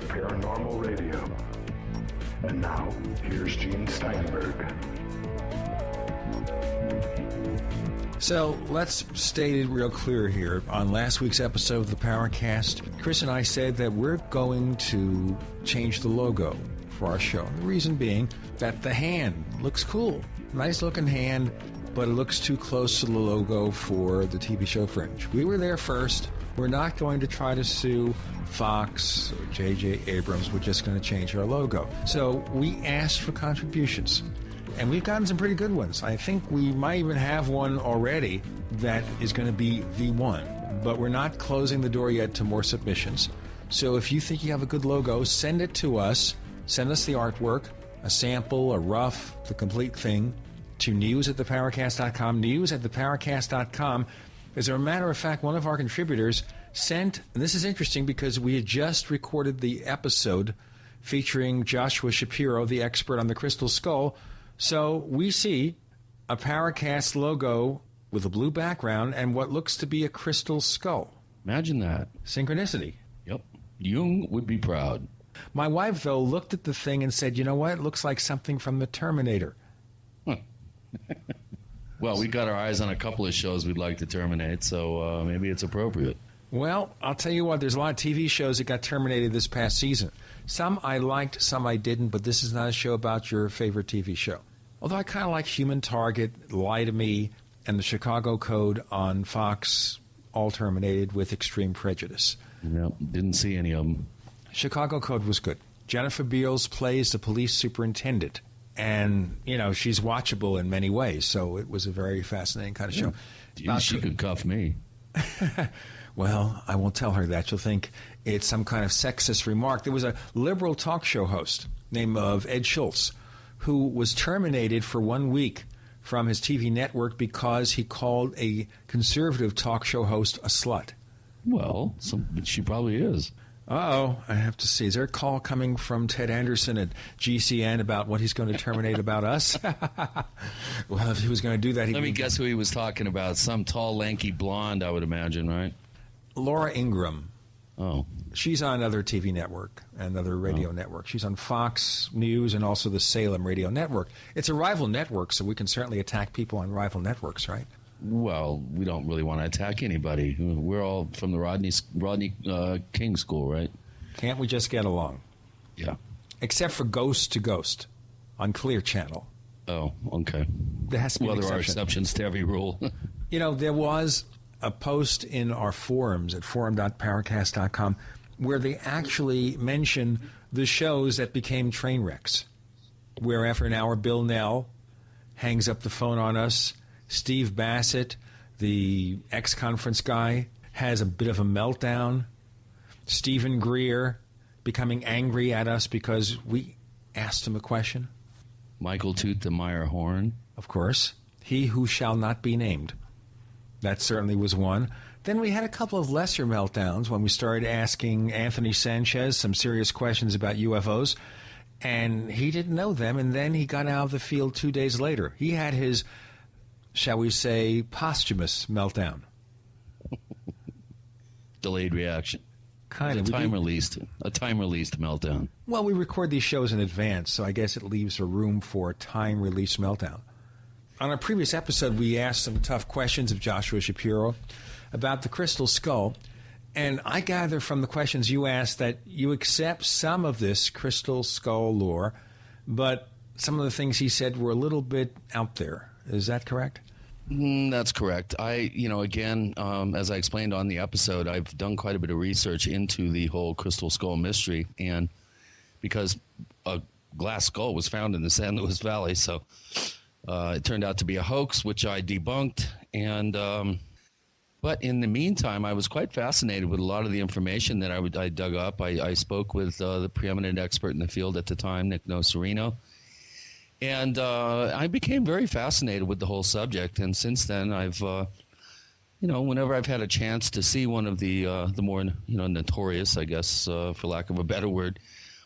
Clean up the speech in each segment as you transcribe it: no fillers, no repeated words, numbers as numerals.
Paranormal Radio. And now, here's Gene Steinberg. So let's state it real clear here. On last week's episode of the Paracast, Chris and I said that we're going to change the logo for our show. The reason being that the hand looks cool. Nice looking hand, but it looks too close to the logo for the TV show Fringe. We were there first. We're not going to try to sue Fox or J.J. Abrams. We're just going to change our logo. So we asked for contributions. And we've gotten some pretty good ones. I think we might even have one already that is going to be the one. But we're not closing the door yet to more submissions. So if you think you have a good logo, send it to us. Send us the artwork, a sample, a rough, the complete thing, to news@theparacast.com. News@theparacast.com. As a matter of fact, one of our contributors sent, and this is interesting because we had just recorded the episode featuring Joshua Shapiro, the expert on the crystal skull. So we see a Paracast logo with a blue background and what looks to be a crystal skull. Imagine that. Synchronicity. Yep. Jung would be proud. My wife, though, looked at the thing and said, you know what? It looks like something from the Terminator. Well, we got our eyes on a couple of shows we'd like to terminate, so maybe it's appropriate. Well, I'll tell you what, there's a lot of TV shows that got terminated this past season. Some I liked, some I didn't, but this is not a show about your favorite TV show. Although I kind of like Human Target, Lie to Me, and the Chicago Code on Fox, all terminated with extreme prejudice. No, didn't see any of them. Chicago Code was good. Jennifer Beals plays the police superintendent. And, you know, she's watchable in many ways, so it was a very fascinating kind of show. She could cuff me. Well, I won't tell her that. She'll think it's some kind of sexist remark. There was a liberal talk show host named Ed Schultz who was terminated for 1 week from his TV network because he called a conservative talk show host a slut. Well, she probably is. Uh-oh, I have to see. Is there a call coming from Ted Anderson at GCN about what he's going to terminate about us? Well, if he was going to do that, Let me guess who he was talking about. Some tall, lanky blonde, I would imagine, right? Laura Ingraham. Oh. She's on another TV network, another radio network. She's on Fox News and also the Salem Radio Network. It's a rival network, so we can certainly attack people on rival networks, right? Well, we don't really want to attack anybody. We're all from the Rodney King school, right? Can't we just get along? Yeah. Except for Ghost to Ghost on Clear Channel. Oh, okay. There has to be an exception. There are exceptions to every rule. You know, there was a post in our forums at forum.paracast.com where they actually mention the shows that became train wrecks, where after an hour, Bill Nell hangs up the phone on us. Steve Bassett, the ex-conference guy, has a bit of a meltdown. Stephen Greer becoming angry at us because we asked him a question. Michael Toot the Meyer Horn. Of course. He who shall not be named. That certainly was one. Then we had a couple of lesser meltdowns when we started asking Anthony Sanchez some serious questions about UFOs, and he didn't know them, and then he got out of the field 2 days later. He had his, shall we say, posthumous meltdown. Delayed reaction. Kind of. A time-released meltdown. Well, we record these shows in advance, so I guess it leaves a room for a time-released meltdown. On a previous episode, we asked some tough questions of Joshua Shapiro about the crystal skull, and I gather from the questions you asked that you accept some of this crystal skull lore, but some of the things he said were a little bit out there. Is that correct? That's correct. Again, as I explained on the episode, I've done quite a bit of research into the whole crystal skull mystery, and because a glass skull was found in the San Luis Valley, so it turned out to be a hoax, which I debunked. But in the meantime, I was quite fascinated with a lot of the information that I dug up. I spoke with the preeminent expert in the field at the time, Nick Nocerino. And I became very fascinated with the whole subject. And since then, I've, whenever I've had a chance to see one of the more, notorious, I guess, for lack of a better word,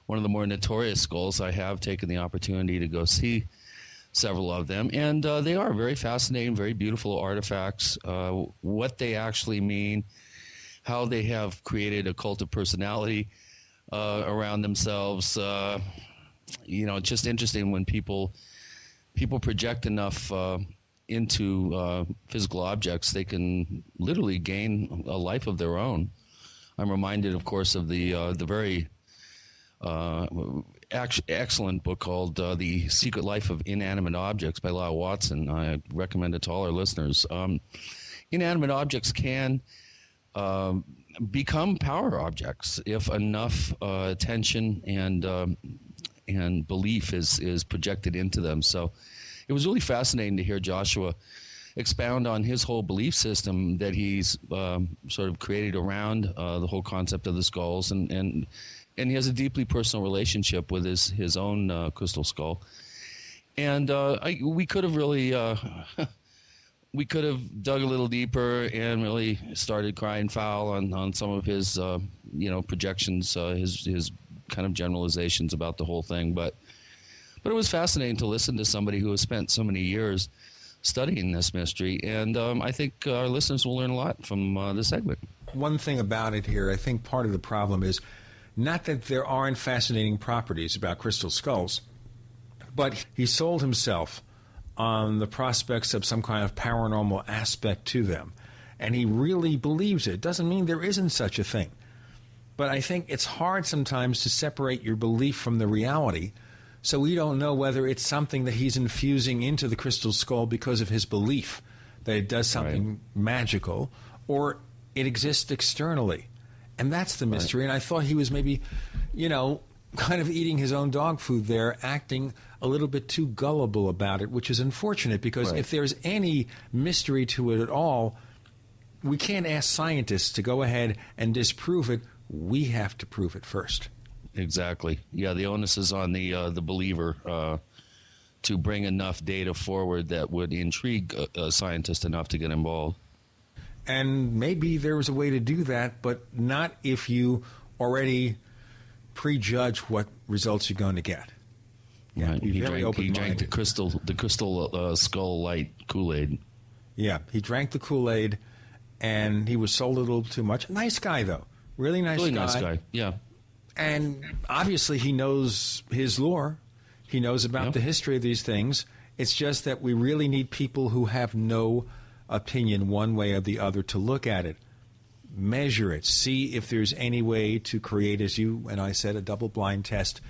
one of the more notorious skulls, I have taken the opportunity to go see several of them. And they are very fascinating, very beautiful artifacts. What they actually mean, how they have created a cult of personality, around themselves. It's just interesting when people project enough into physical objects, they can literally gain a life of their own. I'm reminded, of course, of the very excellent book called The Secret Life of Inanimate Objects by Lyle Watson. I recommend it to all our listeners. Inanimate objects can become power objects if enough attention and belief is projected into them. So it was really fascinating to hear Joshua expound on his whole belief system that he's sort of created around the whole concept of the skulls, and he has a deeply personal relationship with his own crystal skull. And we could have really we could have dug a little deeper and really started crying foul on some of his projections, his kind of generalizations about the whole thing, but it was fascinating to listen to somebody who has spent so many years studying this mystery, and I think our listeners will learn a lot from this segment. One thing about it here, I think part of the problem is not that there aren't fascinating properties about crystal skulls, but he sold himself on the prospects of some kind of paranormal aspect to them, and he really believes it. Doesn't mean there isn't such a thing, but I think it's hard sometimes to separate your belief from the reality. So we don't know whether it's something that he's infusing into the crystal skull because of his belief that it does something magical, or it exists externally. And that's the mystery. Right. And I thought he was maybe, kind of eating his own dog food there, acting a little bit too gullible about it, which is unfortunate because if there's any mystery to it at all, we can't ask scientists to go ahead and disprove it. We have to prove it first. Exactly. Yeah, the onus is on the believer to bring enough data forward that would intrigue a scientist enough to get involved. And maybe there was a way to do that, but not if you already prejudge what results you're going to get. Yeah, right. He drank the crystal skull light Kool-Aid. Yeah, he drank the Kool-Aid, and he was sold a little too much. Nice guy, though. Really nice guy. Yeah. And obviously he knows his lore. He knows about the history of these things. It's just that we really need people who have no opinion one way or the other to look at it, measure it, see if there's any way to create, as you and I said, a double-blind test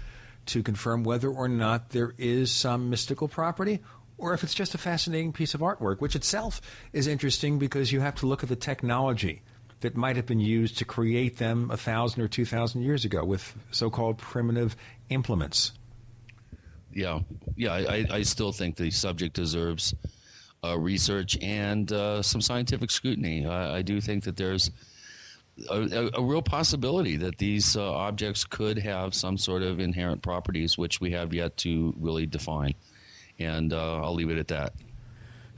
to confirm whether or not there is some mystical property or if it's just a fascinating piece of artwork, which itself is interesting because you have to look at the technology that might have been used to create them 1,000 or 2,000 years ago with so-called primitive implements. Yeah. I still think the subject deserves research and some scientific scrutiny. I do think that there's a real possibility that these objects could have some sort of inherent properties which we have yet to really define. And I'll leave it at that.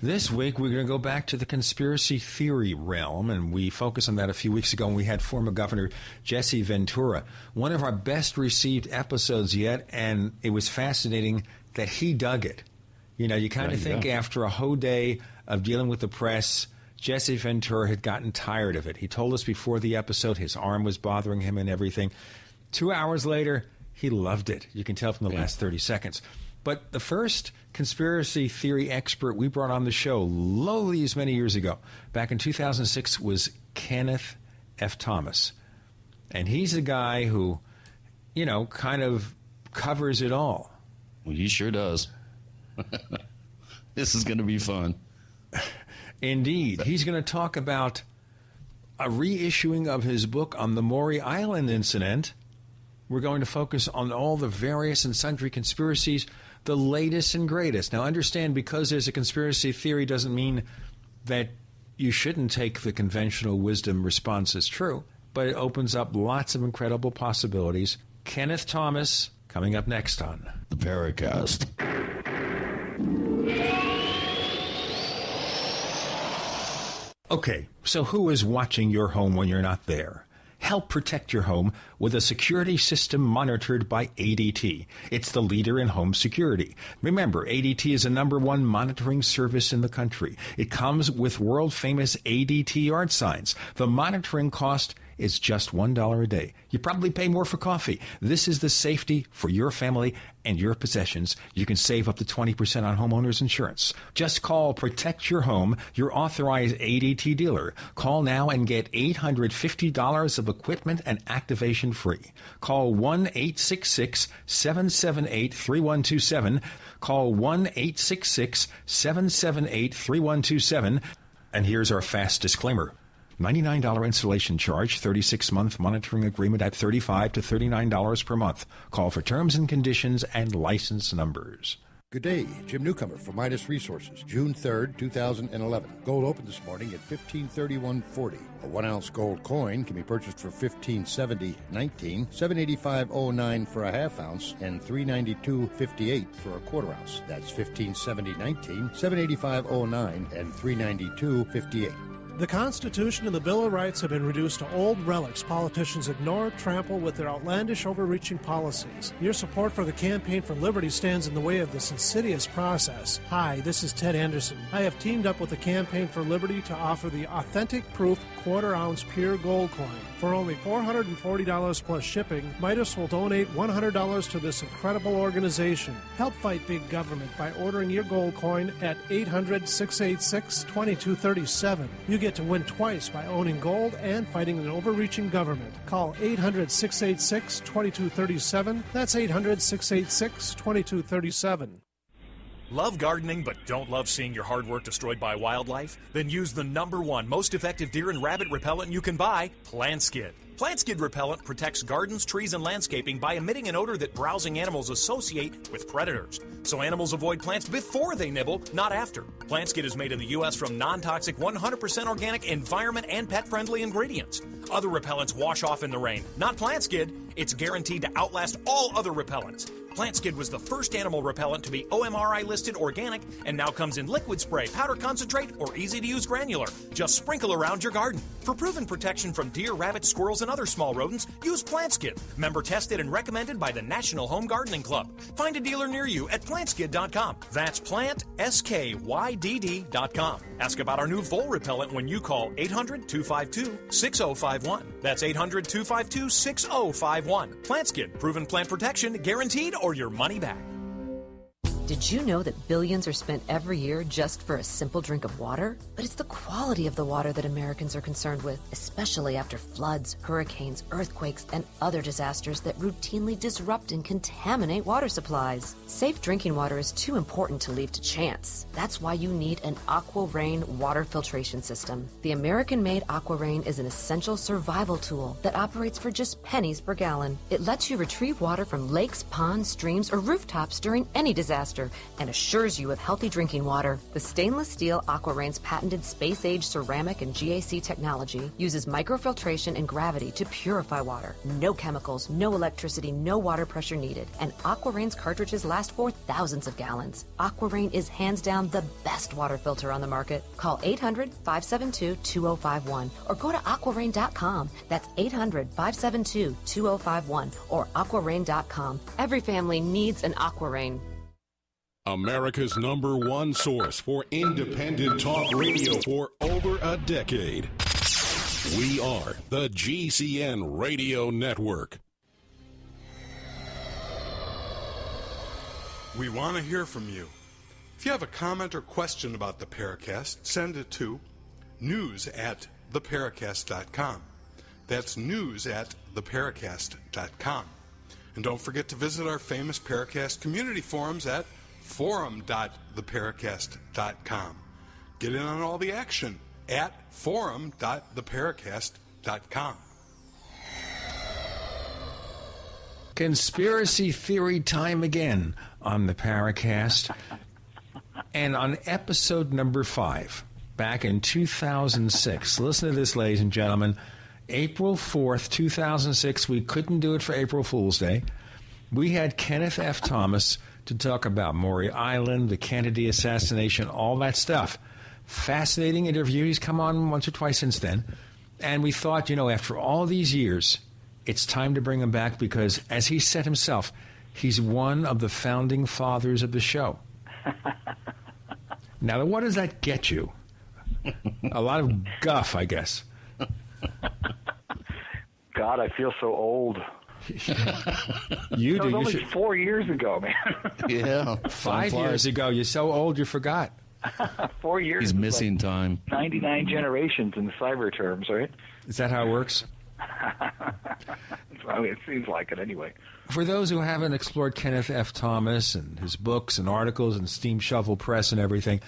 This week, we're going to go back to the conspiracy theory realm, and we focused on that a few weeks ago when we had former Governor Jesse Ventura. One of our best-received episodes yet, and it was fascinating that he dug it. You kind of think after a whole day of dealing with the press, Jesse Ventura had gotten tired of it. He told us before the episode his arm was bothering him and everything. 2 hours later, he loved it. You can tell from the last 30 seconds. But the first conspiracy theory expert we brought on the show, these many years ago, back in 2006, was Kenneth F. Thomas. And he's a guy who, kind of covers it all. Well, he sure does. This is going to be fun. Indeed. He's going to talk about a reissuing of his book on the Maury Island incident. We're going to focus on all the various and sundry conspiracies, the latest and greatest. Now, understand, because there's a conspiracy theory doesn't mean that you shouldn't take the conventional wisdom response as true, but it opens up lots of incredible possibilities. Kenneth Thomas, coming up next on the Paracast. Okay, so who is watching your home when you're not there? Help protect your home with a security system monitored by ADT. It's the leader in home security. Remember, ADT is the #1 monitoring service in the country. It comes with world-famous ADT yard signs. The monitoring cost is just $1 a day. You probably pay more for coffee. This is the safety for your family and your possessions. You can save up to 20% on homeowners insurance. Just call Protect Your Home, your authorized ADT dealer. Call now and get $850 of equipment and activation free. Call 1-866-778-3127. Call 1-866-778-3127. And here's our fast disclaimer. $99 installation charge, 36-month monitoring agreement at $35 to $39 per month. Call for terms and conditions and license numbers. Good day, Jim Newcomer from Midas Resources, June 3rd, 2011. Gold opened this morning at $1531.40. A 1-ounce gold coin can be purchased for $1570.19, $785.09 for a half ounce, and $392.58 for a quarter ounce. That's $1570.19, $785.09, and $392.58. The Constitution and the Bill of Rights have been reduced to old relics politicians ignore, trample with their outlandish, overreaching policies. Your support for the Campaign for Liberty stands in the way of this insidious process. Hi, this is Ted Anderson. I have teamed up with the Campaign for Liberty to offer the authentic proof quarter-ounce pure gold coin. For only $440 plus shipping, Midas will donate $100 to this incredible organization. Help fight big government by ordering your gold coin at 800-686-2237. You get to win twice by owning gold and fighting an overreaching government. Call 800-686-2237. That's 800-686-2237. Love gardening but don't love seeing your hard work destroyed by wildlife? Then use the #1 most effective deer and rabbit repellent you can buy, Plant Skid. Plant Skid repellent protects gardens, trees, and landscaping by emitting an odor that browsing animals associate with predators. So animals avoid plants before they nibble, not after. Plant Skid is made in the U.S. from non-toxic, 100% organic, environment, and pet-friendly ingredients. Other repellents wash off in the rain. Not Plant Skid. It's guaranteed to outlast all other repellents. Plant Skid was the first animal repellent to be OMRI listed organic and now comes in liquid spray, powder concentrate, or easy-to-use granular. Just sprinkle around your garden. For proven protection from deer, rabbits, squirrels, and other small rodents, use Plant Skid. Member tested and recommended by the National Home Gardening Club. Find a dealer near you at plantskid.com. That's plantskydd.com. Ask about our new vole repellent when you call 800-252-6051. That's 800-252-6051. Plant Skid, proven plant protection, guaranteed, or your money back. Did you know that billions are spent every year just for a simple drink of water? But it's the quality of the water that Americans are concerned with, especially after floods, hurricanes, earthquakes, and other disasters that routinely disrupt and contaminate water supplies. Safe drinking water is too important to leave to chance. That's why you need an Aqua Rain water filtration system. The American-made Aqua Rain is an essential survival tool that operates for just pennies per gallon. It lets you retrieve water from lakes, ponds, streams, or rooftops during any disaster and assures you of healthy drinking water. The stainless steel Aqua Rain's patented space-age ceramic and GAC technology uses microfiltration and gravity to purify water. No chemicals, no electricity, no water pressure needed. And Aqua Rain's cartridges last for thousands of gallons. Aqua Rain is hands down the best water filter on the market. Call 800-572-2051 or go to aquarain.com. That's 800-572-2051 or aquarain.com. Every family needs an Aqua Rain. America's #1 source for independent talk radio for over a decade. We are the GCN Radio Network. We want to hear from you. If you have a comment or question about the Paracast, send it to news@theparacast.com. That's news@theparacast.com. And don't forget to visit our famous Paracast community forums at forum.theparacast.com. Get in on all the action at forum.theparacast.com. Conspiracy theory time again on the Paracast. And on episode number 5, back in 2006, listen to this, ladies and gentlemen, April 4th, 2006, we couldn't do it for April Fool's Day. We had Kenneth F. Thomas to talk about Maury Island, the Kennedy assassination, all that stuff. Fascinating interview. He's come on once or twice since then. And we thought, after all these years, it's time to bring him back because, as he said himself, he's one of the founding fathers of the show. Now, what does that get you? A lot of guff, I guess. God, I feel so old. You do. That was only 4 years ago, man. Yeah. 5 years ago. You're so old you forgot. 4 years. He's missing time. 99 generations in cyber terms, right? Is that how it works? I mean, it seems like it anyway. For those who haven't explored Kenneth F. Thomas and his books and articles and Steamshovel Press and everything,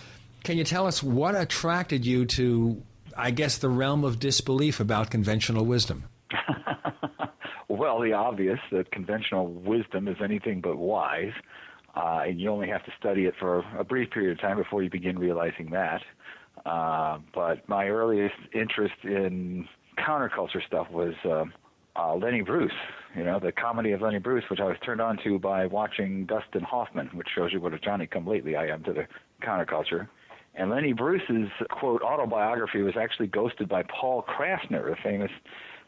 can you tell us what attracted you to, I guess, the realm of disbelief about conventional wisdom? Well, the obvious, that conventional wisdom is anything but wise, and you only have to study it for a brief period of time before you begin realizing that. But my earliest interest in counterculture stuff was Lenny Bruce, the comedy of Lenny Bruce, which I was turned on to by watching Dustin Hoffman, which shows you what a Johnny-come-lately I am to the counterculture. And Lenny Bruce's, quote, autobiography was actually ghosted by Paul Krassner, a famous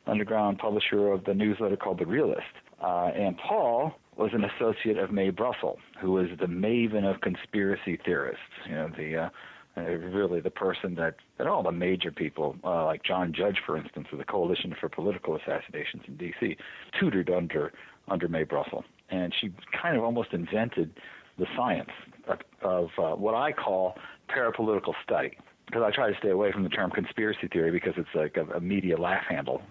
underground publisher of the newsletter called The Realist. And Paul was an associate of Mae Brussel, who was the maven of conspiracy theorists, really the person that all the major people, like John Judge, for instance, of the Coalition for Political Assassinations in D.C., tutored under Mae Brussel. And she kind of almost invented the science of what I call parapolitical study, because I try to stay away from the term conspiracy theory because it's like a media laugh handle,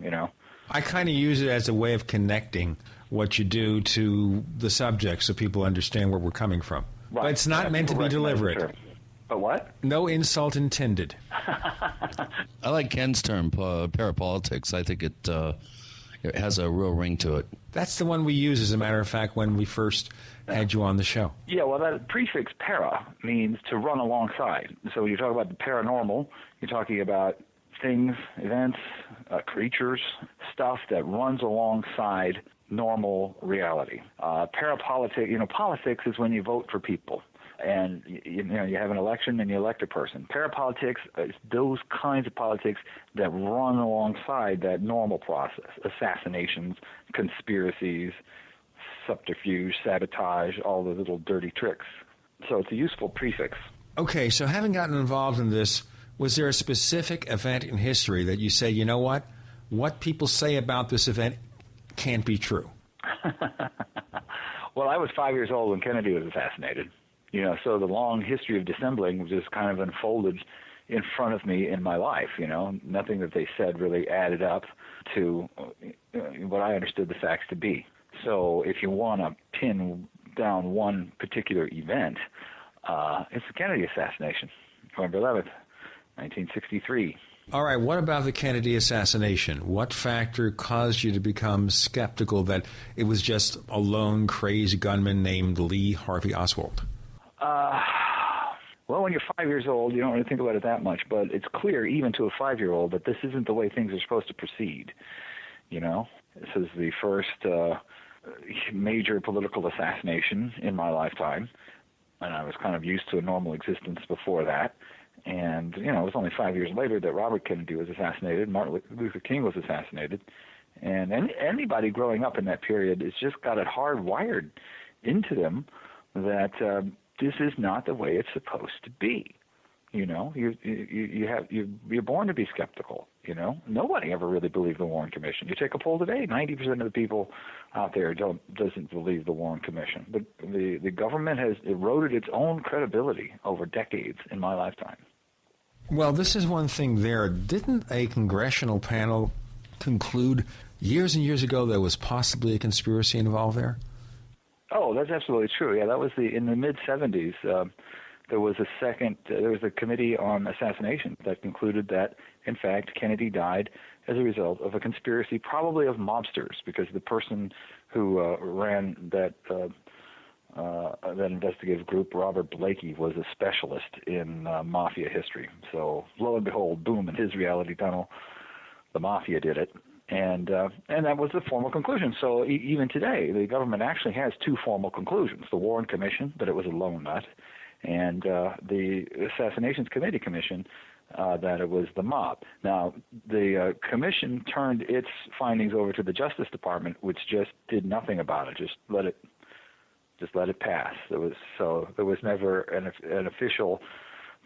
I kind of use it as a way of connecting what you do to the subject so people understand where we're coming from. Right. But it's not meant to be deliberate. But what? No insult intended. I like Ken's term, parapolitics. I think it has a real ring to it. That's the one we use, as a matter of fact, when we first had you on the show. Yeah, well, that prefix para means to run alongside. So when you talk about the paranormal, you're talking about things, events, creatures, stuff that runs alongside normal reality. Parapolitics, politics is when you vote for people. And you have an election and you elect a person. Parapolitics is those kinds of politics that run alongside that normal process: assassinations, conspiracies, subterfuge, sabotage, all the little dirty tricks. So it's a useful prefix. Okay, so having gotten involved in this, was there a specific event in history that you say, you know what people say about this event can't be true? Well, I was 5 years old when Kennedy was assassinated. So the long history of dissembling was just kind of unfolded in front of me in my life. Nothing that they said really added up to what I understood the facts to be. So if you want to pin down one particular event, it's the Kennedy assassination, November 11th, 1963. All right, what about the Kennedy assassination? What factor caused you to become skeptical that it was just a lone crazy gunman named Lee Harvey Oswald? Well, when you're 5 years old, you don't really think about it that much, but it's clear even to a 5-year-old that this isn't the way things are supposed to proceed. This is the first major political assassination in my lifetime, and I was kind of used to a normal existence before that. And, it was only 5 years later that Robert Kennedy was assassinated, Martin Luther King was assassinated, and anybody growing up in that period has just got it hardwired into them that this is not the way it's supposed to be. You're born to be skeptical. Nobody ever really believed the Warren Commission. You take a poll today, 90% of the people out there doesn't believe the Warren Commission. But the government has eroded its own credibility over decades in my lifetime. Well, this is one thing there. Didn't a congressional panel conclude years and years ago there was possibly a conspiracy involved there? Oh, that's absolutely true. Yeah, that was in the mid-'70s. There was a committee on assassination that concluded that, in fact, Kennedy died as a result of a conspiracy, probably of mobsters, because the person who ran that investigative group, Robert Blakey, was a specialist in mafia history. So, lo and behold, boom, in his reality tunnel, the mafia did it. And that was the formal conclusion. So even today, the government actually has two formal conclusions: the Warren Commission, that it was a lone nut, and the Assassinations Committee Commission, that it was the mob. Now, the commission turned its findings over to the Justice Department, which just did nothing about it. Just let it pass. There was never an official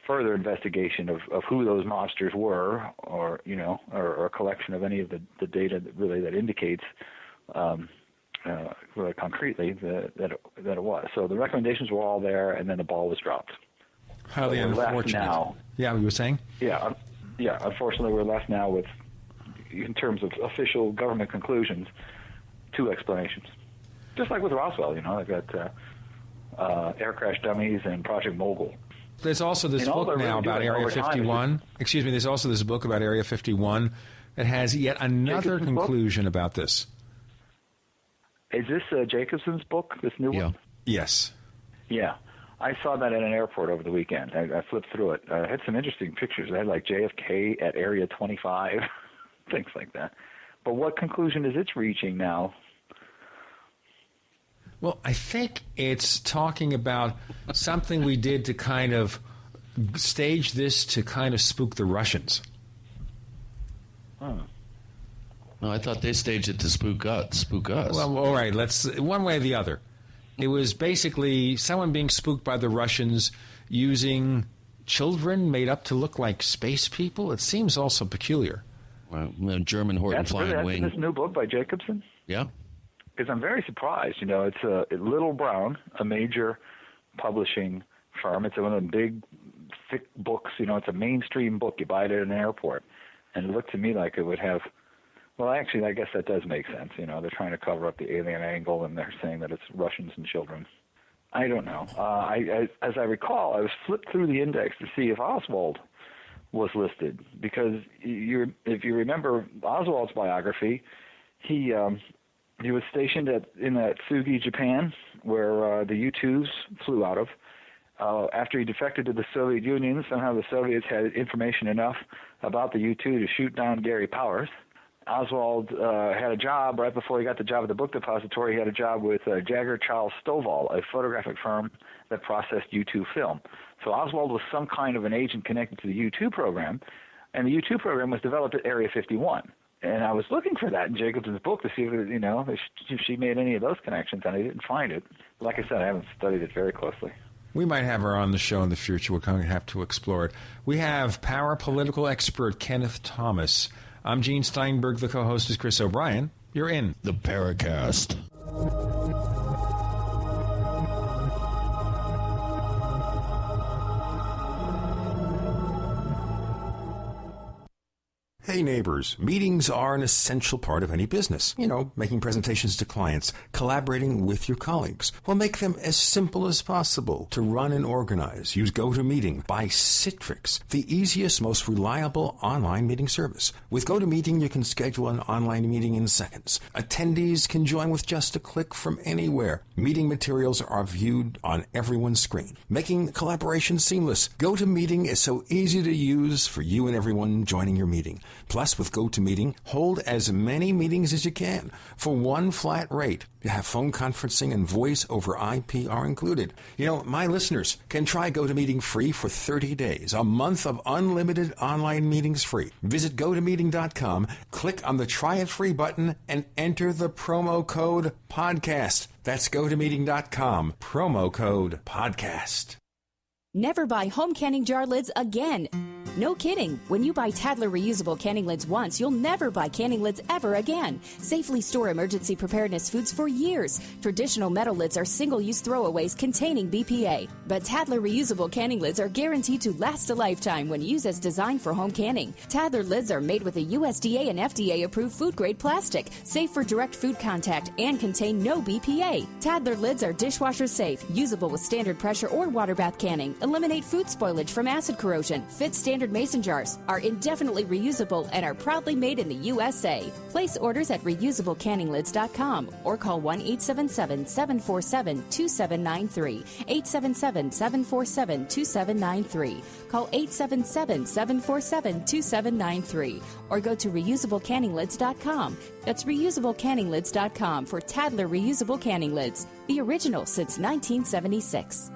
further investigation of who those monsters were, or or a collection of any of the data that indicates really concretely that it was. So the recommendations were all there, and then the ball was dropped. Highly unfortunate. Now, yeah, you were saying? Yeah. Unfortunately, we're left now with, in terms of official government conclusions, 2 explanations. Just like with Roswell, they've got air crash dummies and Project Mogul. There's also this book now about Area 51. Excuse me, there's also this book about Area 51 that has yet another conclusion about this. Is this Jacobson's book, this new one? Yes. Yeah. I saw that at an airport over the weekend. I flipped through it. It had some interesting pictures. It had like JFK at Area 25, things like that. But what conclusion is it reaching now? Well, I think it's talking about something we did to kind of stage this to kind of spook the Russians. No, I thought they staged it to spook us. Well, all right, let's one way or the other. It was basically someone being spooked by the Russians using children made up to look like space people. It seems also peculiar. Well, German Horton Flying Wing. That's this new book by Jacobson? Yeah. Because I'm very surprised. It's Little Brown, a major publishing firm. It's one of the big, thick books. It's a mainstream book. You buy it at an airport. And it looked to me like it would have... Well, actually, I guess that does make sense. They're trying to cover up the alien angle, and they're saying that it's Russians and children. I don't know. As I recall, I was flipped through the index to see if Oswald was listed. Because if you remember Oswald's biography, he was stationed in Tsugi, Japan, where the U-2s flew out of. After he defected to the Soviet Union, somehow the Soviets had information enough about the U-2 to shoot down Gary Powers. Oswald had a job right before he got the job at the book depository. He had a job with Jagger Charles Stovall, a photographic firm that processed U-2 film. So Oswald was some kind of an agent connected to the U-2 program, and the U-2 program was developed at Area 51. And I was looking for that in Jacobson's book to see if she made any of those connections, and I didn't find it. Like I said, I haven't studied it very closely. We might have her on the show in the future. We're going to have to explore it. We have parapolitical expert Kenneth Thomas. I'm Gene Steinberg. The co-host is Chris O'Brien. You're in the Paracast. Hey neighbors, meetings are an essential part of any business. Making presentations to clients, collaborating with your colleagues. Well, make them as simple as possible to run and organize. Use GoToMeeting by Citrix, the easiest, most reliable online meeting service. With GoToMeeting, you can schedule an online meeting in seconds. Attendees can join with just a click from anywhere. Meeting materials are viewed on everyone's screen, making collaboration seamless. GoToMeeting is so easy to use for you and everyone joining your meeting. Plus, with GoToMeeting, hold as many meetings as you can for one flat rate. You have phone conferencing and voice over IP are included. My listeners can try GoToMeeting free for 30 days, a month of unlimited online meetings free. Visit GoToMeeting.com, click on the Try It Free button, and enter the promo code PODCAST. That's GoToMeeting.com, promo code PODCAST. Never buy home canning jar lids again. No kidding. When you buy Tadler reusable canning lids once, you'll never buy canning lids ever again. Safely store emergency preparedness foods for years. Traditional metal lids are single-use throwaways containing BPA. But Tadler reusable canning lids are guaranteed to last a lifetime when used as designed for home canning. Tadler lids are made with a USDA and FDA-approved food-grade plastic, safe for direct food contact, and contain no BPA. Tadler lids are dishwasher safe, usable with standard pressure or water bath canning, eliminate food spoilage from acid corrosion, fit standard mason jars, are indefinitely reusable, and are proudly made in the USA. Place orders at reusablecanninglids.com or call 1-877-747-2793. 877-747-2793. Call 877-747-2793 or go to reusablecanninglids.com. That's reusablecanninglids.com for Tadler reusable canning lids, the original since 1976.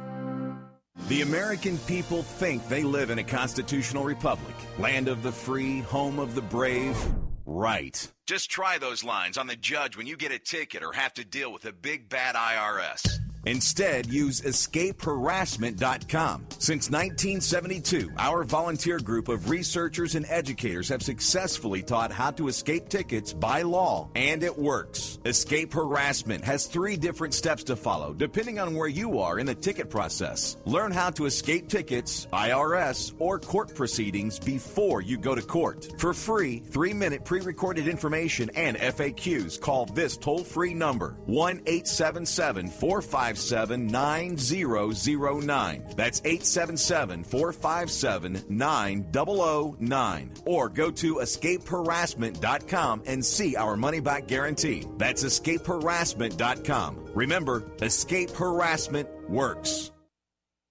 The American people think they live in a constitutional republic, land of the free, home of the brave. Right. Just try those lines on the judge when you get a ticket or have to deal with a big bad IRS. Instead, use escapeharassment.com. Since 1972, our volunteer group of researchers and educators have successfully taught how to escape tickets by law, and it works. Escape Harassment has 3 different steps to follow, depending on where you are in the ticket process. Learn how to escape tickets, IRS, or court proceedings before you go to court. For free, 3-minute pre-recorded information and FAQs, call this toll-free number, 1-877-457-9009. That's 877-457-9009. Or go to escapeharassment.com and see our money-back guarantee. That's escapeharassment.com. Remember, escape harassment works.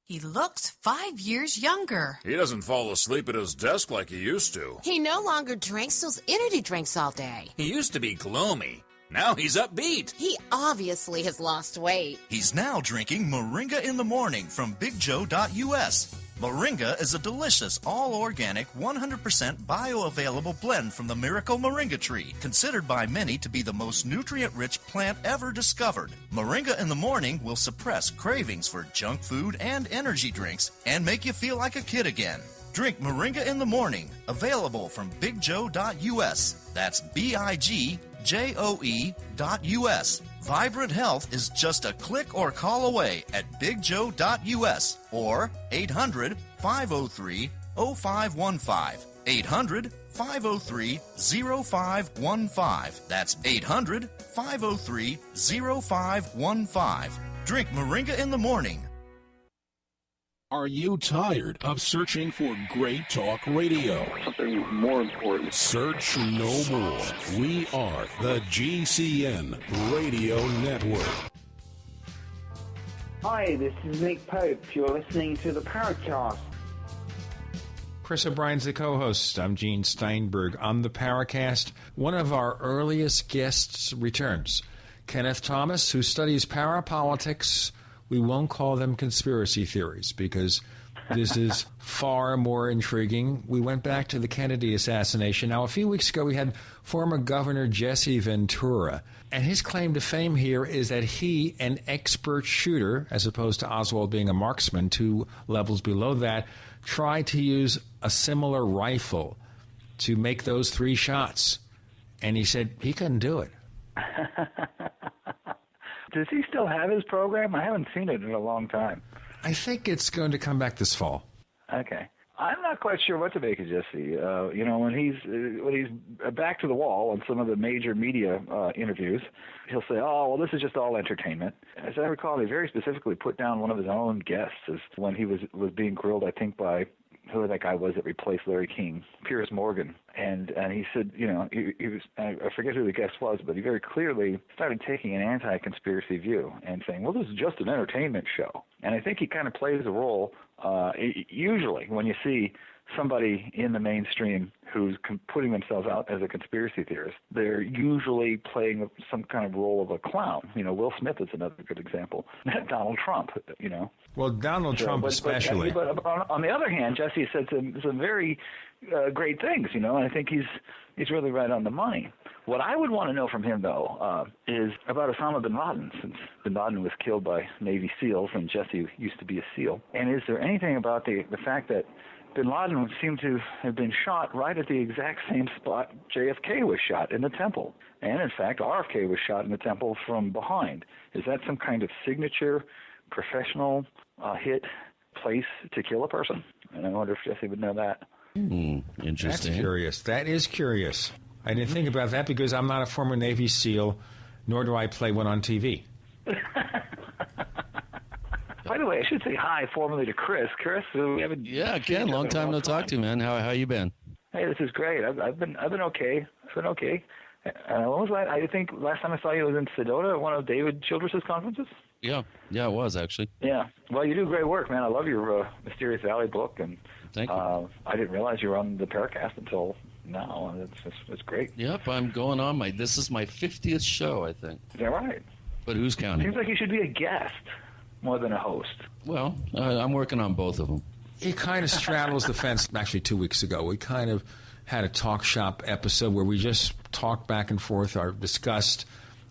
He looks 5 years younger. He doesn't fall asleep at his desk like he used to. He no longer drinks those energy drinks all day. He used to be gloomy. Now he's upbeat. He obviously has lost weight. He's now drinking Moringa in the morning from BigJoe.us. Moringa is a delicious, all-organic, 100% bioavailable blend from the miracle moringa tree, considered by many to be the most nutrient-rich plant ever discovered. Moringa in the morning will suppress cravings for junk food and energy drinks and make you feel like a kid again. Drink Moringa in the morning, available from BigJoe.us. That's BIGJOE.us. Vibrant Health is just a click or call away at BigJoe.us or 800-503-0515. 800-503-0515. That's 800-503-0515. Drink Moringa in the morning. Are you tired of searching for great talk radio? Something more important. Search no more. We are the GCN Radio Network. Hi, this is Nick Pope. You're listening to the Paracast. Chris O'Brien's the co-host. I'm Gene Steinberg. On the Paracast, one of our earliest guests returns. Kenneth Thomas, who studies parapolitics. We won't call them conspiracy theories because this is far more intriguing. We went back to the Kennedy assassination. Now, a few weeks ago, we had former Governor Jesse Ventura, and his claim to fame here is that he, an expert shooter, as opposed to Oswald being a marksman, 2 levels below that, tried to use a similar rifle to make those 3 shots. And he said he couldn't do it. Does he still have his program? I haven't seen it in a long time. I think it's going to come back this fall. Okay. I'm not quite sure what to make of Jesse. When he's back to the wall on some of the major media interviews, he'll say, "Oh, well, this is just all entertainment." As I recall, he very specifically put down one of his own guests as when he was being grilled, I think, by who that guy was that replaced Larry King, Piers Morgan, and he said, he was, I forget who the guest was, but he very clearly started taking an anti-conspiracy view and saying, well, this is just an entertainment show. And I think he kind of plays a role, usually when you see somebody in the mainstream who's putting themselves out as a conspiracy theorist, they're usually playing some kind of role of a clown. Will Smith is another good example. Donald Trump, Well, Donald Trump especially. But on the other hand, Jesse said some very great things, and I think he's really right on the money. What I would want to know from him, though, is about Osama bin Laden, since bin Laden was killed by Navy SEALs and Jesse used to be a SEAL. And is there anything about the fact that bin Laden seemed to have been shot right at the exact same spot JFK was shot, in the temple. And, in fact, RFK was shot in the temple from behind. Is that some kind of signature, professional hit place to kill a person? And I wonder if Jesse would know that. Interesting. That's curious. That is curious. I didn't think about that because I'm not a former Navy SEAL, nor do I play one on TV. By the way, I should say hi formally to Chris. Chris, we haven't. Yeah, Ken, long time no talk to you, man. How you been? Hey, this is great. I've been okay. I've been okay. When was that? I think last time I saw you was in Sedona at one of David Childress's conferences. Yeah, it was actually. Yeah. Well, you do great work, man. I love your Mysterious Valley book, and thank you. I didn't realize you were on the Paracast until now, and it's great. Yep, I'm going on this is my 50th show, I think. Is that right? But who's counting? Seems like you should be a guest more than a host. Well, I'm working on both of them. He kind of straddles the fence. Actually, 2 weeks ago, we kind of had a talk shop episode where we just talked back and forth or discussed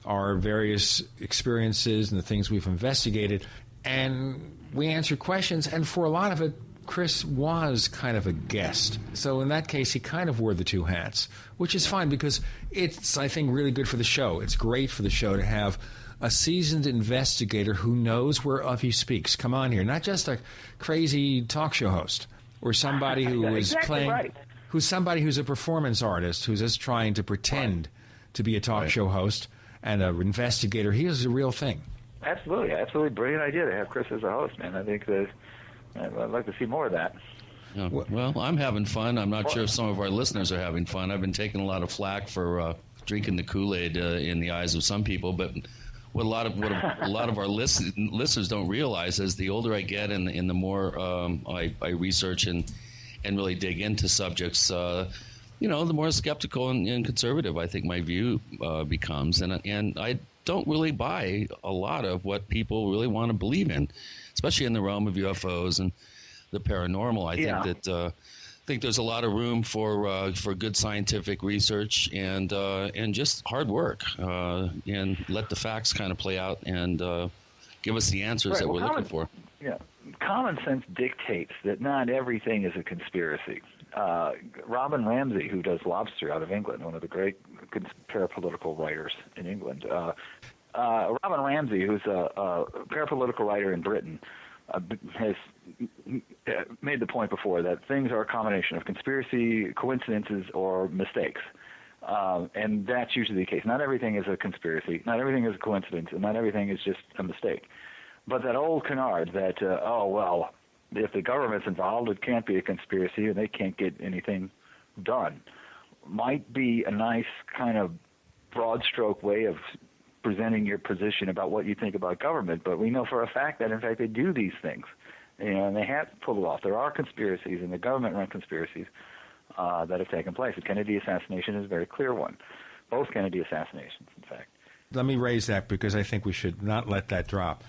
our various experiences and the things we've investigated, and we answer questions, and for a lot of it, Chris was kind of a guest. So in that case, he kind of wore the two hats, which is fine because it's, I think, really good for the show. It's great for the show to have a seasoned investigator who knows whereof he speaks. Come on here. Not just a crazy talk show host or somebody who is exactly playing, right. who's somebody who's a performance artist who's just trying to pretend to be a talk show host and an investigator. He is a real thing. Absolutely brilliant idea to have Chris as a host, man. I think that I'd like to see more of that. Yeah, well, I'm having fun. I'm not sure if some of our listeners are having fun. I've been taking a lot of flack for drinking the Kool-Aid in the eyes of some people, but what a lot of our listeners don't realize is the older I get and the more I research and really dig into subjects, the more skeptical and conservative I think my view becomes, and I don't really buy a lot of what people really want to believe in, especially in the realm of UFOs and the paranormal. I think there's a lot of room for good scientific research and just hard work, and let the facts kind of play out and give us the answers that we're looking for. Yeah, common sense dictates that not everything is a conspiracy. Robin Ramsey, who does Lobster out of England, one of the great parapolitical writers in England. Robin Ramsey, who's a parapolitical writer in Britain, has made the point before that things are a combination of conspiracy, coincidences, or mistakes. And that's usually the case. Not everything is a conspiracy, not everything is a coincidence, and not everything is just a mistake. But that old canard that, if the government's involved, it can't be a conspiracy and they can't get anything done, might be a nice kind of broad stroke way of presenting your position about what you think about government. But we know for a fact that, in fact, they do these things. And they have pulled it off. There are conspiracies, and the government-run conspiracies that have taken place. The Kennedy assassination is a very clear one. Both Kennedy assassinations, in fact. Let me raise that because I think we should not let that drop.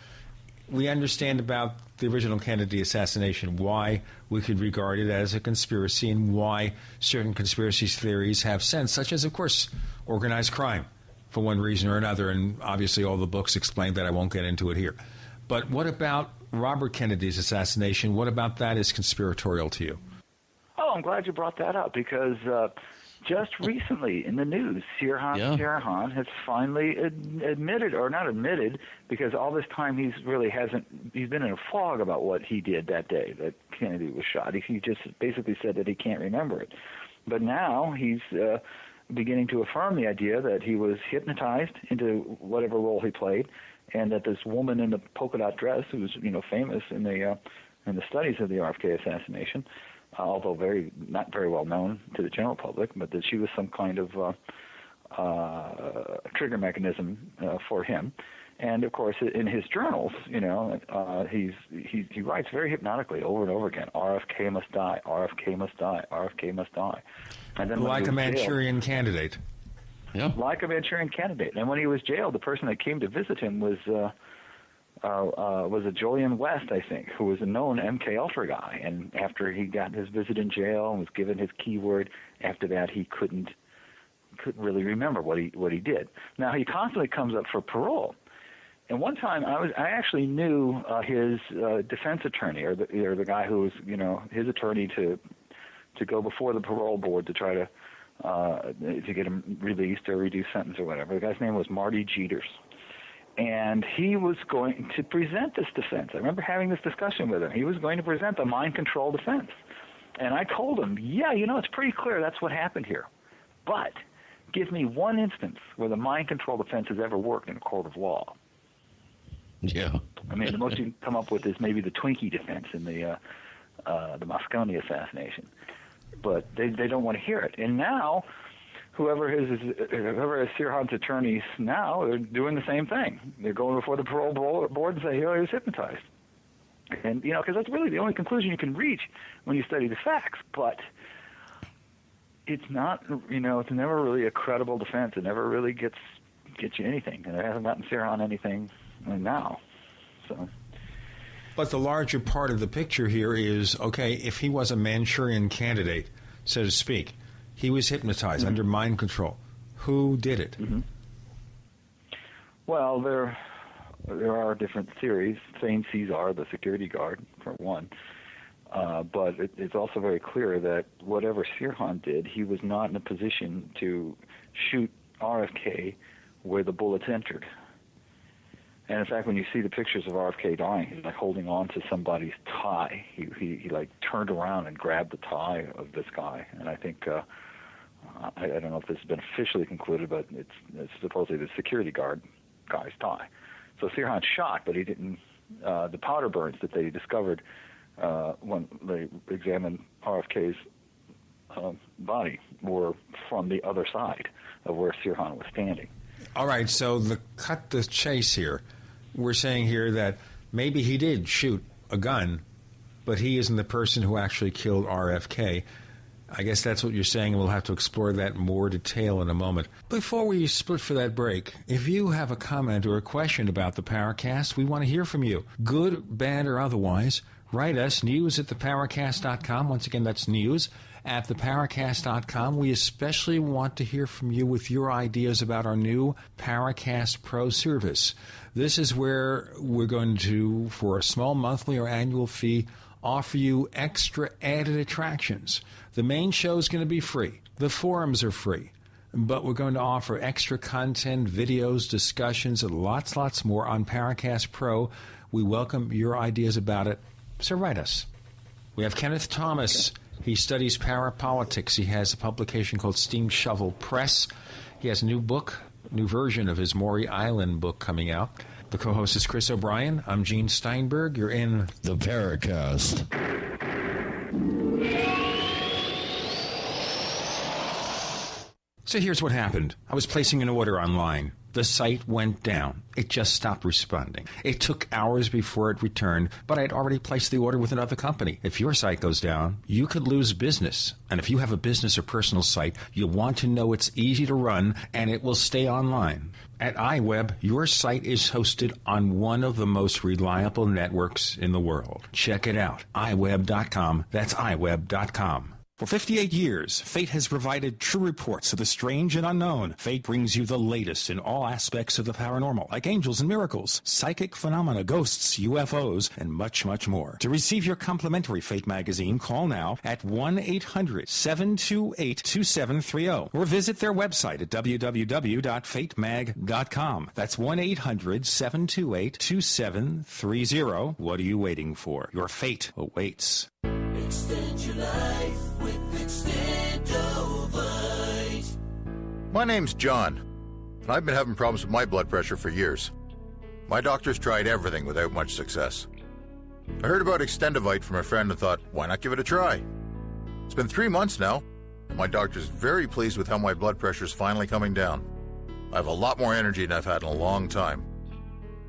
We understand about the original Kennedy assassination, why we could regard it as a conspiracy and why certain conspiracy theories have sense, such as, of course, organized crime for one reason or another, and obviously all the books explain that. I won't get into it here. But what about Robert Kennedy's assassination? What about that is conspiratorial to you? Oh, I'm glad you brought that up because just recently in the news, Sirhan has finally admitted, or not admitted, because all this time he's been in a fog about what he did that day that Kennedy was shot. He just basically said that he can't remember it. But now he's beginning to affirm the idea that he was hypnotized into whatever role he played, and that this woman in the polka dot dress, who was famous in the studies of the RFK assassination, although not very well known to the general public, but that she was some kind of trigger mechanism for him. And of course, in his journals, he writes very hypnotically over and over again, RFK must die, RFK must die, RFK must die. And then like a Manchurian candidate. Yeah. Like a Manchurian candidate. And when he was jailed, the person that came to visit him was a Julian West, I think, who was a known MK Ultra guy. And after he got his visit in jail and was given his keyword, after that he couldn't really remember what he did. Now he constantly comes up for parole. And one time I actually knew his defense attorney, or the guy who was his attorney to go before the parole board to try to get him released or reduced sentence or whatever. The guy's name was Marty Jeters. And he was going to present this defense. I remember having this discussion with him. He was going to present the mind control defense. And I told him, it's pretty clear that's what happened here. But give me one instance where the mind control defense has ever worked in a court of law. Yeah. I mean, the most you can come up with is maybe the Twinkie defense in the Moscone assassination. But they don't want to hear it. And now whoever is Sirhan's attorneys now, they're doing the same thing. They're going before the parole board and say, he was hypnotized. And, because that's really the only conclusion you can reach when you study the facts. But it's not, it's never really a credible defense. It never really gets you anything. And it hasn't gotten Sirhan anything now. So. But the larger part of the picture here is, okay, if he was a Manchurian candidate, so to speak, he was hypnotized under mind control. Who did it? Mm-hmm. Well, there are different theories. Saying Caesar, the security guard, for one. But it's also very clear that whatever Sirhan did, he was not in a position to shoot RFK where the bullets entered. And in fact, when you see the pictures of RFK dying, he's like holding on to somebody's tie. He like turned around and grabbed the tie of this guy. And I think, I don't know if this has been officially concluded, but it's supposedly the security guard guy's tie. So Sirhan shot, but he didn't. The powder burns that they discovered when they examined RFK's body were from the other side of where Sirhan was standing. All right, so cut the chase here. We're saying here that maybe he did shoot a gun, but he isn't the person who actually killed RFK. I guess that's what you're saying, and we'll have to explore that in more detail in a moment. Before we split for that break, if you have a comment or a question about the Paracast, we want to hear from you. Good, bad, or otherwise, write us, news@theparacast.com. Once again, that's news@theparacast.com. We especially want to hear from you with your ideas about our new Paracast Pro service. This is where we're going to, for a small monthly or annual fee, offer you extra added attractions. The main show is going to be free. The forums are free. But we're going to offer extra content, videos, discussions, and lots more on Paracast Pro. We welcome your ideas about it. So write us. We have Kenneth Thomas. He studies parapolitics. He has a publication called Steamshovel Press. He has a new book, new version of his Maury Island book coming out. The co-host is Chris O'Brien. I'm Gene Steinberg. You're in the Paracast. So here's what happened. I was placing an order online. The site went down. It just stopped responding. It took hours before it returned, but I'd already placed the order with another company. If your site goes down, you could lose business. And if you have a business or personal site, you want to know it's easy to run and it will stay online. At iWeb, your site is hosted on one of the most reliable networks in the world. Check it out. iWeb.com. That's iWeb.com. For 58 years, Fate has provided true reports of the strange and unknown. Fate brings you the latest in all aspects of the paranormal, like angels and miracles, psychic phenomena, ghosts, UFOs, and much more. To receive your complimentary Fate magazine, call now at 1-800-728-2730 or visit their website at www.fatemag.com. That's 1-800-728-2730. What are you waiting for? Your fate awaits. Extend your life with Extendovite. My name's John, and I've been having problems with my blood pressure for years. My doctor's tried everything without much success. I heard about Extendovite from a friend and thought, why not give it a try? It's been 3 months now, and my doctor's very pleased with how my blood pressure's finally coming down. I have a lot more energy than I've had in a long time.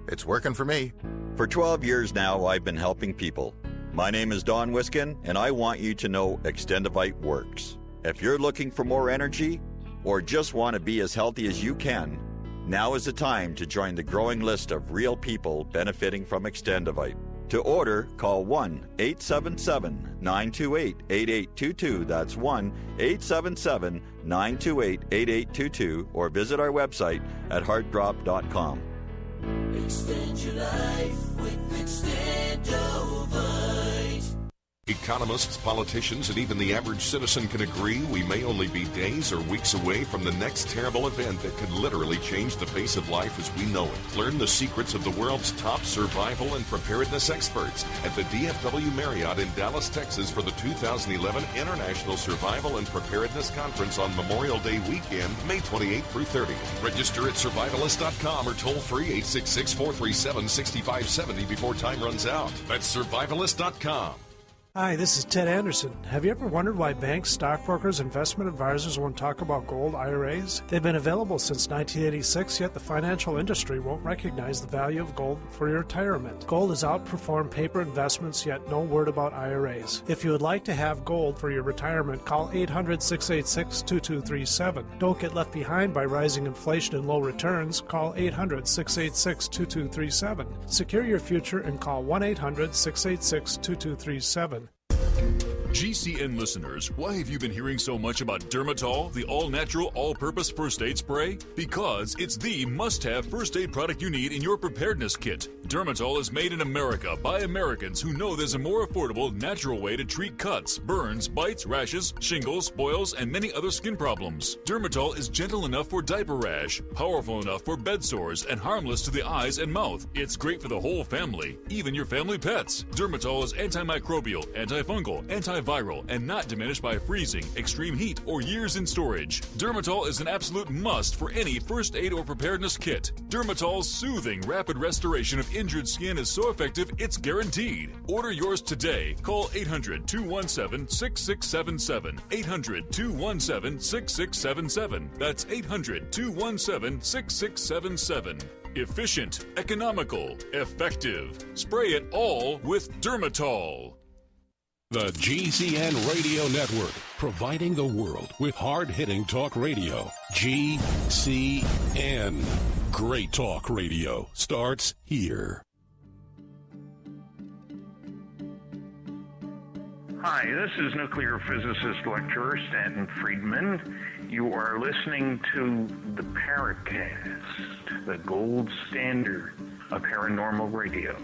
It's working for me. For 12 years now, I've been helping people. My name is Don Wiskin, and I want you to know Extendovite works. If you're looking for more energy or just want to be as healthy as you can, now is the time to join the growing list of real people benefiting from Extendovite. To order, call 1-877-928-8822. That's 1-877-928-8822, or visit our website at heartdrop.com. Extend your life with Extendovite. Economists, politicians, and even the average citizen can agree we may only be days or weeks away from the next terrible event that could literally change the face of life as we know it. Learn the secrets of the world's top survival and preparedness experts at the DFW Marriott in Dallas, Texas for the 2011 International Survival and Preparedness Conference on Memorial Day weekend, May 28th through 30th. Register at survivalist.com or toll free 866-437-6570 before time runs out. That's survivalist.com. Hi, this is Ted Anderson. Have you ever wondered why banks, stockbrokers, investment advisors won't talk about gold IRAs? They've been available since 1986, yet the financial industry won't recognize the value of gold for your retirement. Gold has outperformed paper investments, yet no word about IRAs. If you would like to have gold for your retirement, call 800-686-2237. Don't get left behind by rising inflation and low returns. Call 800-686-2237. Secure your future and call 1-800-686-2237. GCN listeners, why have you been hearing so much about Dermatol, the all-natural, all-purpose first aid spray? Because it's the must-have first aid product you need in your preparedness kit. Dermatol is made in America by Americans who know there's a more affordable, natural way to treat cuts, burns, bites, rashes, shingles, boils, and many other skin problems. Dermatol is gentle enough for diaper rash, powerful enough for bed sores, and harmless to the eyes and mouth. It's great for the whole family, even your family pets. Dermatol is antimicrobial, antifungal, antiviral, and not diminished by freezing, extreme heat, or years in storage. Dermatol is an absolute must for any first aid or preparedness kit. Dermatol's soothing, rapid restoration of injured skin is so effective, it's guaranteed. Order yours today. Call 800-217-6677. 800-217-6677. That's 800-217-6677. Efficient, economical, effective. Spray it all with Dermatol. The GCN Radio Network, providing the world with hard-hitting talk radio. GCN. Great talk radio starts here. Hi, this is nuclear physicist lecturer Stanton Friedman. You are listening to the Paracast, the gold standard of paranormal radio.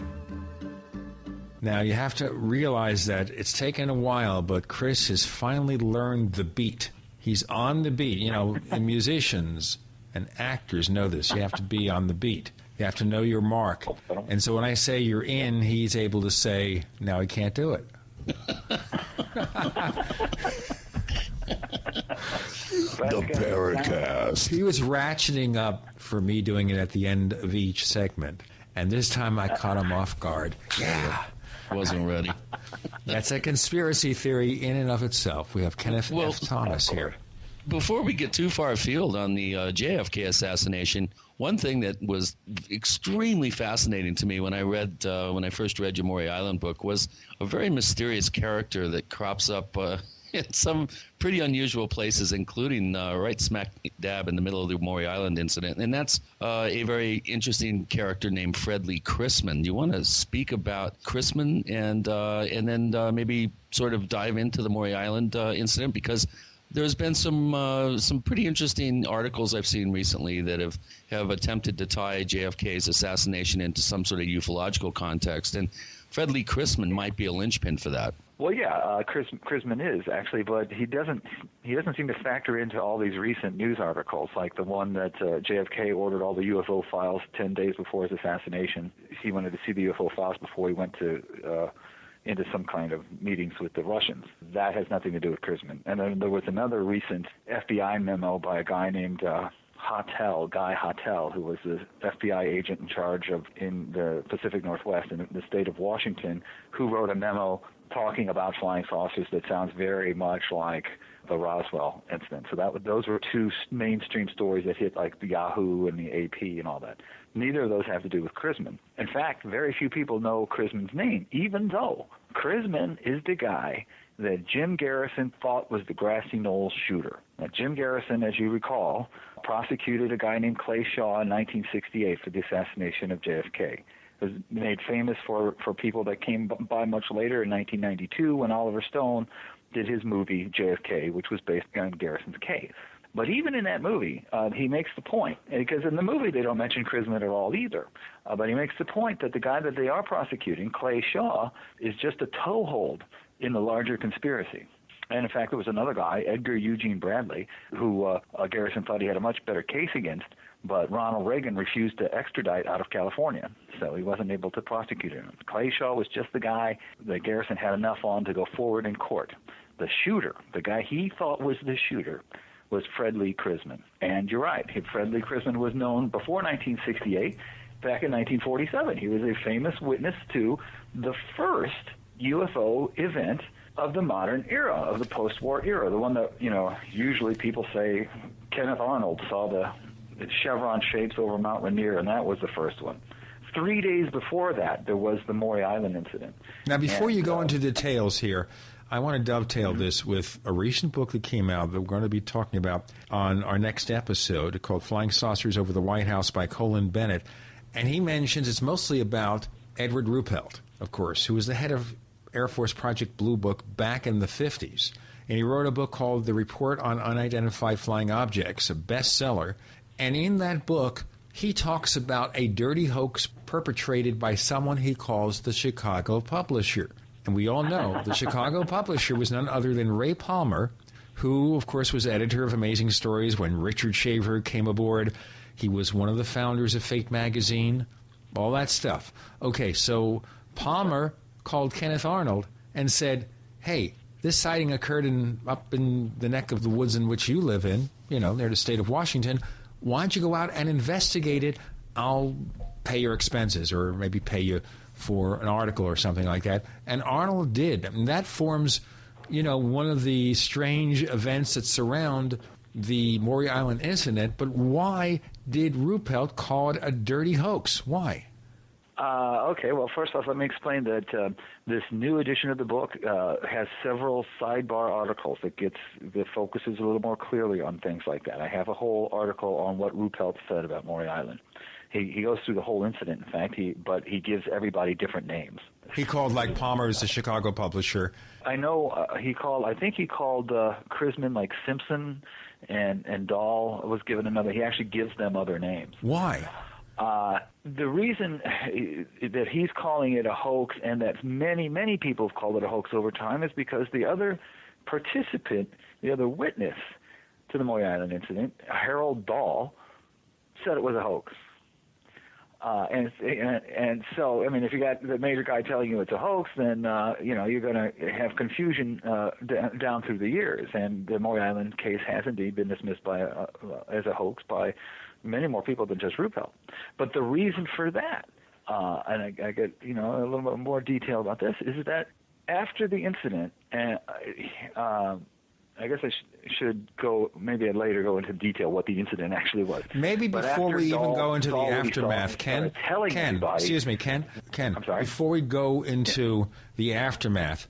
Now, you have to realize that it's taken a while, but Chris has finally learned the beat. He's on the beat. You know, and musicians and actors know this. You have to be on the beat. You have to know your mark. And so when I say you're in, he's able to say, now he can't do it. The Paracast. He was ratcheting up for me doing it at the end of each segment. And this time I caught him off guard. Yeah. Wasn't ready. That's a conspiracy theory in and of itself. We have Kenneth F. Thomas here. Before we get too far afield on the JFK assassination, one thing that was extremely fascinating to me when I first read your Maury Island book was a very mysterious character that crops up in some pretty unusual places, including right smack dab in the middle of the Maury Island incident. And that's a very interesting character named Fred Lee Chrisman. Do you want to speak about Chrisman and then maybe sort of dive into the Maury Island incident? Because there's been some pretty interesting articles I've seen recently that have attempted to tie JFK's assassination into some sort of ufological context. And Fred Lee Chrisman might be a linchpin for that. Well, yeah, Chrisman is actually, but he doesn't seem to factor into all these recent news articles, like the one that JFK ordered all the UFO files 10 days before his assassination. He wanted to see the UFO files before he went to into some kind of meetings with the Russians. That has nothing to do with Chrisman. And then there was another recent FBI memo by a guy named Guy Hotel, who was the FBI agent in charge in the Pacific Northwest in the state of Washington, who wrote a memo talking about flying saucers that sounds very much like the Roswell incident. So those were two mainstream stories that hit like the Yahoo and the AP and all that. Neither of those have to do with Chrisman. In fact, very few people know Chrisman's name, even though Chrisman is the guy that Jim Garrison thought was the Grassy Knoll shooter. Now, Jim Garrison, as you recall, prosecuted a guy named Clay Shaw in 1968 for the assassination of JFK. Was made famous for people that came by much later in 1992 when Oliver Stone did his movie JFK, which was based on Garrison's case. But even in that movie, he makes the point, because in the movie they don't mention Chrisman at all either, but he makes the point that the guy that they are prosecuting, Clay Shaw, is just a toehold in the larger conspiracy. And in fact, there was another guy, Edgar Eugene Bradley, who Garrison thought he had a much better case against, but Ronald Reagan refused to extradite out of California, so he wasn't able to prosecute him. Clay Shaw was just the guy that Garrison had enough on to go forward in court. The shooter, the guy he thought was the shooter, was Fred Lee Chrisman. And you're right, Fred Lee Chrisman was known before 1968. Back in 1947, he was a famous witness to the first UFO event of the modern era, of the post-war era, the one that, usually people say Kenneth Arnold saw the chevron shapes over Mount Rainier, and that was the first one. 3 days before that, there was the Maury Island incident. Now, before you go into details here, I want to dovetail this with a recent book that came out that we're going to be talking about on our next episode called Flying Saucers Over the White House by Colin Bennett. And he mentions it's mostly about Edward Ruppelt, of course, who was the head of Air Force Project Blue Book back in the 50s. And he wrote a book called The Report on Unidentified Flying Objects, a bestseller. And in that book, he talks about a dirty hoax perpetrated by someone he calls the Chicago Publisher. And we all know the Chicago Publisher was none other than Ray Palmer, who, of course, was editor of Amazing Stories when Richard Shaver came aboard. He was one of the founders of Fate magazine, all that stuff. Okay, so Palmer called Kenneth Arnold and said, hey, this sighting occurred up in the neck of the woods in which you live in, near the state of Washington. Why don't you go out and investigate it? I'll pay your expenses, or maybe pay you for an article or something like that. And Arnold did. And that forms, one of the strange events that surround the Maury Island incident. But why did Ruppelt call it a dirty hoax? Why? Okay, well, first off, let me explain that this new edition of the book has several sidebar articles that focuses a little more clearly on things like that. I have a whole article on what Ruppelt said about Maury Island. He goes through the whole incident, in fact, but he gives everybody different names. He called, like, Palmer as the Chicago Publisher. I know I think he called Chrisman, like, Simpson, and Dahl was given another. He actually gives them other names. Why? The reason that he's calling it a hoax, and that many, many people have called it a hoax over time, is because the other participant, the other witness to the Maury Island incident, Harold Dahl, said it was a hoax. And so, I mean, if you got the major guy telling you it's a hoax, then you're going to have confusion down through the years. And the Maury Island case has indeed been dismissed as a hoax by many more people than just Ruppelt. But the reason for that, and I get a little bit more detail about this, is that after the incident, and I guess I should maybe later go into detail what the incident actually was. Maybe before we even go into the aftermath, Ken, excuse me, Ken, I'm sorry? Before we go into the aftermath,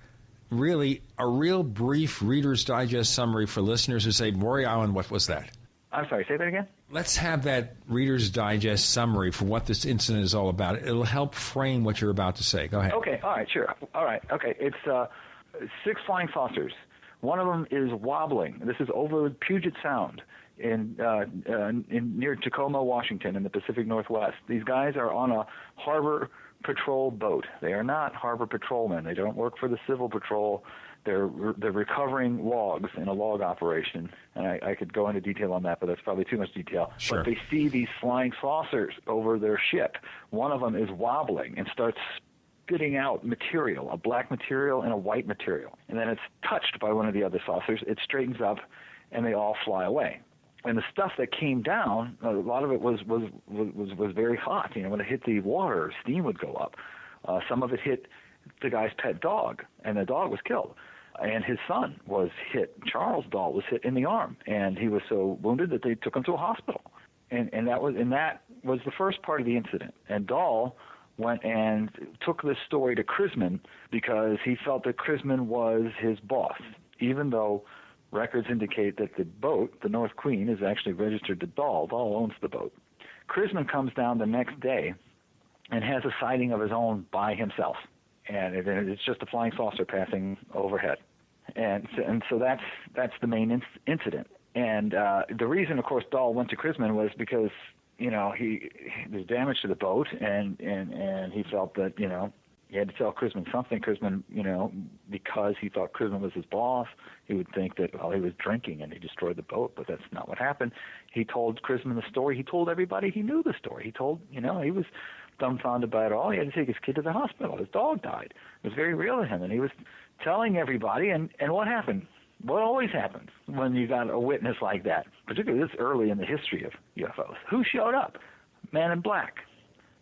really, a real brief Reader's Digest summary for listeners who say, Maury Island, what was that? I'm sorry, say that again? Let's have that Reader's Digest summary for what this incident is all about. It'll help frame what you're about to say. Go ahead. Okay, all right, sure. All right, okay. It's 6 flying saucers. One of them is wobbling. This is over Puget Sound in near Tacoma, Washington, in the Pacific Northwest. These guys are on a harbor patrol boat. They are not harbor patrolmen. They don't work for the Civil Patrol. They're recovering logs in a log operation, and I could go into detail on that, but that's probably too much detail. Sure. But they see these flying saucers over their ship. One of them is wobbling and starts spitting out material, a black material and a white material. And then it's touched by one of the other saucers. It straightens up, and they all fly away. And the stuff that came down, a lot of it was very hot. When it hit the water, steam would go up. Some of it hit the guy's pet dog, and the dog was killed. And his son was hit. Charles Dahl was hit in the arm, and he was so wounded that they took him to a hospital. And that was the first part of the incident. And Dahl went and took this story to Chrisman because he felt that Chrisman was his boss, even though records indicate that the boat, the North Queen, is actually registered to Dahl. Dahl owns the boat. Chrisman comes down the next day and has a sighting of his own by himself. And it's just a flying saucer passing overhead. And so that's the main incident. And the reason, of course, Dahl went to Chrisman was because there's damage to the boat, and he felt that he had to tell Chrisman something. Chrisman, because he thought Chrisman was his boss, he would think that he was drinking and he destroyed the boat, but that's not what happened. He told Chrisman the story. He told everybody he knew the story. He told he was dumbfounded by it all. He had to take his kid to the hospital. His dog died. It was very real to him, and he was telling everybody. And what happened? What always happens when you got a witness like that, particularly this early in the history of UFOs? Who showed up? Man in black.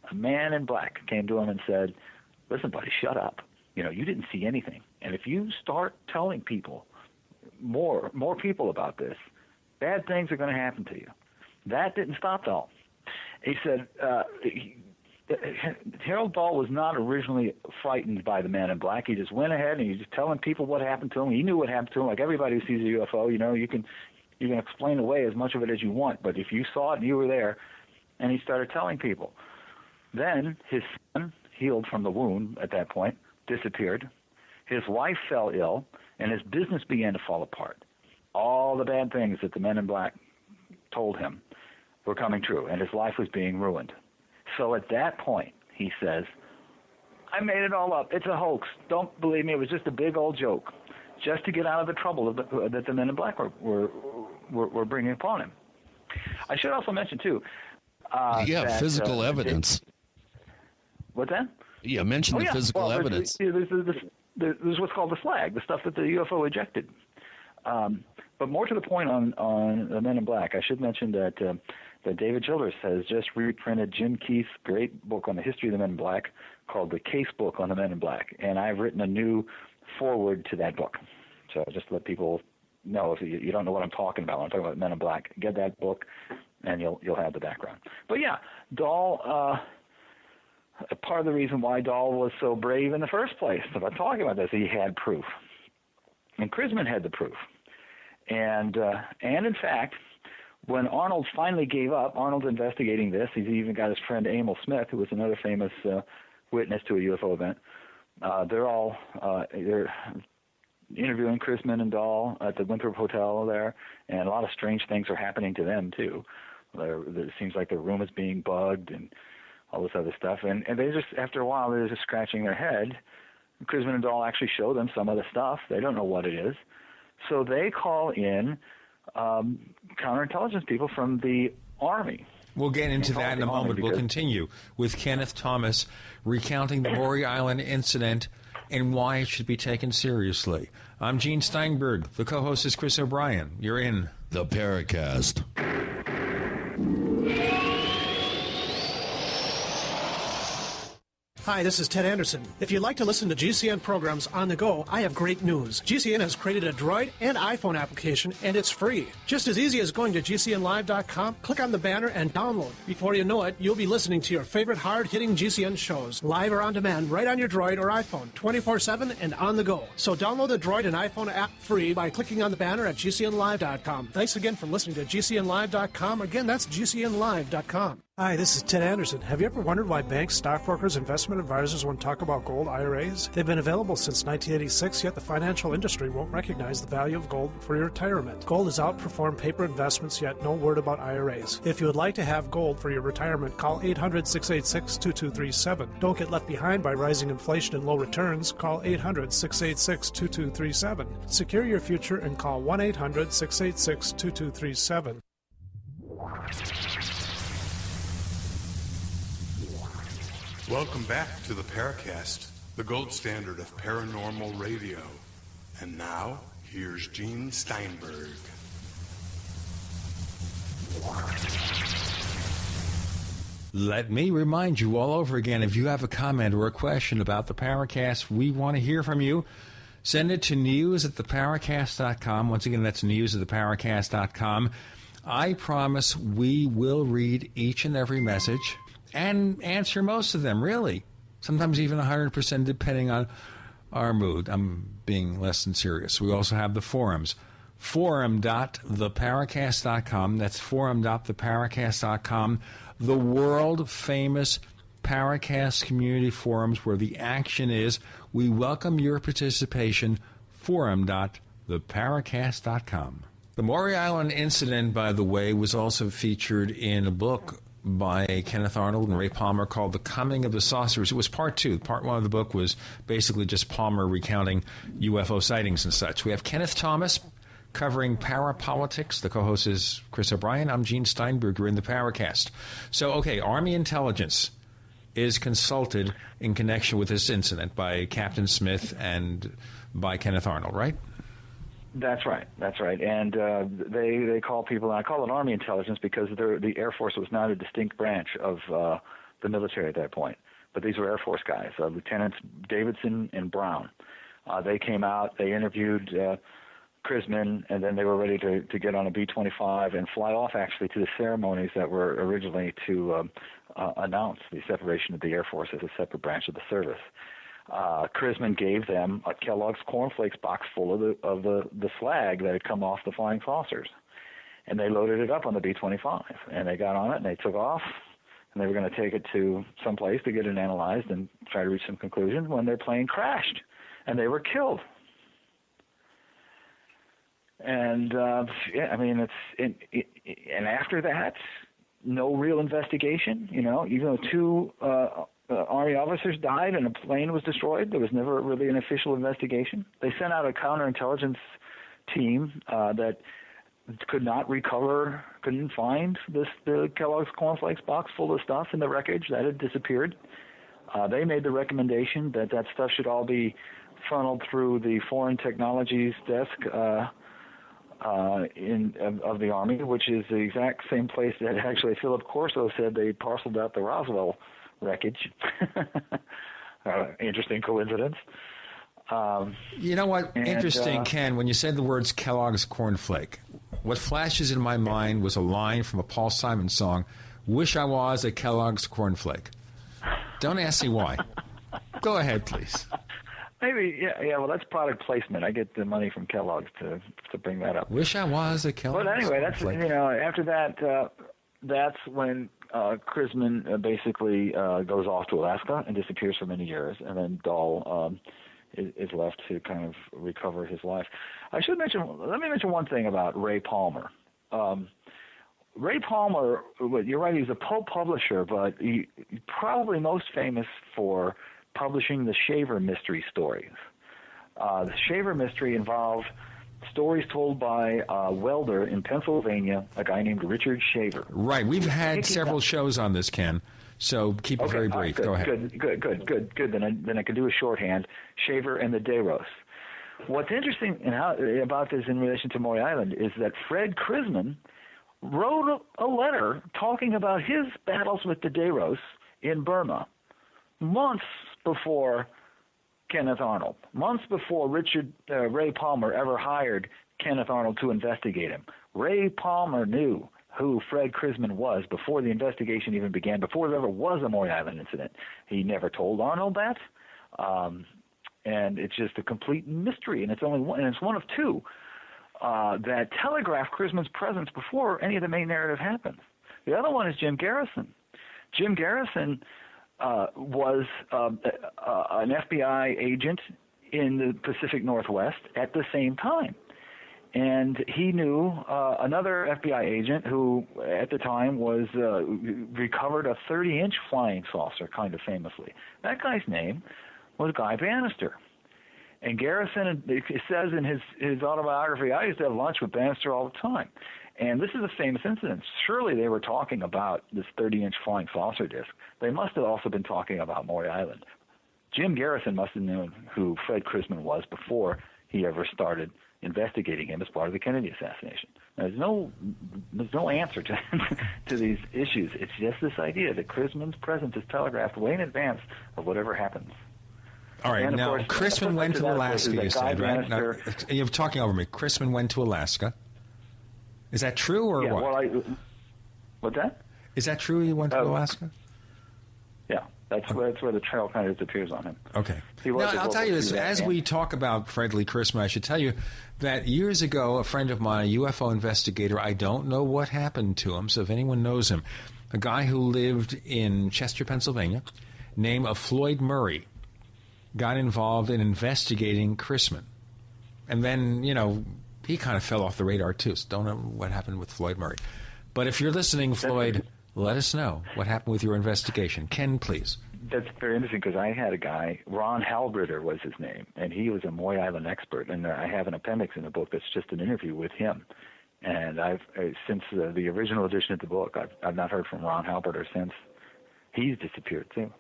A man in black came to him and said, listen, buddy, shut up. You didn't see anything. And if you start telling people, more people about this, bad things are going to happen to you. That didn't stop Dahl. He said, Harold Dahl was not originally frightened by the man in black. He just went ahead and he was just telling people what happened to him. He knew what happened to him. Like everybody who sees a UFO, you can explain away as much of it as you want, but if you saw it and you were there, and he started telling people. Then his son, healed from the wound at that point, disappeared. His wife fell ill, and his business began to fall apart. All the bad things that the men in black told him were coming true, and his life was being ruined. So at that point, he says, I made it all up. It's a hoax. Don't believe me. It was just a big old joke, just to get out of the trouble that the men in black were bringing upon him. I should also mention, too, physical evidence. What's that? Yeah, mention the physical evidence. There's what's called the slag, the stuff that the UFO ejected. But more to the point on the Men in Black, I should mention that David Childress has just reprinted Jim Keith's great book on the history of the Men in Black called The Case Book on the Men in Black, and I've written a new foreword to that book. So just to let people know, if you don't know what I'm talking about when I'm talking about Men in Black, get that book, and you'll have the background. But yeah, Dahl. Part of the reason why Dahl was so brave in the first place about talking about this, he had proof, and Chrisman had the proof, and in fact, when Arnold finally gave up, Arnold's investigating this. He's even got his friend Emil Smith, who was another famous witness to a UFO event. They're interviewing Chrisman and Dahl at the Winthrop Hotel there, and a lot of strange things are happening to them too. It seems like their room is being bugged and all this other stuff, and they just, after a while, they're just scratching their head. Chrisman and Dahl actually show them some of the stuff. They don't know what it is. So they call in counterintelligence people from the Army. We'll get into that in a moment. We'll continue with Kenneth Thomas recounting the Maury Island incident and why it should be taken seriously. I'm Gene Steinberg. The co-host is Chris O'Brien. You're in the Paracast. Hi, this is Ted Anderson. If you'd like to listen to GCN programs on the go, I have great news. GCN has created a Droid and iPhone application, and it's free. Just as easy as going to GCNlive.com, click on the banner, and download. Before you know it, you'll be listening to your favorite hard-hitting GCN shows, live or on demand, right on your Droid or iPhone, 24/7 and on the go. So download the Droid and iPhone app free by clicking on the banner at GCNlive.com. Thanks again for listening to GCNlive.com. Again, that's GCNlive.com. Hi, this is Ted Anderson. Have you ever wondered why banks, stockbrokers, investment advisors won't talk about gold IRAs? They've been available since 1986, yet the financial industry won't recognize the value of gold for your retirement. Gold has outperformed paper investments, yet no word about IRAs. If you would like to have gold for your retirement, call 800-686-2237. Don't get left behind by rising inflation and low returns. Call 800-686-2237. Secure your future and call 1-800-686-2237. Welcome back to the Paracast, the gold standard of paranormal radio. And now, here's Gene Steinberg. Let me remind you all over again, if you have a comment or a question about the Paracast, we want to hear from you. Send it to news@theparacast.com. Once again, that's news@theparacast.com. I promise we will read each and every message and answer most of them, really. Sometimes even 100%, depending on our mood. I'm being less than serious. We also have the forums. Forum.theparacast.com. That's forum.theparacast.com. The world-famous Paracast community forums where the action is. We welcome your participation. Forum.theparacast.com. The Maury Island incident, by the way, was also featured in a book by Kenneth Arnold and Ray Palmer called The Coming of the Saucers. It was part two. Part one of the book was basically just Palmer recounting UFO sightings and such. We have Kenneth Thomas covering parapolitics. The co-host is Chris O'Brien. I'm Gene Steinberg. You're in the Paracast. So, okay, Army intelligence is consulted in connection with this incident by Captain Smith and by Kenneth Arnold, right? That's right. And they call people, and I call it Army intelligence because the Air Force was not a distinct branch of the military at that point. But these were Air Force guys, Lieutenants Davidson and Brown. They came out, they interviewed Chrisman, and then they were ready to get on a B-25 and fly off actually to the ceremonies that were originally to announce the separation of the Air Force as a separate branch of the service. Chrisman gave them a Kellogg's cornflakes box full of the slag that had come off the flying saucers, and they loaded it up on the B-25, and they got on it and they took off, and they were going to take it to some place to get it analyzed and try to reach some conclusions when their plane crashed and they were killed. And and after that, no real investigation. Even though 2 Army officers died and a plane was destroyed, there was never really an official investigation. They sent out a counterintelligence team that could not recover, couldn't find the Kellogg's Cornflakes box full of stuff in the wreckage that had disappeared. They made the recommendation that stuff should all be funneled through the Foreign Technologies desk of the Army, which is the exact same place that actually Philip Corso said they parceled out the Roswell wreckage. Interesting coincidence. You know what? Interesting, Ken, when you said the words Kellogg's Cornflake, what flashes in my mind was a line from a Paul Simon song, "Wish I Was a Kellogg's Cornflake." Don't ask me why. Go ahead, please. Maybe, yeah. Well, that's product placement. I get the money from Kellogg's to bring that up. Wish I was a Kellogg's. But anyway, that's after that, that's when Chrisman basically goes off to Alaska and disappears for many years, and then Dahl is left to kind of recover his life. Let me mention one thing about Ray Palmer. Ray Palmer, you're right, he's a pulp publisher, but he's probably most famous for publishing the Shaver mystery stories. The Shaver mystery involved stories told by a welder in Pennsylvania, a guy named Richard Shaver. Right. We've had several shows on this, Ken, so keep it very brief. Good, Go ahead. Good. Then I can do a shorthand. Shaver and the Deros. What's interesting about this in relation to Maury Island is that Fred Chrisman wrote a letter talking about his battles with the Deros in Burma months before Kenneth Arnold, months before Ray Palmer ever hired Kenneth Arnold to investigate him. Ray Palmer knew who Fred Chrisman was before the investigation even began, before there ever was a Maury Island incident. He never told Arnold that, and it's just a complete mystery, and it's one of 2 that telegraph Chrisman's presence before any of the main narrative happens. The other one is Jim Garrison. Jim Garrison was an FBI agent in the Pacific Northwest at the same time. And he knew another FBI agent who, at the time, was recovered a 30-inch flying saucer, kind of famously. That guy's name was Guy Bannister. And Garrison says in his autobiography, I used to have lunch with Bannister all the time. And this is a famous incident. Surely they were talking about this 30-inch flying saucer disc. They must have also been talking about Maury Island. Jim Garrison must have known who Fred Chrisman was before he ever started investigating him as part of the Kennedy assassination. There's no answer to these issues. It's just this idea that Chrisman's presence is telegraphed way in advance of whatever happens. All right, now Chrisman went to Alaska, you said, right? Now, you're talking over me. Chrisman went to Alaska. Is that true or what? Well, what's that? Is that true he went to Alaska? Yeah, that's where the trail kind of disappears on him. Okay. Now, I'll tell you this. As we talk about Fred Lee Chrisman, I should tell you that years ago, a friend of mine, a UFO investigator, I don't know what happened to him, so if anyone knows him, a guy who lived in Chester, Pennsylvania, name of Floyd Murray, got involved in investigating Chrisman. And then, he kind of fell off the radar, too. So don't know what happened with Floyd Murray. But if you're listening, Floyd, let us know what happened with your investigation. Ken, please. That's very interesting because I had a guy, Ron Halbritter was his name, and he was a Maury Island expert. And I have an appendix in the book that's just an interview with him. And since the original edition of the book, I've not heard from Ron Halbritter since. He's disappeared, too.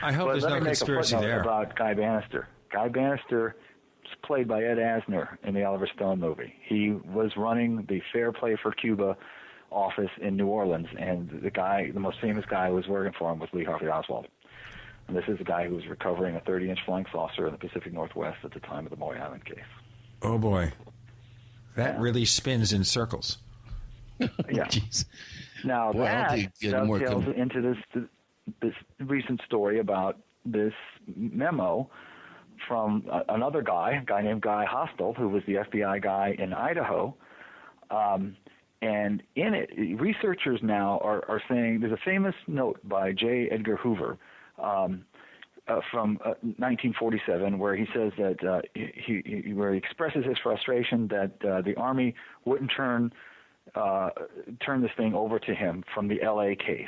I hope there's no conspiracy there. About Guy Bannister. Guy Bannister is played by Ed Asner in the Oliver Stone movie. He was running the Fair Play for Cuba office in New Orleans, and the most famous guy who was working for him was Lee Harvey Oswald. And this is the guy who was recovering a 30-inch flying saucer in the Pacific Northwest at the time of the Maury Island case. Oh, boy. That really spins in circles. Yeah. Jeez. Now, that dovetails into this recent story about this memo from another guy, a guy named Guy Hostel, who was the FBI guy in Idaho. And in it, researchers now are saying, there's a famous note by J. Edgar Hoover from 1947, where he says that where he expresses his frustration that the Army wouldn't turn this thing over to him from the L.A. case,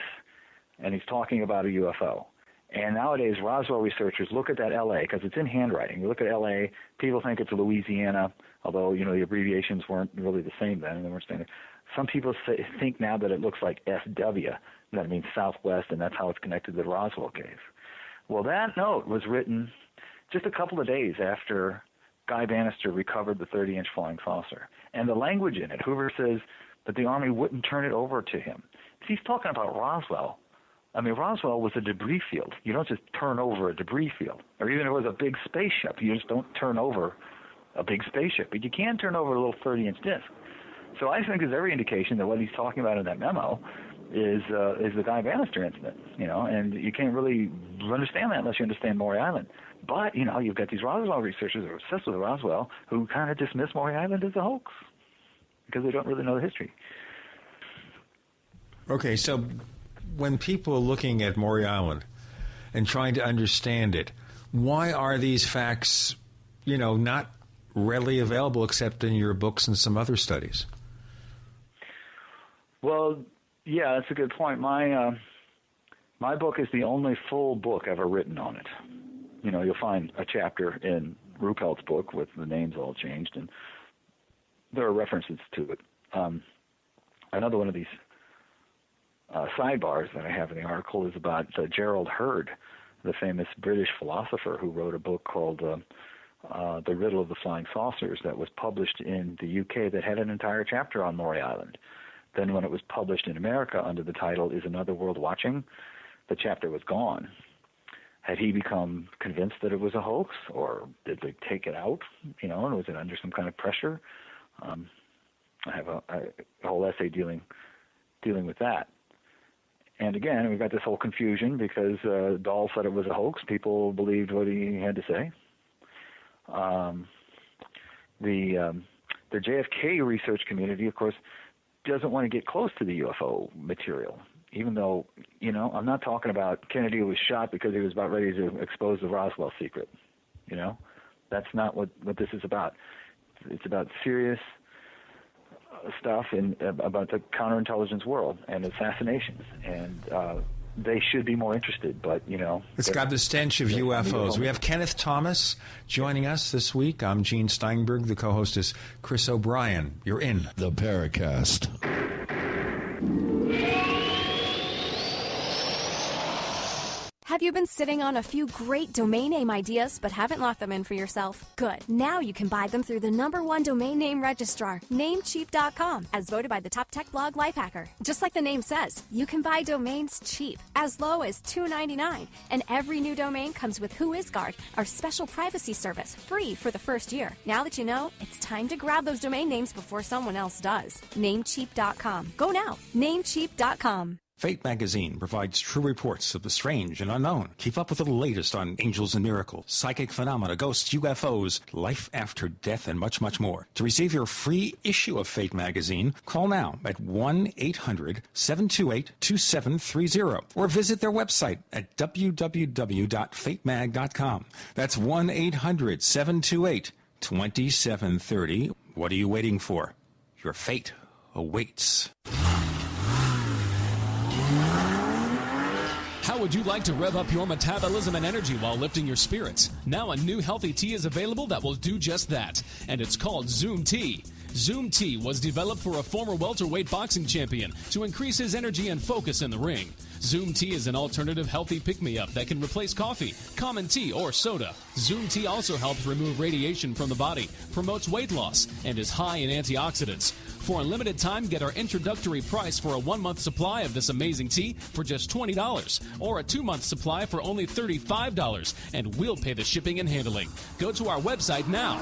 and he's talking about a UFO. And nowadays, Roswell researchers look at that L.A. because it's in handwriting. You look at L.A., people think it's Louisiana, although the abbreviations weren't really the same then, and they weren't standard. Some people think now that it looks like SW, that means Southwest, and that's how it's connected to the Roswell case. Well, that note was written just a couple of days after Guy Bannister recovered the 30-inch flying saucer. And the language in it, Hoover says that the Army wouldn't turn it over to him. He's talking about Roswell. I mean, Roswell was a debris field. You don't just turn over a debris field. Or even if it was a big spaceship, you just don't turn over a big spaceship. But you can turn over a little 30-inch disc. So I think there's every indication that what he's talking about in that memo is the Guy Bannister incident, and you can't really understand that unless you understand Maury Island. But, you've got these Roswell researchers who are obsessed with Roswell who kind of dismiss Maury Island as a hoax because they don't really know the history. Okay, so when people are looking at Maury Island and trying to understand it, why are these facts, not readily available except in your books and some other studies? Well, yeah, that's a good point. My book is the only full book ever written on it. You'll find a chapter in Ruppelt's book with the names all changed, and there are references to it. Another one of these sidebars that I have in the article is about Gerald Hurd, the famous British philosopher who wrote a book called The Riddle of the Flying Saucers that was published in the UK that had an entire chapter on Maury Island. Then when it was published in America under the title Is Another World Watching, the chapter was gone. Had he become convinced that it was a hoax, or did they take it out, and was it under some kind of pressure? I have a whole essay dealing with that. And again, we've got this whole confusion because Dahl said it was a hoax. People believed what he had to say. The JFK research community, of course, doesn't want to get close to the UFO material, even though, I'm not talking about Kennedy was shot because he was about ready to expose the Roswell secret. That's not what this is about. It's about serious stuff about the counterintelligence world and assassinations, and they should be more interested, but, It's got the stench of UFOs. We have Kenneth Thomas joining us this week. I'm Gene Steinberg. The co-host is Chris O'Brien. You're in the Paracast. Have you been sitting on a few great domain name ideas but haven't locked them in for yourself? Good. Now you can buy them through the #1 domain name registrar, Namecheap.com, as voted by the top tech blog Lifehacker. Just like the name says, you can buy domains cheap, as low as $2.99, and every new domain comes with WhoisGuard, our special privacy service, free for the first year. Now that you know, it's time to grab those domain names before someone else does. Namecheap.com. Go now. Namecheap.com. Fate magazine provides true reports of the strange and unknown. Keep up with the latest on angels and miracles, psychic phenomena, ghosts, UFOs, life after death, and much, much more. To receive your free issue of Fate magazine, call now at 1-800-728-2730 or visit their website at www.fatemag.com. That's 1-800-728-2730. What are you waiting for? Your fate awaits. How would you like to rev up your metabolism and energy while lifting your spirits? Now a new healthy tea is available that will do just that, and it's called Zoom Tea. Zoom Tea was developed for a former welterweight boxing champion to increase his energy and focus in the ring. Zoom Tea is an alternative healthy pick-me-up that can replace coffee, common tea, or soda. Zoom Tea also helps remove radiation from the body, promotes weight loss, and is high in antioxidants. For a limited time, get our introductory price for a 1-month supply of this amazing tea for just $20, or a 2-month supply for only $35, and we'll pay the shipping and handling. Go to our website now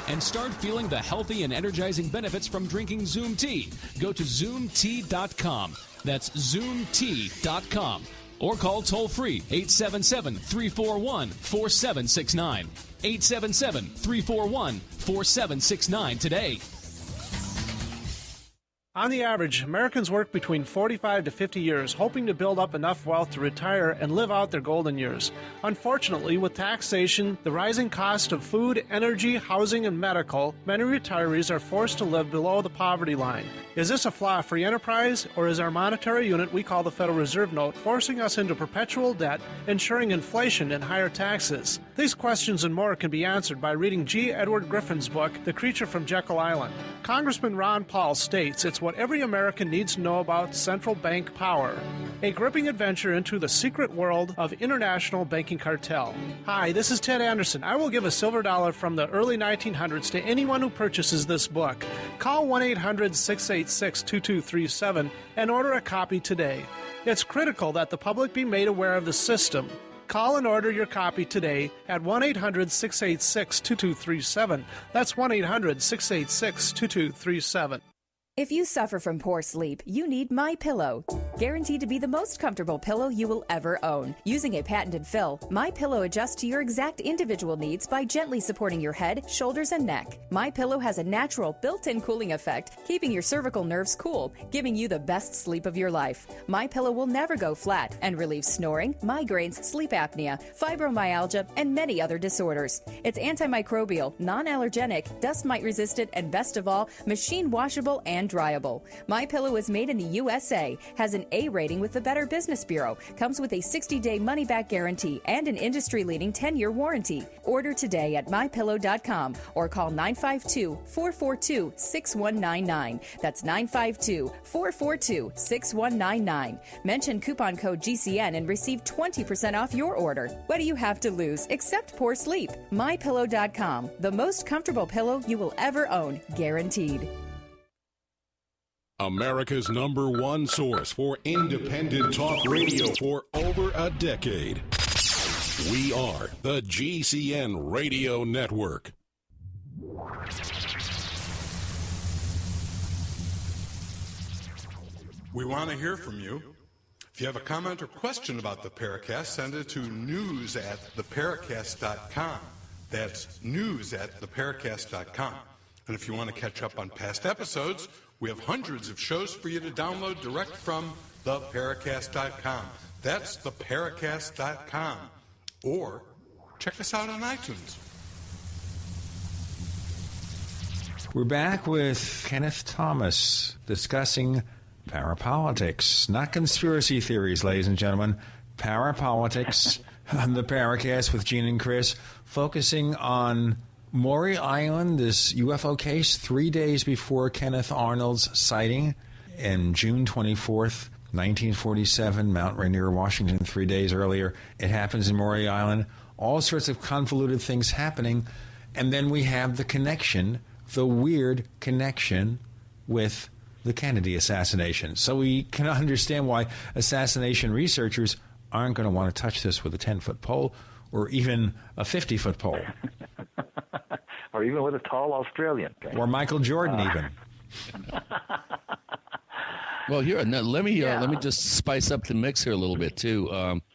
and start feeling the healthy and energizing benefits from drinking Zoom Tea. Go to ZoomTea.com. That's ZoomTea.com. Or call toll-free 877-341-4769. 877-341-4769 today. On the average, Americans work between 45 to 50 years, hoping to build up enough wealth to retire and live out their golden years. Unfortunately, with taxation, the rising cost of food, energy, housing, and medical, many retirees are forced to live below the poverty line. Is this a flaw of free enterprise, or is our monetary unit we call the Federal Reserve Note forcing us into perpetual debt, ensuring inflation and higher taxes? These questions and more can be answered by reading G. Edward Griffin's book, The Creature from Jekyll Island. Congressman Ron Paul states it's what every American needs to know about central bank power. A gripping adventure into the secret world of international banking cartel. Hi, this is Ted Anderson. I will give a silver dollar from the early 1900s to anyone who purchases this book. Call 1-800-686-2237 and order a copy today. It's critical that the public be made aware of the system. Call and order your copy today at 1-800-686-2237. That's 1-800-686-2237. If you suffer from poor sleep, you need MyPillow. Guaranteed to be the most comfortable pillow you will ever own. Using a patented fill, MyPillow adjusts to your exact individual needs by gently supporting your head, shoulders, and neck. MyPillow has a natural built-in cooling effect, keeping your cervical nerves cool, giving you the best sleep of your life. MyPillow will never go flat and relieves snoring, migraines, sleep apnea, fibromyalgia, and many other disorders. It's antimicrobial, non-allergenic, dust mite resistant, and best of all, machine washable and dryable. MyPillow is made in the USA, has an A rating with the Better Business Bureau, comes with a 60-day money-back guarantee and an industry-leading 10-year warranty. Order today at MyPillow.com or call 952-442-6199. That's 952-442-6199. Mention coupon code GCN and receive 20% off your order. What do you have to lose except poor sleep? MyPillow.com, the most comfortable pillow you will ever own, guaranteed. America's #1 source for independent talk radio for over a decade. We are the GCN Radio Network. We want to hear from you. If you have a comment or question about the Paracast, send it to news@theparacast.com. That's news@theparacast.com. And if you want to catch up on past episodes, we have hundreds of shows for you to download direct from theparacast.com. That's theparacast.com. Or check us out on iTunes. We're back with Kenneth Thomas discussing parapolitics, not conspiracy theories, ladies and gentlemen. Parapolitics on the Paracast with Gene and Chris, focusing on Maury Island, this UFO case 3 days before Kenneth Arnold's sighting in June 24th, 1947, Mount Rainier, Washington, 3 days earlier. It happens in Maury Island. All sorts of convoluted things happening. And then we have the connection, the weird connection with the Kennedy assassination. So we can understand why assassination researchers aren't going to want to touch this with a 10-foot pole or even a 50-foot pole. Or even with a tall Australian. Or Michael Jordan, even. Well, here, now, let me just spice up the mix here a little bit, too.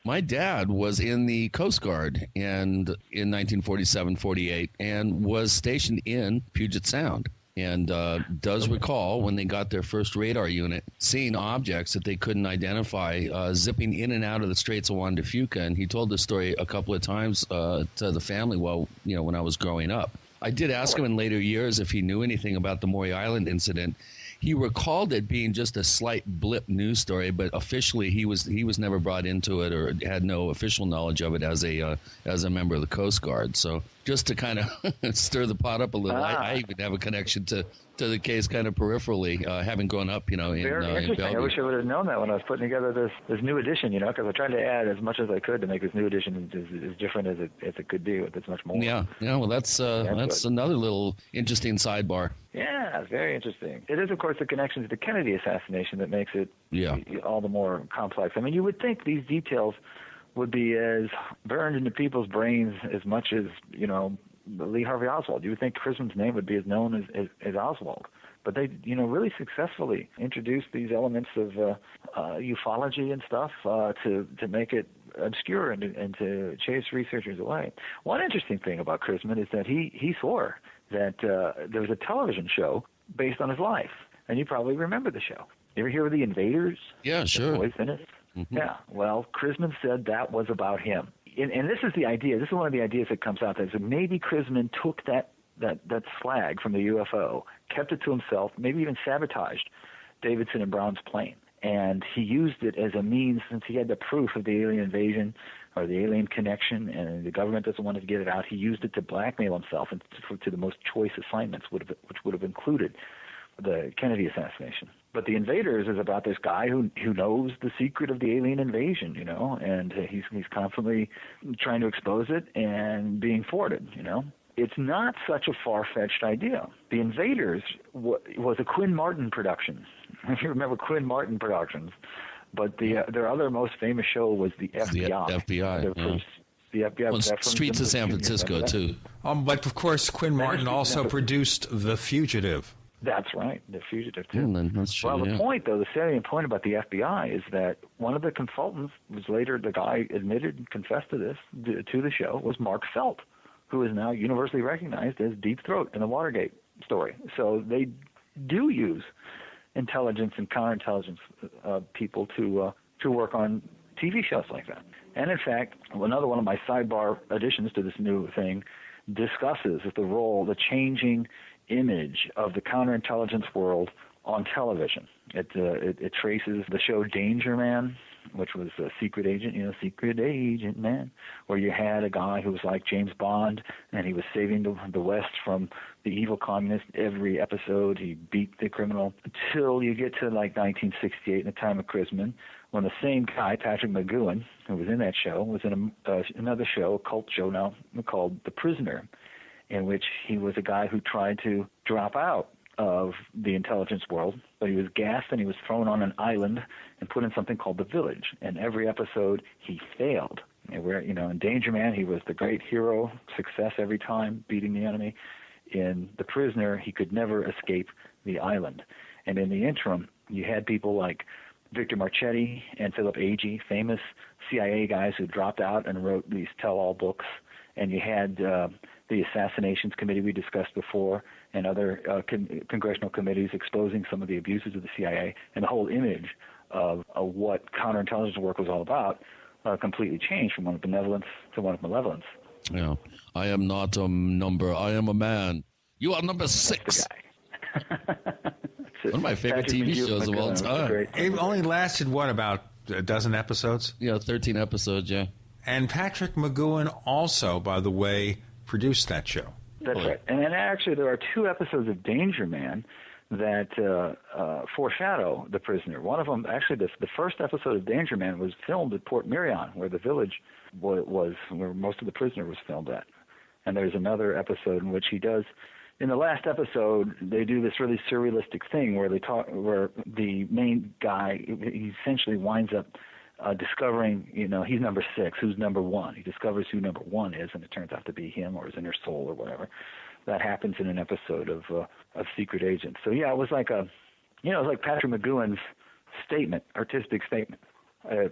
My dad was in the Coast Guard in 1947-48 and was stationed in Puget Sound. And does recall when they got their first radar unit seeing objects that they couldn't identify zipping in and out of the Straits of Juan de Fuca. And he told this story a couple of times to the family when I was growing up. I did ask him in later years if he knew anything about the Maury Island incident. He recalled it being just a slight blip news story, but officially he was never brought into it or had no official knowledge of it as a member of the Coast Guard. So just to kind of stir the pot up a little, I even have a connection to the case kind of peripherally, having grown up, in interesting. Bellevue. I wish I would have known that when I was putting together this new edition, because I tried to add as much as I could to make this new edition as different as it could be. It's much more. Yeah. Well, that's another little interesting sidebar. Yeah, it's very interesting. It is, of course, the connection to the Kennedy assassination that makes it all the more complex. I mean, you would think these details would be as burned into people's brains as much as, Lee Harvey Oswald. You would think Chrisman's name would be as known as Oswald. But they, really successfully introduced these elements of ufology and stuff to make it obscure and to chase researchers away. One interesting thing about Chrisman is that he swore that there was a television show based on his life. And you probably remember the show. You ever hear of The Invaders? Yeah, sure. Roy Finnis? Mm-hmm. Yeah. Well, Chrisman said that was about him. And this is the idea. This is one of the ideas that comes out. That maybe Chrisman took that slag from the UFO, kept it to himself, maybe even sabotaged Davidson and Brown's plane. And he used it as a means, since he had the proof of the alien invasion or the alien connection, and the government doesn't want to get it out, he used it to blackmail himself and to the most choice assignments, which would have included the Kennedy assassination. But The Invaders is about this guy who knows the secret of the alien invasion, and he's constantly trying to expose it and being thwarted, It's not such a far-fetched idea. The Invaders was a Quinn Martin production. If you remember Quinn Martin Productions. But their other most famous show was the FBI. The FBI, The FBI. Well, Streets of San Francisco, too. But, of course, Quinn Martin also produced The Fugitive. That's right, The Fugitive, too. That's true, well, the point, though, the salient point about the FBI is that one of the consultants was later, the guy admitted and confessed to this, to the show, was Mark Felt, who is now universally recognized as Deep Throat in the Watergate story. So they do use intelligence and counterintelligence people to work on TV shows like that. And in fact, another one of my sidebar additions to this new thing discusses the changing image of the counterintelligence world on television. It traces the show Danger Man, which was a secret agent, Secret Agent Man, where you had a guy who was like James Bond, and he was saving the West from the evil communists. Every episode, he beat the criminal until you get to like 1968 in the time of Chrisman, when the same guy, Patrick McGowan, who was in that show, was in another show, a cult show now called The Prisoner, in which he was a guy who tried to drop out of the intelligence world, but he was gassed and he was thrown on an island and put in something called the Village. And every episode he failed. And in Danger Man, he was the great hero, success every time, beating the enemy. In The Prisoner, he could never escape the island. And in the interim, you had people like Victor Marchetti and Philip Agee, famous CIA guys who dropped out and wrote these tell-all books. And you had the Assassinations Committee we discussed before, and other congressional committees exposing some of the abuses of the CIA, and the whole image of what counterintelligence work was all about completely changed from one of benevolence to one of malevolence. Yeah, I am not a number. I am a man. You are number 6. One of my favorite TV shows of all time. It only lasted, about a dozen episodes? Yeah, 13 episodes, yeah. And Patrick McGowan also, by the way, produced that show. That's right. And then actually there are 2 episodes of Danger Man that foreshadow The Prisoner. One of them, actually the first episode of Danger Man was filmed at Port Merion, where the Village was, where most of The Prisoner was filmed at. And there's another episode in which he does, in the last episode, they do this really surrealistic thing where where the main guy, he essentially winds up discovering, he's number 6, who's number 1. He discovers who number 1 is, and it turns out to be him or his inner soul or whatever. That happens in an episode of Secret Agent. So yeah, it was like it was like Patrick McGowan's artistic statement, and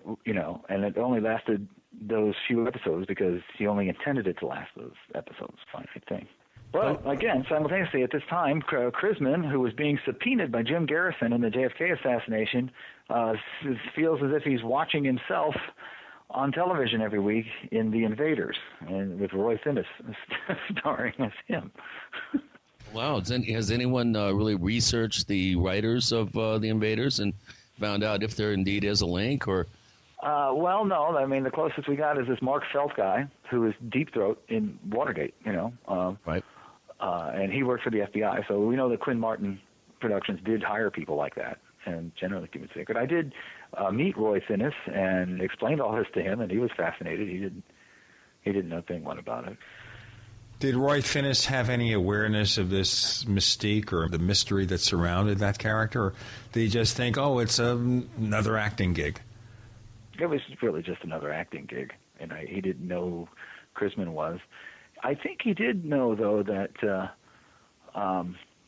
it only lasted those few episodes because he only intended it to last those episodes. Finite thing. But again, simultaneously at this time, Chrisman, who was being subpoenaed by Jim Garrison in the JFK assassination, feels as if he's watching himself on television every week in The Invaders, and with Roy Finnis starring as him. Wow. Has anyone really researched the writers of The Invaders and found out if there indeed is a link? Or? Well, no. I mean, the closest we got is this Mark Felt guy, who is Deep Throat in Watergate, Right. And he worked for the FBI, so we know that Quinn Martin Productions did hire people like that and generally keep it secret. I did meet Roy Finnis and explained all this to him, and he was fascinated. He didn't know a thing about it. Did Roy Finnis have any awareness of this mystique or the mystery that surrounded that character, or did he just think, oh, it's another acting gig? It was really just another acting gig, and he didn't know who Chrisman was. I think he did know, though, that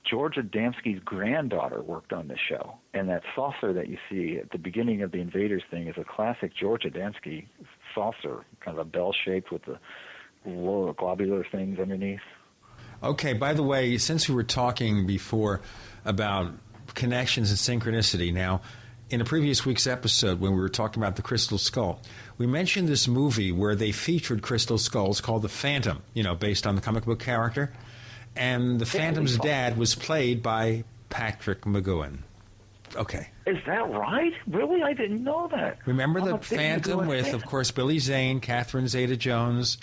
George Adamski's granddaughter worked on this show, and that saucer that you see at the beginning of the Invaders thing is a classic George Adamski saucer, kind of a bell-shaped with the little globular things underneath. Okay, by the way, since we were talking before about connections and synchronicity. Now, in a previous week's episode, when we were talking about the Crystal Skull, we mentioned this movie where they featured crystal skulls called The Phantom, based on the comic book character. And the Phantom's dad was played by Patrick McGoohan. Okay. Is that right? Really? I didn't know that. Remember the Phantom with, of course, Billy Zane, Catherine Zeta-Jones,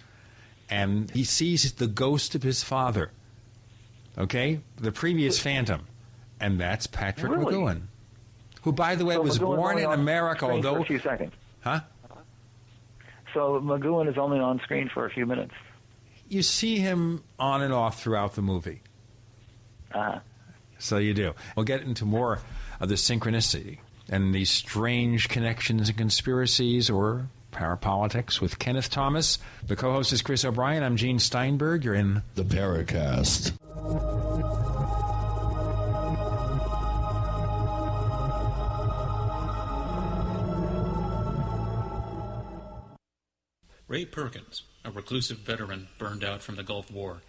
and he sees the ghost of his father. Okay? The previous Phantom. And that's Patrick McGoohan, who, by the way, was born in America, although... For a few seconds. Huh? So McGoohan is only on screen for a few minutes. You see him on and off throughout the movie. So you do. We'll get into more of the synchronicity and these strange connections and conspiracies or parapolitics with Kenneth Thomas. The co-host is Chris O'Brien. I'm Gene Steinberg. You're in the Paracast. Ray Perkins, a reclusive veteran burned out from the Gulf War,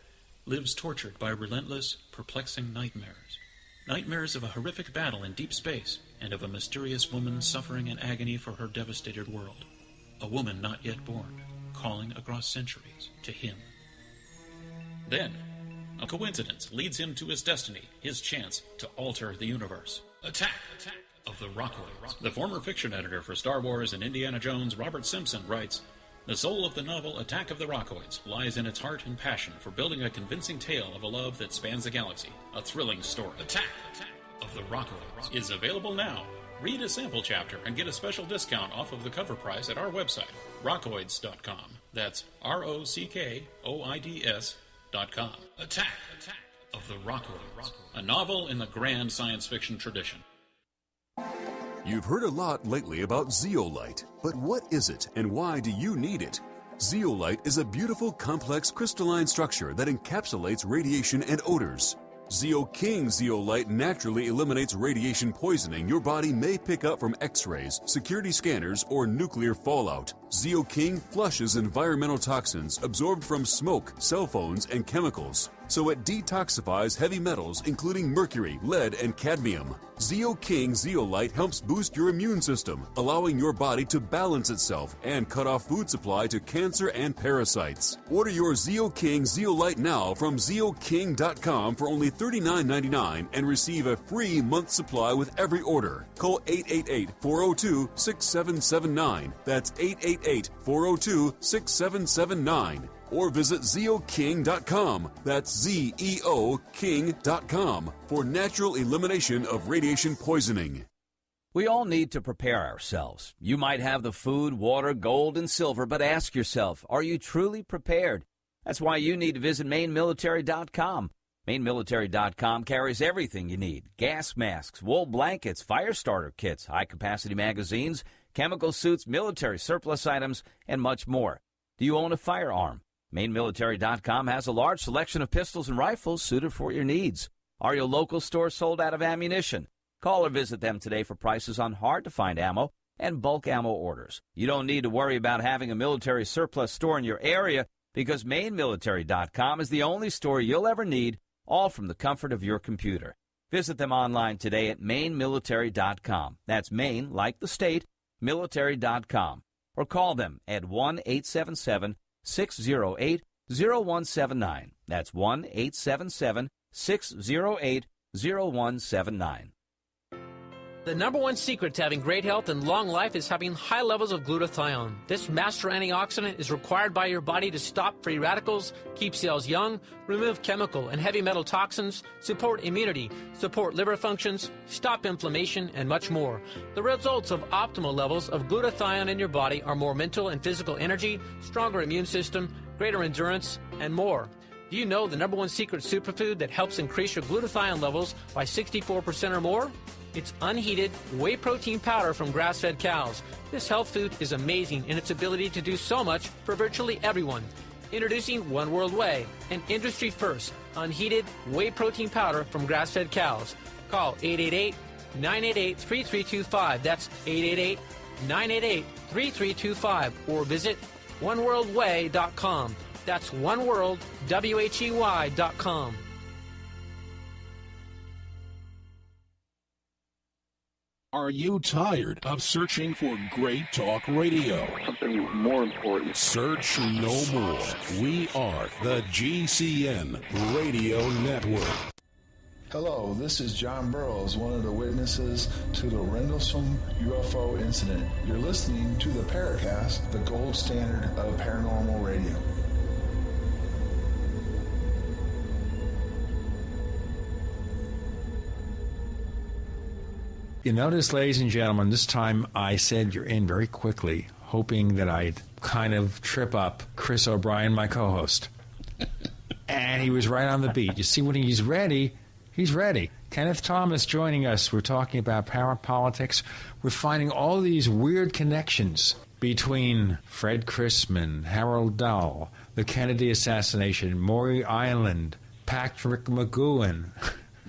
lives tortured by relentless, perplexing nightmares. Nightmares of a horrific battle in deep space and of a mysterious woman suffering in agony for her devastated world. A woman not yet born, calling across centuries to him. Then, a coincidence leads him to his destiny, his chance to alter the universe. Attack of the Rockoids. The former fiction editor for Star Wars and Indiana Jones, Robert Simpson, writes, "The soul of the novel Attack of the Rockoids lies in its heart and passion for building a convincing tale of a love that spans the galaxy. A thrilling story. Attack of the Rockoids is available now. Read a sample chapter and get a special discount off of the cover price at our website, rockoids.com. That's ROCKOIDS.com. Attack of the Rockoids, a novel in the grand science fiction tradition." You've heard a lot lately about zeolite, but what is it and why do you need it? Zeolite is a beautiful, complex crystalline structure that encapsulates radiation and odors. Zeo-King zeolite naturally eliminates radiation poisoning your body may pick up from X-rays, security scanners, or nuclear fallout. Zeo-King flushes environmental toxins absorbed from smoke, cell phones, and chemicals, so it detoxifies heavy metals including mercury, lead, and cadmium. Zeo-King zeolite helps boost your immune system, allowing your body to balance itself and cut off food supply to cancer and parasites. Order your Zeo-King zeolite now from zeoking.com for only $39.99 and receive a free month supply with every order. Call 888-402-6779. That's 888-402-6779. Or visit zeoking.com. That's ZEOking.com for natural elimination of radiation poisoning. We all need to prepare ourselves. You might have the food, water, gold, and silver, but ask yourself, are you truly prepared? That's why you need to visit mainmilitary.com. Mainmilitary.com carries everything you need. Gas masks, wool blankets, fire starter kits, high-capacity magazines, chemical suits, military surplus items, and much more. Do you own a firearm? MainMilitary.com has a large selection of pistols and rifles suited for your needs. Are your local stores sold out of ammunition? Call or visit them today for prices on hard-to-find ammo and bulk ammo orders. You don't need to worry about having a military surplus store in your area because MainMilitary.com is the only store you'll ever need, all from the comfort of your computer. Visit them online today at MainMilitary.com. That's Maine, like the state, military.com. Or call them at 1-877-608-0179. That's 1-877-608-0179. The number one secret to having great health and long life is having high levels of glutathione. This master antioxidant is required by your body to stop free radicals, keep cells young, remove chemical and heavy metal toxins, support immunity, support liver functions, stop inflammation, and much more. The results of optimal levels of glutathione in your body are more mental and physical energy, stronger immune system, greater endurance, and more. Do you know the number one secret superfood that helps increase your glutathione levels by 64% or more? It's unheated whey protein powder from grass-fed cows. This health food is amazing in its ability to do so much for virtually everyone. Introducing One World Whey, an industry-first, unheated whey protein powder from grass-fed cows. Call 888-988-3325. That's 888-988-3325. Or visit oneworldwhey.com. That's oneworldwhey.com. Are you tired of searching for great talk radio? Something more important. Search no more. We are the GCN Radio Network. Hello, this is John Burroughs, one of the witnesses to the Rendlesham UFO incident. You're listening to the Paracast, the gold standard of paranormal radio. You notice, ladies and gentlemen, this time I said you're in very quickly, hoping that I'd kind of trip up Chris O'Brien, my co-host. And he was right on the beat. You see, when he's ready, he's ready. Kenneth Thomas joining us. We're talking about parapolitics. We're finding all these weird connections between Fred Chrisman, Harold Dahl, the Kennedy assassination, Maury Island, Patrick McGowan.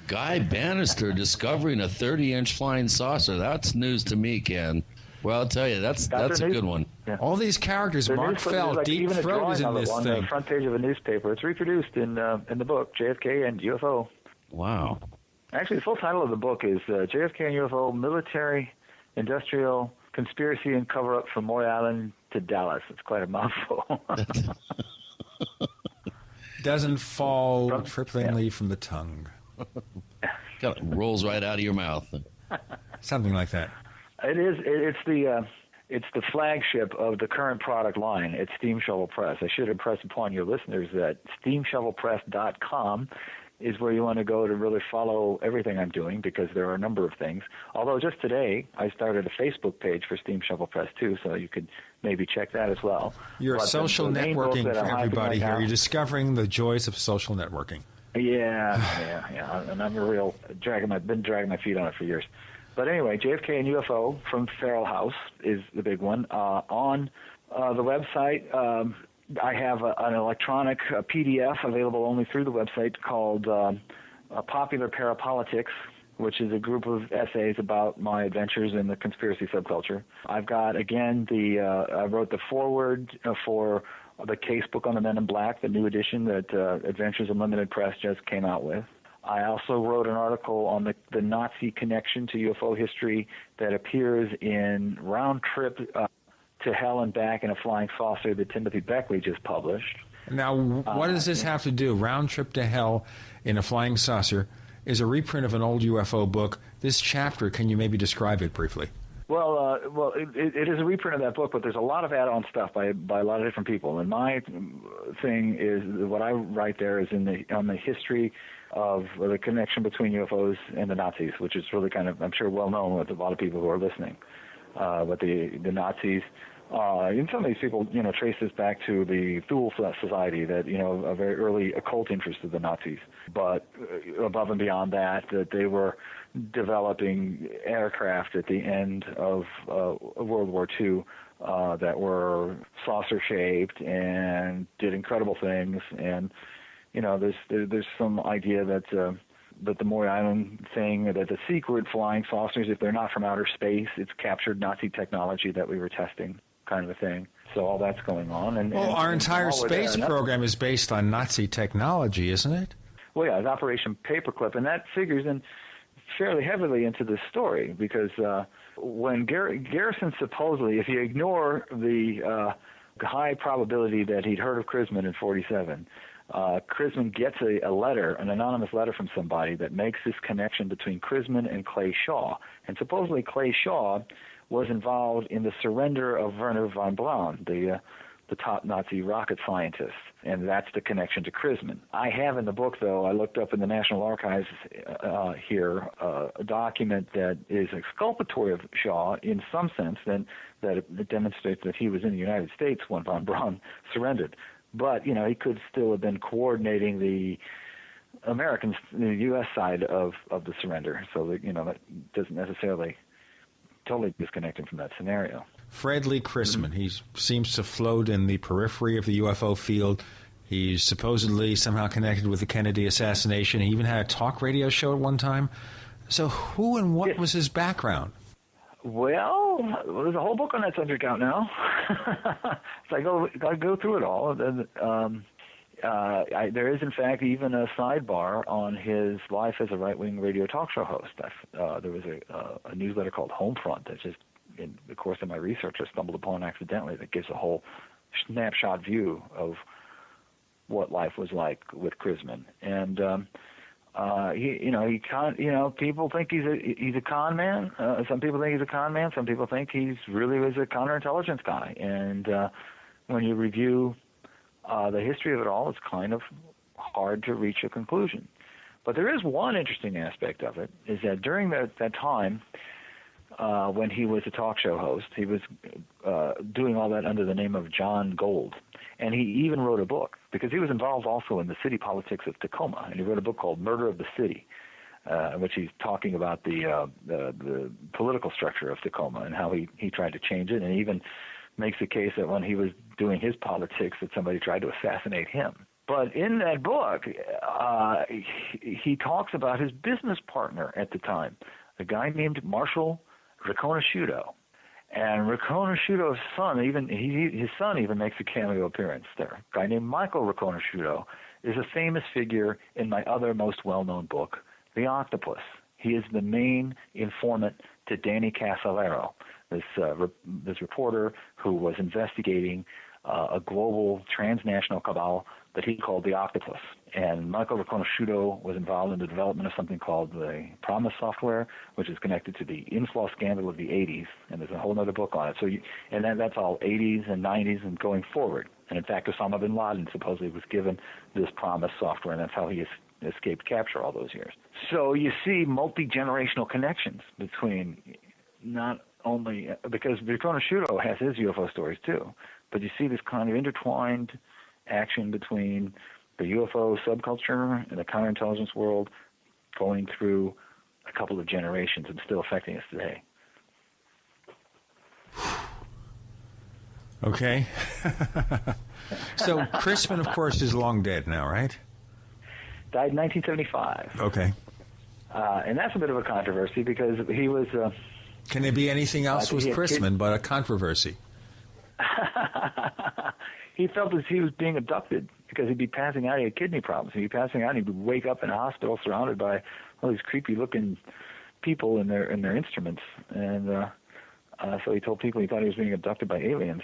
Guy Bannister discovering a 30-inch flying saucer. That's news to me, Ken. Well, I'll tell you, that's a good one. Yeah. All these characters, Mark Feld, Deep Throat is in this on thing. The front page of a newspaper. It's reproduced in the book, JFK and UFO. Wow. Actually, the full title of the book is JFK and UFO, Military, Industrial, Conspiracy and Cover-Up from Maury Island to Dallas. It's quite a mouthful. Doesn't fall trippingly from the tongue. Kind of rolls right out of your mouth. Something like that. It is. It's the flagship of the current product line. It's Steamshovel Press. I should impress upon your listeners that steamshovelpress.com is where you want to go to really follow everything I'm doing, because there are a number of things. Although just today I started a Facebook page for Steamshovel Press too, so you could maybe check that as well. You're social networking for everybody here. You're discovering the joys of social networking. Yeah. And I'm a real been dragging my feet on it for years. But anyway, JFK and UFO from Feral House is the big one. On the website, I have an electronic PDF available only through the website called Popular Parapolitics, which is a group of essays about my adventures in the conspiracy subculture. I've got, again, I wrote the foreword for the casebook on the Men in Black, the new edition that Adventures Unlimited Press just came out with. I also wrote an article on the Nazi connection to UFO history that appears in Round Trip to Hell and Back in a Flying Saucer that Timothy Beckley just published. Now, what does this have to do? Round Trip to Hell in a Flying Saucer is a reprint of an old UFO book. This chapter, can you maybe describe it briefly? Well, it is a reprint of that book, but there's a lot of add-on stuff by a lot of different people. And my thing is, what I write there is on the history of the connection between UFOs and the Nazis, which is really kind of, I'm sure, well known with a lot of people who are listening. But the Nazis, and some of these people, trace this back to the Thule Society, that, a very early occult interest of the Nazis. But above and beyond that they were developing aircraft at the end of World War II that were saucer-shaped and did incredible things. And, there's some idea that the Maury Island thing, that the secret flying saucers, if they're not from outer space, it's captured Nazi technology that we were testing, kind of a thing. So all that's going on. Our entire space program is based on Nazi technology, isn't it? Well, yeah, it's Operation Paperclip, and that figures in fairly heavily into this story, because when Garrison supposedly, if you ignore the high probability that he'd heard of Chrisman in 47, Chrisman gets a letter, an anonymous letter from somebody that makes this connection between Chrisman and Clay Shaw. And supposedly Clay Shaw was involved in the surrender of Werner von Braun, the top Nazi rocket scientist, and that's the connection to Chrisman. I have in the book, though, I looked up in the National Archives here a document that is exculpatory of Shaw in some sense, that it demonstrates that he was in the United States when von Braun surrendered. But, he could still have been coordinating the Americans, the U.S. side of the surrender, so that, that doesn't necessarily totally disconnect him from that scenario. Fred Lee Chrisman, he seems to float in the periphery of the UFO field. He's supposedly somehow connected with the Kennedy assassination. He even had a talk radio show at one time. So who and what was his background? Well, there's a whole book on that subject out now. So I go through it all. there is, in fact, even a sidebar on his life as a right-wing radio talk show host. There was a newsletter called Homefront that just, in the course of my research, I stumbled upon accidentally, that gives a whole snapshot view of what life was like with Chrisman. And people think he's a con man. Some people think he's a con man. Some people think he's really was a counterintelligence guy. And when you review the history of it all, it's kind of hard to reach a conclusion. But there is one interesting aspect of it, is that during that time, when he was a talk show host, he was doing all that under the name of John Gold. And he even wrote a book, because he was involved also in the city politics of Tacoma. And he wrote a book called Murder of the City, in which he's talking about the political structure of Tacoma and how he tried to change it. And he even makes the case that when he was doing his politics, that somebody tried to assassinate him. But in that book, he talks about his business partner at the time, a guy named Marshall Riconosciuto. And Riconosciuto's son, his son even makes a cameo appearance there. A guy named Michael Riconosciuto is a famous figure in my other most well-known book, The Octopus. He is the main informant to Danny Casolaro, this reporter who was investigating a global transnational cabal that he called the Octopus. And Michael Riconosciuto was involved in the development of something called the Promise software, which is connected to the inflow scandal of the 80s, and there's a whole other book on it. So, that's all 80s and 90s and going forward. And in fact, Osama bin Laden supposedly was given this Promise software, and that's how he escaped capture all those years. So you see multi-generational connections between, not only because Riconosciuto has his UFO stories too, but you see this kind of intertwined action between the UFO subculture and the counterintelligence world going through a couple of generations and still affecting us today. Okay. So Chrisman, of course, is long dead now, right? Died in 1975. Okay. And that's a bit of a controversy because he was... Can there be anything else with Chrisman but a controversy? He felt as he was being abducted because he'd be passing out. He had kidney problems. He'd be passing out. He'd wake up in a hospital surrounded by all these creepy-looking people in their instruments. And so he told people he thought he was being abducted by aliens.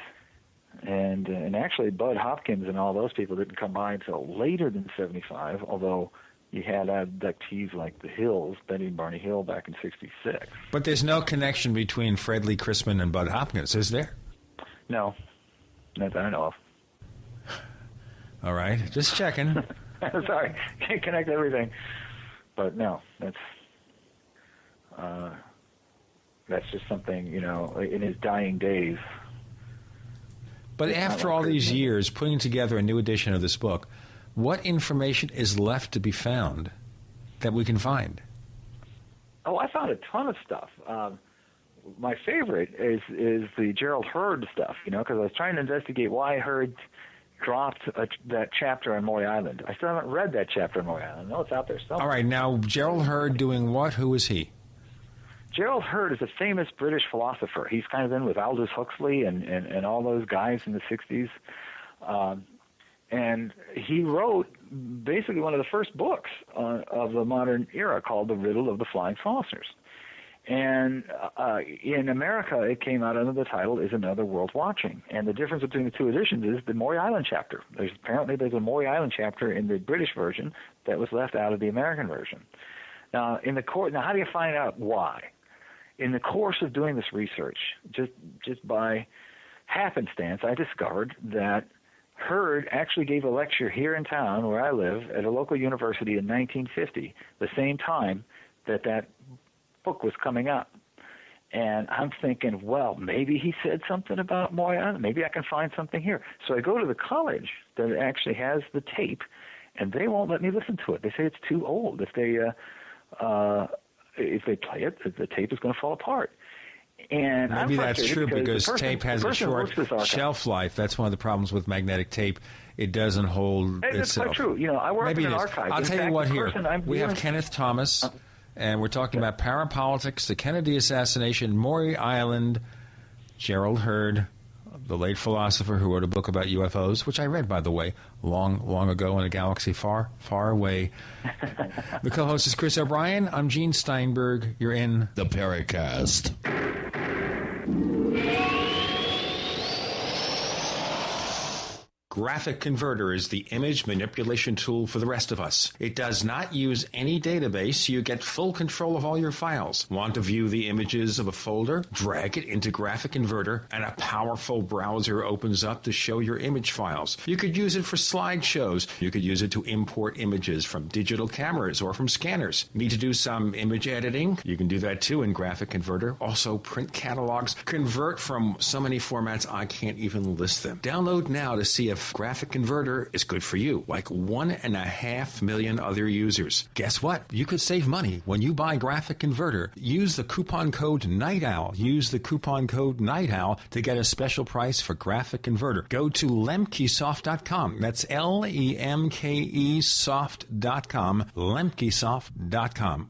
And actually, Bud Hopkins and all those people didn't come by until later than 75, although you had abductees like the Hills, Betty and Barney Hill, back in 66. But there's no connection between Fred Lee Chrisman and Bud Hopkins, is there? No. Not that I know of. All right. Just checking. Sorry. Can't connect everything. But no, that's just something, in his dying days. But after all these years, putting together a new edition of this book, what information is left to be found that we can find? Oh, I found a ton of stuff. My favorite is the Gerald Hurd stuff, because I was trying to investigate why Hurd dropped that chapter on Maury Island. I still haven't read that chapter on Maury Island. I know it's out there somewhere. All right, now, Gerald Hurd doing what? Who is he? Gerald Hurd is a famous British philosopher. He's kind of been with Aldous Huxley and all those guys in the 60s. And he wrote basically one of the first books of the modern era called The Riddle of the Flying Saucers. And in America, it came out under the title Is Another World Watching? And the difference between the two editions is the Maury Island chapter. There's a Maury Island chapter in the British version that was left out of the American version. Now, how do you find out why? In the course of doing this research, just by happenstance, I discovered that Hurd actually gave a lecture here in town where I live at a local university in 1950, the same time that book was coming out. And I'm thinking, well, maybe he said something about Maury Island. Maybe I can find something here. So I go to the college that actually has the tape, and they won't let me listen to it. They say it's too old. If they play it, the tape is going to fall apart. And maybe that's true because tape has a short shelf life. That's one of the problems with magnetic tape. It doesn't hold itself. That's quite true. I work in an archive. I'll tell you what here. We have Kenneth Thomas, and we're talking about parapolitics, the Kennedy assassination, Maury Island, Gerald Hurd, the late philosopher who wrote a book about UFOs, which I read, by the way, long, long ago in a galaxy far, far away. The co-host is Chris O'Brien. I'm Gene Steinberg. You're in the Paracast. Graphic Converter is the image manipulation tool for the rest of us. It does not use any database. You get full control of all your files. Want to view the images of a folder? Drag it into Graphic Converter, and a powerful browser opens up to show your image files. You could use it for slideshows. You could use it to import images from digital cameras or from scanners. Need to do some image editing? You can do that too in Graphic Converter. Also, print catalogs. Convert from so many formats I can't even list them. Download now to see if Graphic Converter is good for you, like 1.5 million other users. Guess what? You could save money when you buy Graphic Converter. Use the coupon code Night Owl. Use the coupon code Night Owl to get a special price for Graphic Converter. Go to lemkesoft.com. That's LEMKE soft.com. Lemkesoft.com.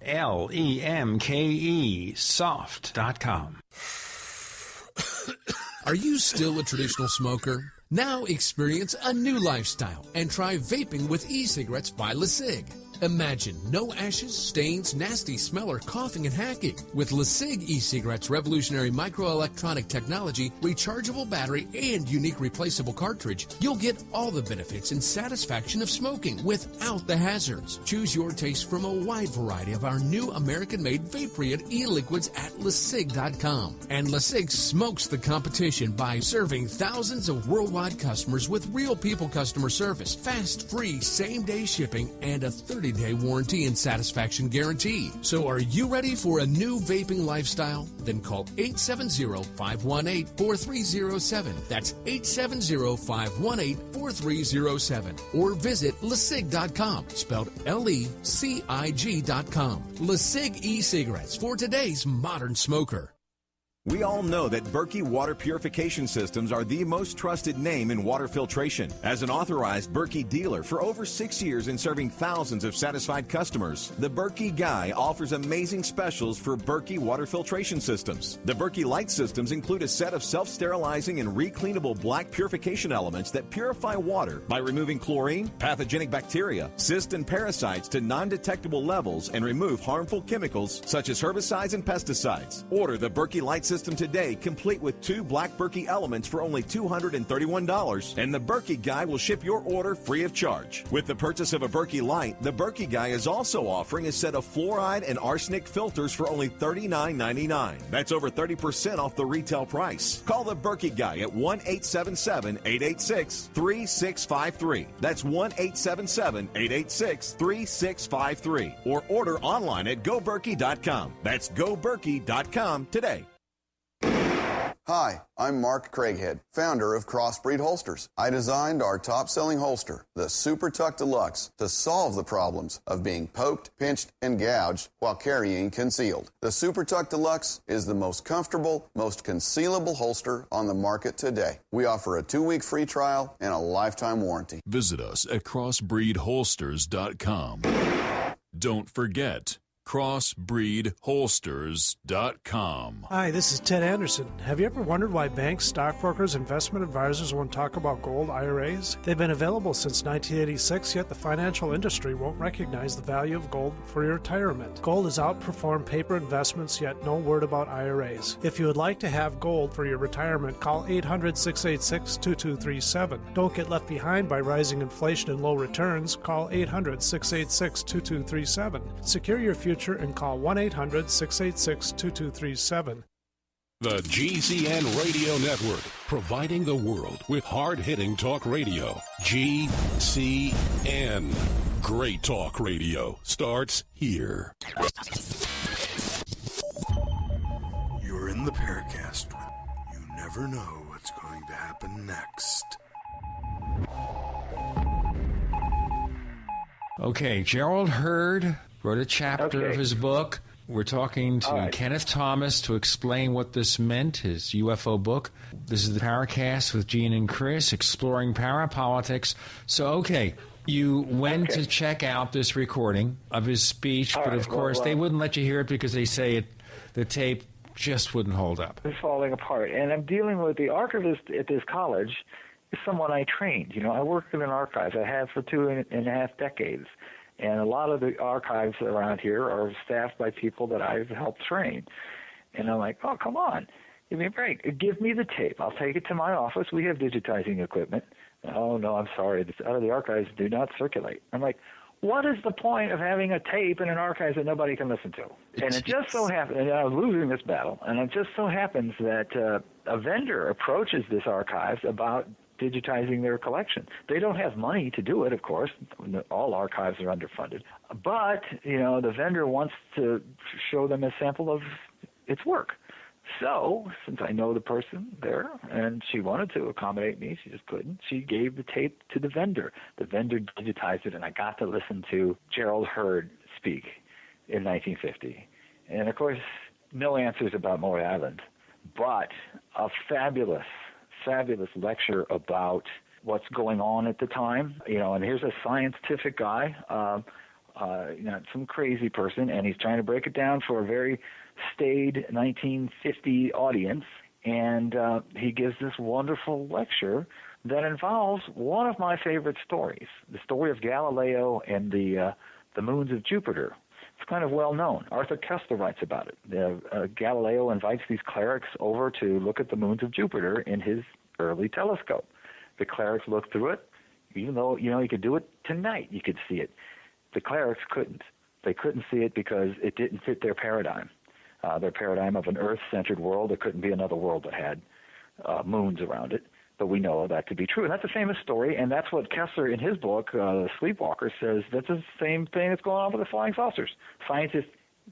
LEMKE soft.com. Are you still a traditional smoker? Now experience a new lifestyle and try vaping with e-cigarettes by LeSig. Imagine no ashes, stains, nasty smell, or coughing and hacking. With LeSig e-cigarettes' revolutionary microelectronic technology, rechargeable battery, and unique replaceable cartridge, you'll get all the benefits and satisfaction of smoking without the hazards. Choose your taste from a wide variety of our new American-made vape-free e-liquids at LeSig.com. And LeSig smokes the competition by serving thousands of worldwide customers with real people customer service, fast, free, same-day shipping, and a 30-day warranty and satisfaction guarantee. So are you ready for a new vaping lifestyle? Then call 870-518-4307. That's 870-518-4307. Or visit LeSig.com, spelled LECIG.com. LeSig e-cigarettes for today's modern smoker. We all know that Berkey Water Purification Systems are the most trusted name in water filtration. As an authorized Berkey dealer for over 6 years and serving thousands of satisfied customers, the Berkey Guy offers amazing specials for Berkey Water Filtration Systems. The Berkey Light Systems include a set of self-sterilizing and recleanable black purification elements that purify water by removing chlorine, pathogenic bacteria, cysts, and parasites to non-detectable levels and remove harmful chemicals such as herbicides and pesticides. Order the Berkey Light System today, complete with 2 black Berkey elements for only $231, and the Berkey Guy will ship your order free of charge. With the purchase of a Berkey Light, the Berkey Guy is also offering a set of fluoride and arsenic filters for only $39.99. That's over 30% off the retail price. Call the Berkey Guy at 1-877-886-3653. That's 1-877-886-3653. Or order online at goberkey.com. That's goberkey.com today. Hi, I'm Mark Craighead, founder of Crossbreed Holsters. I designed our top-selling holster, the Super Tuck Deluxe, to solve the problems of being poked, pinched, and gouged while carrying concealed. The Super Tuck Deluxe is the most comfortable, most concealable holster on the market today. We offer a 2-week free trial and a lifetime warranty. Visit us at crossbreedholsters.com. Don't forget, crossbreedholsters.com. Hi, this is Ted Anderson. Have you ever wondered why banks, stockbrokers, investment advisors won't talk about gold IRAs? They've been available since 1986, yet the financial industry won't recognize the value of gold for your retirement. Gold has outperformed paper investments, yet no word about IRAs. If you would like to have gold for your retirement, call 800-686-2237. Don't get left behind by rising inflation and low returns. Call 800-686-2237. Secure your future and call 1-800-686-2237. The GCN Radio Network, providing the world with hard-hitting talk radio. GCN. Great talk radio starts here. You're in the Paracast. You never know what's going to happen next. Okay, Gerald Hurd wrote a chapter of his book. We're talking to Kenneth Thomas to explain what this meant, his UFO book. This is the Paracast with Gene and Chris, exploring parapolitics. So, you went to check out this recording of his speech, but of course they wouldn't let you hear it because they say the tape just wouldn't hold up. It's falling apart. And I'm dealing with the archivist at this college is someone I trained. You know, I worked in an archives. I have for 2.5 decades. And a lot of the archives around here are staffed by people that I've helped train. And I'm like, oh, come on. Give me a break. Give me the tape. I'll take it to my office. We have digitizing equipment. Oh, no, I'm sorry. It's out of the archives. Do not circulate. I'm like, what is the point of having a tape in an archive that nobody can listen to? And it just so happens, and I was losing this battle, and it just so happens that a vendor approaches this archives about digitizing their collection. They don't have money to do it, of course. All archives are underfunded. But, you know, the vendor wants to show them a sample of its work. So, since I know the person there, and she wanted to accommodate me, she just couldn't, she gave the tape to the vendor. The vendor digitized it, and I got to listen to Gerald Hurd speak in 1950. And, of course, no answers about Maury Island, but a fabulous lecture about what's going on at the time. You know, and here's a scientific guy, not some crazy person, and he's trying to break it down for a very staid 1950 audience, and he gives this wonderful lecture that involves one of my favorite stories, the story of Galileo and the moons of Jupiter. It's kind of well known. Arthur Koestler writes about it. Galileo invites these clerics over to look at the moons of Jupiter in his early telescope. The clerics looked through it, even though, you know, you could do it tonight, you could see it. The clerics couldn't. They couldn't see it because it didn't fit their paradigm of an Earth-centered world. There couldn't be another world that had moons around it. But we know that to be true. And that's a famous story, and that's what Koestler in his book, Sleepwalker, says that's the same thing that's going on with the flying saucers. Scientists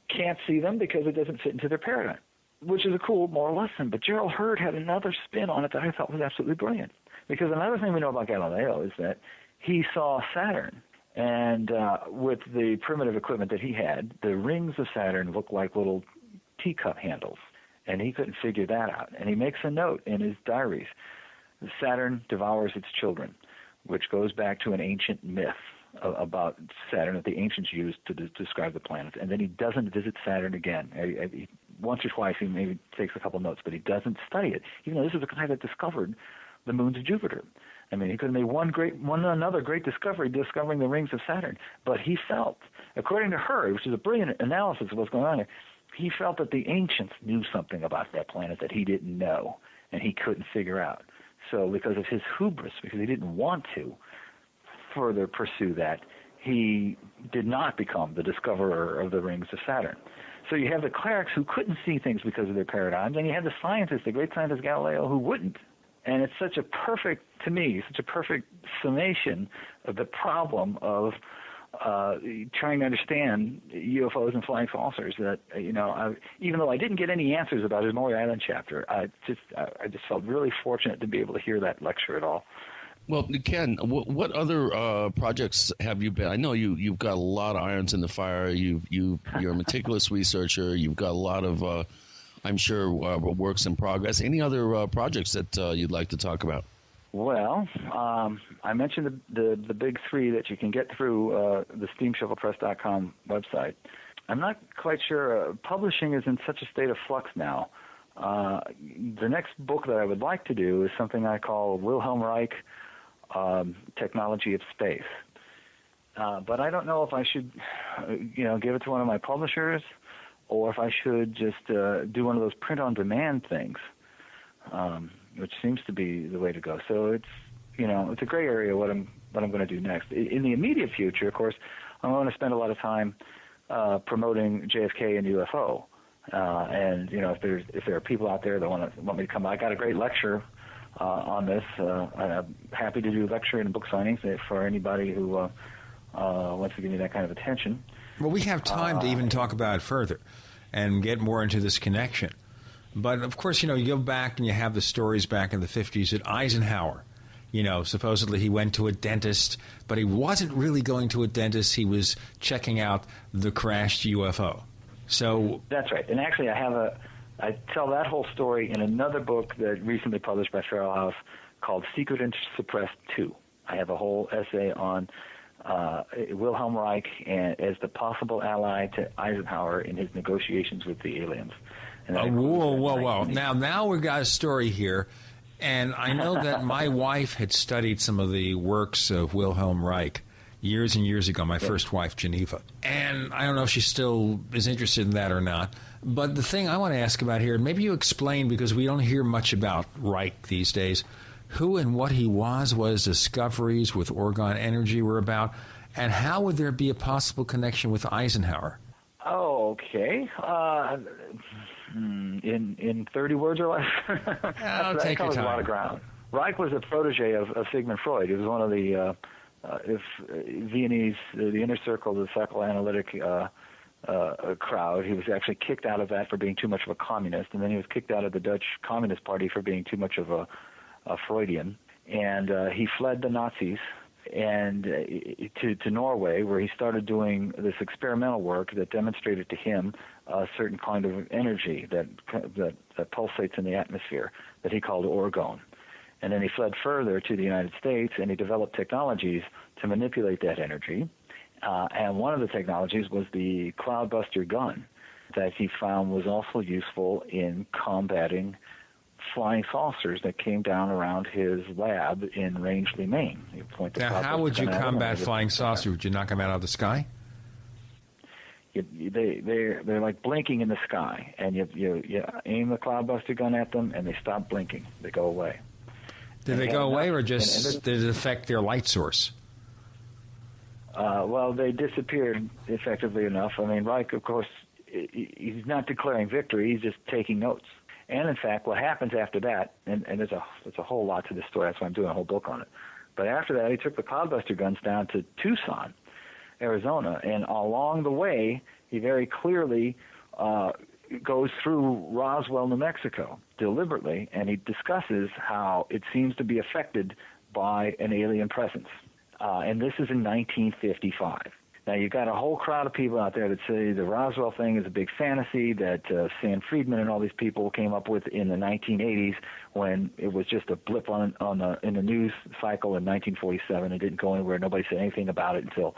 can't see them because it doesn't fit into their paradigm, which is a cool moral lesson. But Gerald Hurd had another spin on it that I thought was absolutely brilliant. Because another thing we know about Galileo is that he saw Saturn, and with the primitive equipment that he had, the rings of Saturn looked like little teacup handles, and he couldn't figure that out. And he makes a note in his diaries: Saturn devours its children, which goes back to an ancient myth about Saturn that the ancients used to describe the planets. And then he doesn't visit Saturn again. Once or twice he maybe takes a couple notes, but he doesn't study it, even though this is the guy that discovered the moons of Jupiter. I mean, he could have made another great discovery, discovering the rings of Saturn. But he felt, according to Hurd, which is a brilliant analysis of what's going on here, he felt that the ancients knew something about that planet that he didn't know, and he couldn't figure out. So because of his hubris, because he didn't want to further pursue that, he did not become the discoverer of the rings of Saturn. So you have the clerics who couldn't see things because of their paradigms, and you have the scientists, the great scientist Galileo, who wouldn't. And it's such a perfect summation of the problem of trying to understand UFOs and flying saucers that, you know, even though I didn't get any answers about his Maury Island chapter, I just felt really fortunate to be able to hear that lecture at all. Well, Ken, what other projects have you been? I know you've got a lot of irons in the fire. You're a meticulous researcher. You've got a lot of, I'm sure, works in progress. Any other projects that you'd like to talk about? Well, I mentioned the big three that you can get through the Steamshovelpress.com website. I'm not quite sure. Publishing is in such a state of flux now. The next book that I would like to do is something I call Wilhelm Reich, Technology of Space. But I don't know if I should, give it to one of my publishers, or if I should just do one of those print-on-demand things, which seems to be the way to go. So it's a gray area what I'm going to do next. In the immediate future, of course, I'm going to spend a lot of time promoting JFK and UFO. And if there are people out there that want me to come, I got a great lecture on this. I'm happy to do lecture and book signings for anybody who wants to give me that kind of attention. Well, we have time to even talk about it further and get more into this connection. But, of course, you go back and you have the stories back in the 50s that Eisenhower, supposedly he went to a dentist, but he wasn't really going to a dentist. He was checking out the crashed UFO. So that's right. And actually, I tell that whole story in another book that recently published by Feral House called Secret and Suppressed 2. I have a whole essay on Wilhelm Reich as the possible ally to Eisenhower in his negotiations with the aliens. Whoa. Now we've got a story here. And I know that my wife had studied some of the works of Wilhelm Reich years and years ago, my first wife, Geneva. And I don't know if she still is interested in that or not. But the thing I want to ask about here, maybe you explain, because we don't hear much about Reich these days, who and what he was, what his discoveries with orgone energy were about, and how would there be a possible connection with Eisenhower? Oh, okay. In 30 words or less? That covers a lot of ground. Reich was a protege of Sigmund Freud. He was one of the Viennese, the inner circle of the psychoanalytic crowd. He was actually kicked out of that for being too much of a communist, and then he was kicked out of the Dutch Communist Party for being too much of a Freudian. And he fled the Nazis and to Norway, where he started doing this experimental work that demonstrated to him a certain kind of energy that pulsates in the atmosphere that he called orgone. And then he fled further to the United States, and he developed technologies to manipulate that energy. And one of the technologies was the cloudbuster gun that he found was also useful in combating flying saucers that came down around his lab in Rangeley, Maine. Now, how would you combat flying saucers? Would you knock them out of the sky? They're like blinking in the sky, and you aim the cloudbuster gun at them, and they stop blinking. They go away. Did they go away, or just did it affect their light source? Well, they disappeared effectively enough. I mean, Reich, of course, he's not declaring victory. He's just taking notes. And, in fact, what happens after that, and there's a whole lot to this story. That's why I'm doing a whole book on it. But after that, he took the cloudbuster guns down to Tucson, Arizona, and along the way, he very clearly goes through Roswell, New Mexico, deliberately, and he discusses how it seems to be affected by an alien presence. And this is in 1955. Now, you've got a whole crowd of people out there that say the Roswell thing is a big fantasy that Sam Friedman and all these people came up with in the 1980s when it was just a blip in the news cycle in 1947. It didn't go anywhere. Nobody said anything about it until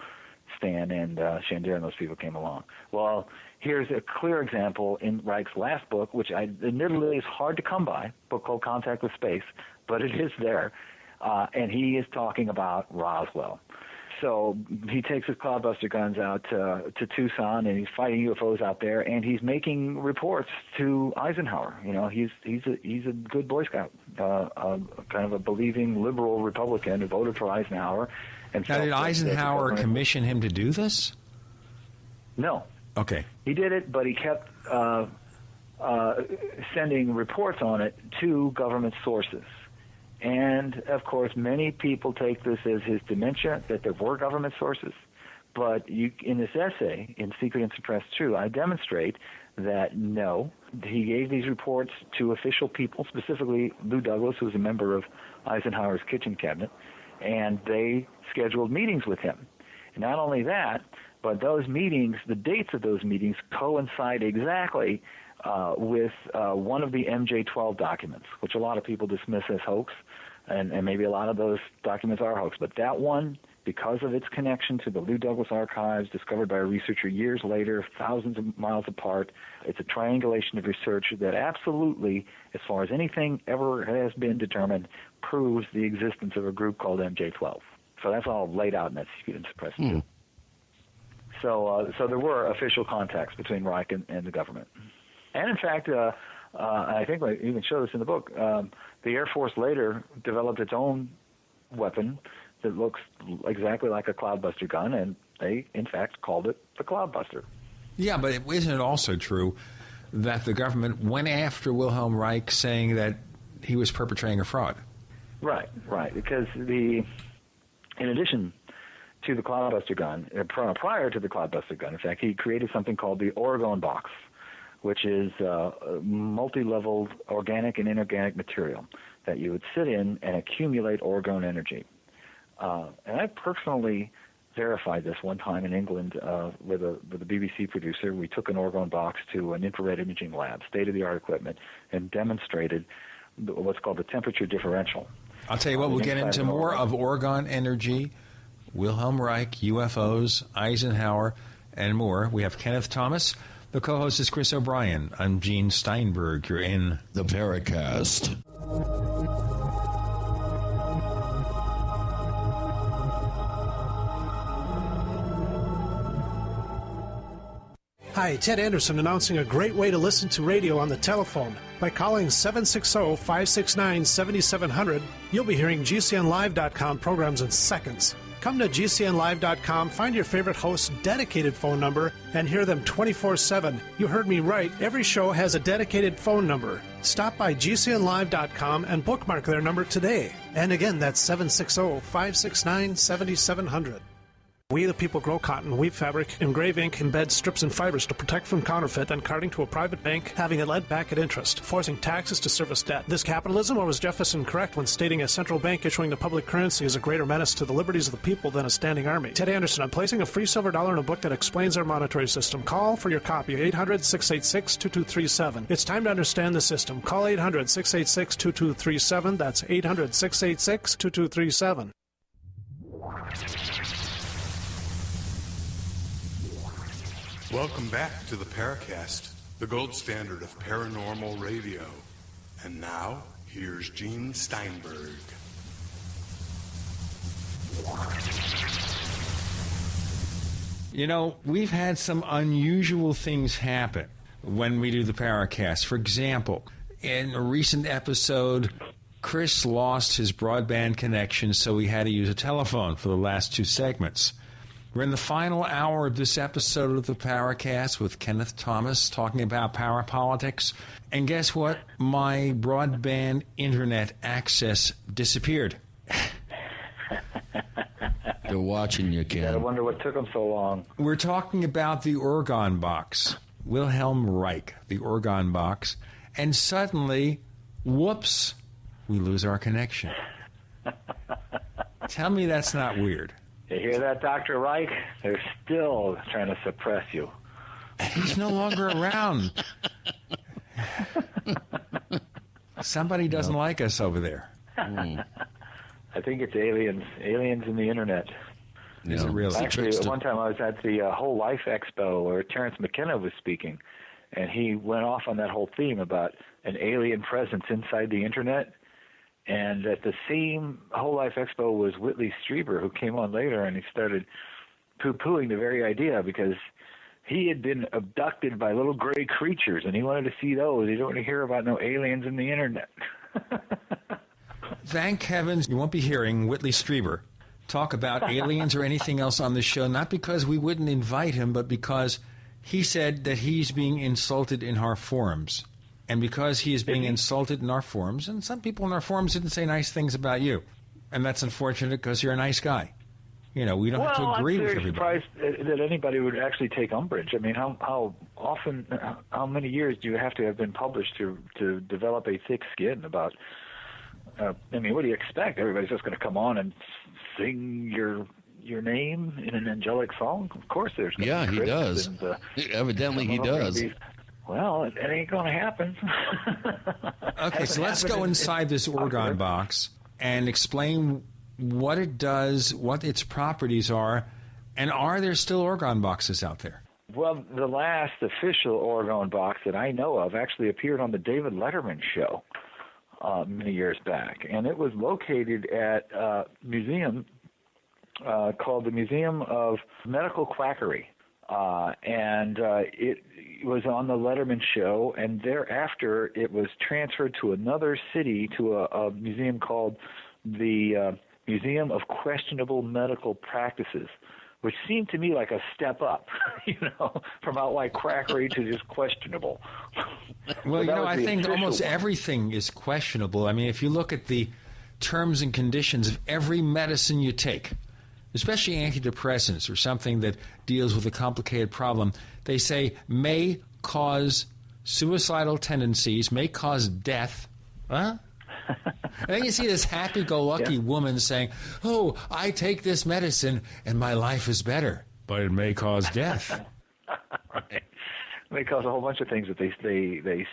Stan and Shandera and those people came along. Well, here's a clear example in Reich's last book, which admittedly is hard to come by, a book called Contact with Space, but it is there. And he is talking about Roswell. So he takes his cloudbuster guns out to Tucson, and he's fighting UFOs out there, and he's making reports to Eisenhower. You know, he's a good Boy Scout, kind of a believing liberal Republican who voted for Eisenhower. And now, did Eisenhower commission him to do this? No. Okay. He did it, but he kept sending reports on it to government sources. And, of course, many people take this as his dementia, that there were government sources. But in this essay, in Secret and Suppressed Truth, I demonstrate that, no, he gave these reports to official people, specifically Lou Douglas, who was a member of Eisenhower's kitchen cabinet, and they scheduled meetings with him. And not only that, but those meetings, the dates of those meetings coincide exactly with one of the MJ-12 documents, which a lot of people dismiss as hoax, and maybe a lot of those documents are hoax. But that one, because of its connection to the Lou Douglas archives, discovered by a researcher years later, thousands of miles apart, it's a triangulation of research that absolutely, as far as anything ever has been determined, proves the existence of a group called MJ-12. So that's all laid out in that Secret and Suppressed Truth. So there were official contacts between Reich and the government. And, in fact, I think I even show this in the book, the Air Force later developed its own weapon that looks exactly like a cloudbuster gun, and they, in fact, called it the Cloudbuster. Yeah, but isn't it also true that the government went after Wilhelm Reich saying that he was perpetrating a fraud? Right, because in addition to the Cloudbuster gun, prior to the Cloudbuster gun, in fact, he created something called the orgone box, which is multi-level organic and inorganic material that you would sit in and accumulate orgone energy. And I personally verified this one time in England with a BBC producer. We took an orgone box to an infrared imaging lab, state-of-the-art equipment, and demonstrated what's called the temperature differential. I'll tell you what, we'll get into more of orgone energy, Wilhelm Reich, UFOs, Eisenhower, and more. We have Kenneth Thomas, The co-host is Chris O'Brien. I'm Gene Steinberg. You're in the Paracast. Hi, Ted Anderson announcing a great way to listen to radio on the telephone. By calling 760-569-7700, you'll be hearing GCNlive.com programs in seconds. Come to GCNlive.com, find your favorite host's dedicated phone number, and hear them 24/7. You heard me right. Every show has a dedicated phone number. Stop by GCNlive.com and bookmark their number today. And again, that's 760-569-7700. We the people grow cotton, weave fabric, engrave ink, embed strips and fibers to protect from counterfeit and carting to a private bank, having it lent back at interest, forcing taxes to service debt. This capitalism, or was Jefferson correct when stating a central bank issuing the public currency is a greater menace to the liberties of the people than a standing army? Ted Anderson, I'm placing a free silver dollar in a book that explains our monetary system. Call for your copy, 800-686-2237. It's time to understand the system. Call 800-686-2237. That's 800-686-2237. Welcome back to the Paracast, the gold standard of paranormal radio. And now, here's Gene Steinberg. You know, we've had some unusual things happen when we do the Paracast. For example, in a recent episode, Chris lost his broadband connection, so we had to use a telephone for the last two segments. We're in the final hour of this episode of the Paracast with Kenneth Thomas talking about parapolitics. And guess what? My broadband internet access disappeared. They're watching you, Ken. I wonder what took them so long. We're talking about the Orgon box. Wilhelm Reich, the Orgon box. And suddenly, whoops, we lose our connection. Tell me that's not weird. You hear that, Dr. Reich? They're still trying to suppress you. He's no longer around. Somebody doesn't like us over there. I think it's aliens. Aliens in the internet. Is it really? Actually, one time I was at the Whole Life Expo where Terrence McKenna was speaking, and he went off on that whole theme about an alien presence inside the internet. And at the same Whole Life Expo was Whitley Strieber, who came on later, and he started poo-pooing the very idea because he had been abducted by little gray creatures, and he wanted to see those. He didn't want to hear about no aliens in the internet. Thank heavens you won't be hearing Whitley Strieber talk about aliens or anything else on the show, not because we wouldn't invite him, but because he said that he's being insulted in our forums. And because he is being insulted in our forums, and some people in our forums didn't say nice things about you. And that's unfortunate because you're a nice guy. You know, we don't have to agree with everybody. I'm surprised that anybody would actually take umbrage. I mean, how often, how many years do you have to have been published to develop a thick skin about, I mean, what do you expect? Everybody's just going to come on and sing your name in an angelic song? Of course there's going to be he does. And, evidently he does. Well, it ain't going to happen. Okay, so let's go inside this Orgon box and explain what it does, what its properties are, and are there still Orgon boxes out there? Well, the last official Orgon box that I know of actually appeared on the David Letterman show many years back, and it was located at a museum called the Museum of Medical Quackery. It was on the Letterman show, and thereafter it was transferred to another city to a museum called the Museum of Questionable Medical Practices, which seemed to me like a step up, from outright quackery to just questionable. Well, I think almost everything is questionable. I mean, if you look at the terms and conditions of every medicine you take, especially antidepressants or something that deals with a complicated problem, they say may cause suicidal tendencies, may cause death. Huh? And then you see this happy-go-lucky woman saying, oh, I take this medicine and my life is better, but it may cause death. Right. It may cause a whole bunch of things that they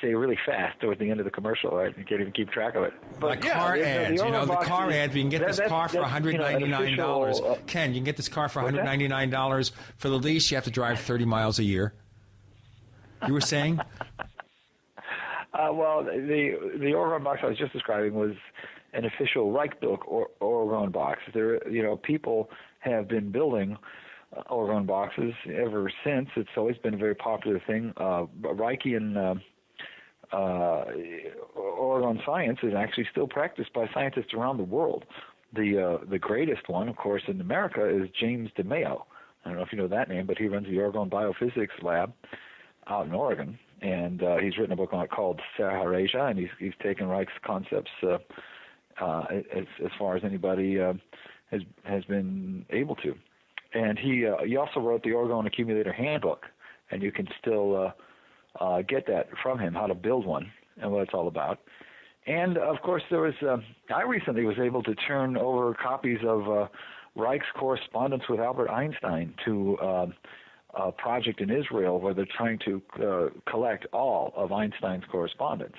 say really fast towards the end of the commercial, right? You can't even keep track of it. But like car ads, the car ad, you can get this car for $199. Ken, you can get this car for $199. For the lease, you have to drive 30 miles a year. You were saying? Well, the Orgone box I was just describing was an official Reich built Orgone box. People have been building Orgone boxes ever since. It's always been a very popular thing. Reichian Orgone science is actually still practiced by scientists around the world. The greatest one, of course, in America is James DeMayo. I don't know if you know that name, but he runs the Orgone Biophysics Lab out in Oregon, and he's written a book on it called Saharasia, and he's taken Reich's concepts as far as anybody has been able to. And he also wrote the Orgone Accumulator Handbook, and you can still get that from him, how to build one and what it's all about. And, of course, there was I recently was able to turn over copies of Reich's correspondence with Albert Einstein to a project in Israel where they're trying to collect all of Einstein's correspondence.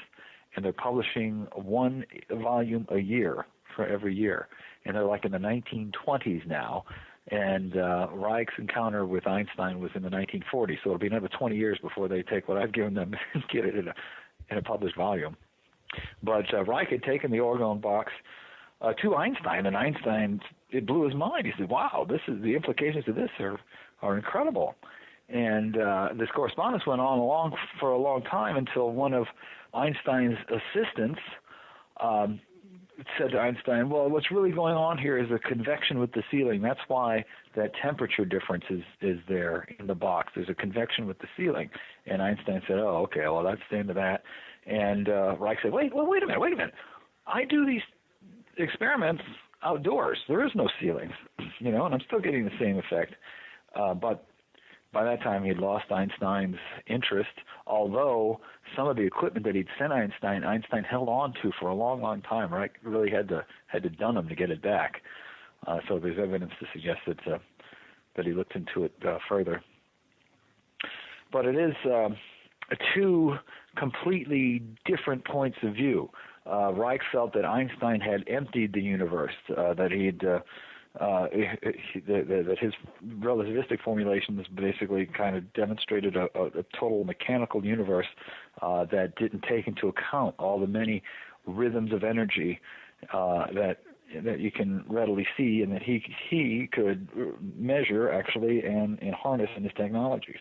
And they're publishing one volume a year for every year. And they're like in the 1920s now. And Reich's encounter with Einstein was in the 1940s. So it'll be another 20 years before they take what I've given them and get it in a published volume. But Reich had taken the Orgone box to Einstein, and Einstein, it blew his mind. He said, wow, the implications of this are incredible. And this correspondence went on for a long time until one of Einstein's assistants said to Einstein, well, what's really going on here is a convection with the ceiling. That's why that temperature difference is there in the box. There's a convection with the ceiling. And Einstein said, oh, okay, well, that's the end of that. And Reich said, wait a minute. I do these experiments outdoors. There is no ceilings, and I'm still getting the same effect. But by that time, he had lost Einstein's interest, although some of the equipment that he'd sent Einstein held on to for a long, long time. Reich really had to dun him to get it back. So there's evidence to suggest that he looked into it further. But it is two completely different points of view. Reich felt that Einstein had emptied the universe, that his relativistic formulations basically kind of demonstrated a total mechanical universe that didn't take into account all the many rhythms of energy that you can readily see, and that he could measure actually and harness in his technologies.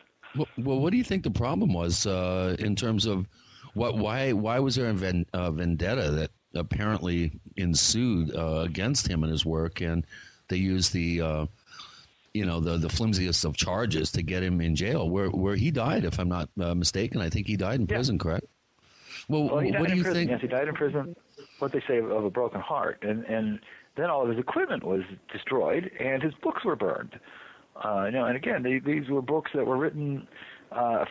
Well, what do you think the problem was in terms of why was there a vendetta that apparently ensued against him and his work, and they used the flimsiest of charges to get him in jail, where he died, if I'm not mistaken. I think he died in prison, correct? Well, what do you think? Yes, he died in prison. What they say of a broken heart, and then all of his equipment was destroyed, and his books were burned. And again, these were books that were written,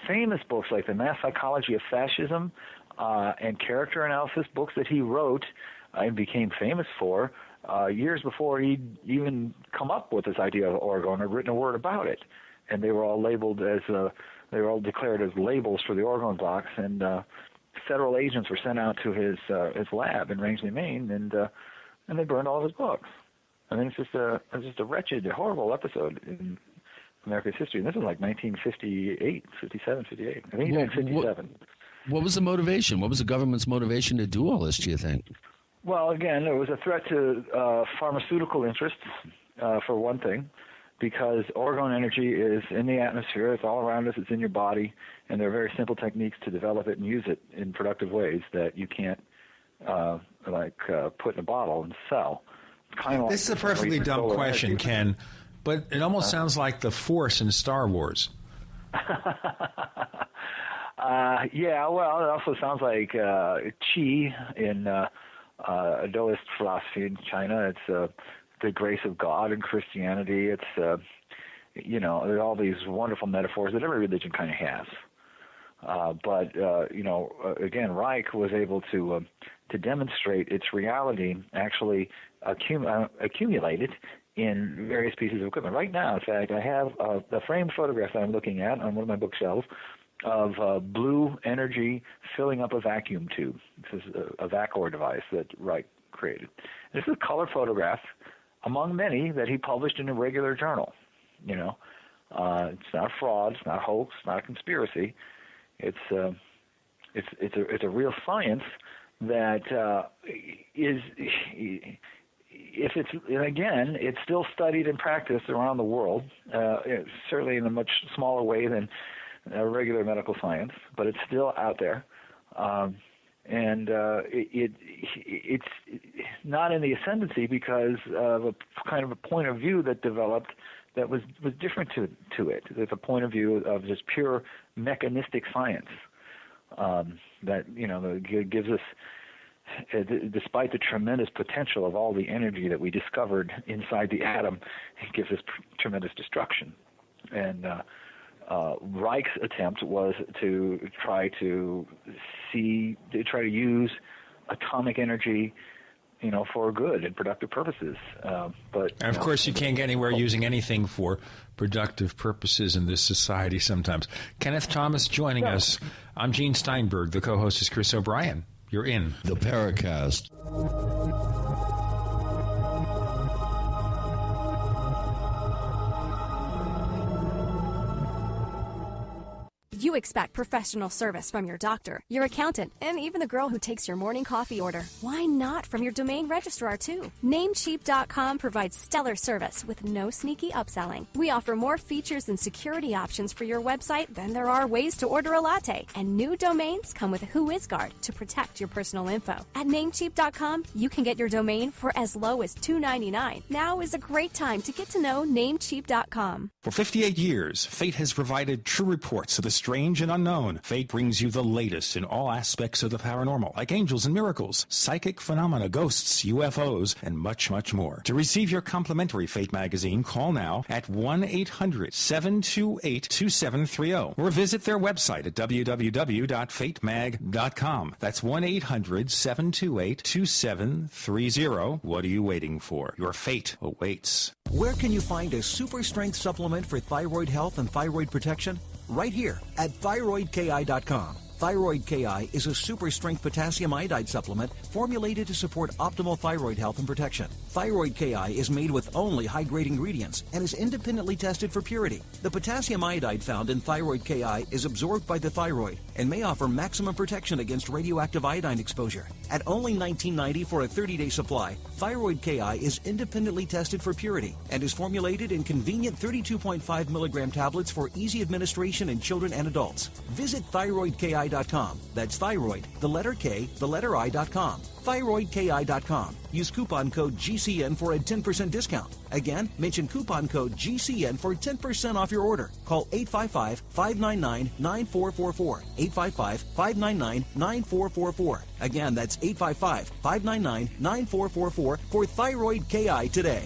famous books like The Mass Psychology of Fascism and Character Analysis, books that he wrote and became famous for years before he'd even come up with this idea of Orgone or written a word about it. And they were all labeled they were all declared as labels for the Orgone box, and federal agents were sent out to his lab in Rangeley, Maine, and they burned all of his books. I mean, it's just a wretched, horrible episode in America's history. And this was like 1958, 57, 58. I think he died in 57. What was the motivation? What was the government's motivation to do all this, do you think? Well, again, it was a threat to pharmaceutical interests, for one thing, because Orgone energy is in the atmosphere. It's all around us. It's in your body. And there are very simple techniques to develop it and use it in productive ways that you can't, put in a bottle and sell. This is a perfectly dumb question, Ken, but it almost sounds like the Force in Star Wars. Yeah, well, it also sounds like Qi in Daoist philosophy in China. It's the grace of God in Christianity. It's, there are all these wonderful metaphors that every religion kind of has. But again, Reich was able to demonstrate its reality actually accumulated in various pieces of equipment. Right now, in fact, I have a framed photograph that I'm looking at on one of my bookshelves of blue energy filling up a vacuum tube. This is a Vacor device that Reich created. This is a color photograph among many that he published in a regular journal. It's not a fraud, it's not a hoax, it's not a conspiracy. It's a real science that is, if it's, again, it's still studied and practiced around the world, certainly in a much smaller way than regular medical science, but it's still out there. It's not in the ascendancy because of a kind of a point of view that developed that was different to it. There's a point of view of just pure mechanistic science that gives us, despite the tremendous potential of all the energy that we discovered inside the atom, it gives us tremendous destruction. And Reich's attempt was to try to use atomic energy, for good and productive purposes. But and of course, you can't get anywhere using anything for productive purposes in this society sometimes. Kenneth Thomas joining us. I'm Gene Steinberg. The co-host is Chris O'Brien. You're in the Paracast. You expect professional service from your doctor, your accountant, and even the girl who takes your morning coffee order. Why not from your domain registrar, too? Namecheap.com provides stellar service with no sneaky upselling. We offer more features and security options for your website than there are ways to order a latte. And new domains come with WhoisGuard to protect your personal info. At Namecheap.com, you can get your domain for as low as $2.99. Now is a great time to get to know Namecheap.com. For 58 years, Fate has provided true reports of the strange and unknown. Fate brings you the latest in all aspects of the paranormal, like angels and miracles, psychic phenomena, ghosts, UFOs, and much, much more. To receive your complimentary Fate magazine, call now at 1-800-728-2730 or visit their website at www.fatemag.com. That's 1-800-728-2730. What are you waiting for? Your fate awaits. Where can you find a super strength supplement for thyroid health and thyroid protection? Right here at thyroidki.com. Thyroid KI is a super strength potassium iodide supplement formulated to support optimal thyroid health and protection. Thyroid KI is made with only high-grade ingredients and is independently tested for purity. The potassium iodide found in Thyroid KI is absorbed by the thyroid and may offer maximum protection against radioactive iodine exposure. At only $19.90 for a 30-day supply, Thyroid KI is independently tested for purity and is formulated in convenient 32.5 milligram tablets for easy administration in children and adults. Visit thyroidki.com. That's thyroid, the letter K, the letter I.com. thyroidki.com. Use coupon code GCN for a 10% discount. Again, mention coupon code GCN for 10% off your order. Call 855-599-9444. 855-599-9444. Again, that's 855-599-9444 for Thyroid KI today.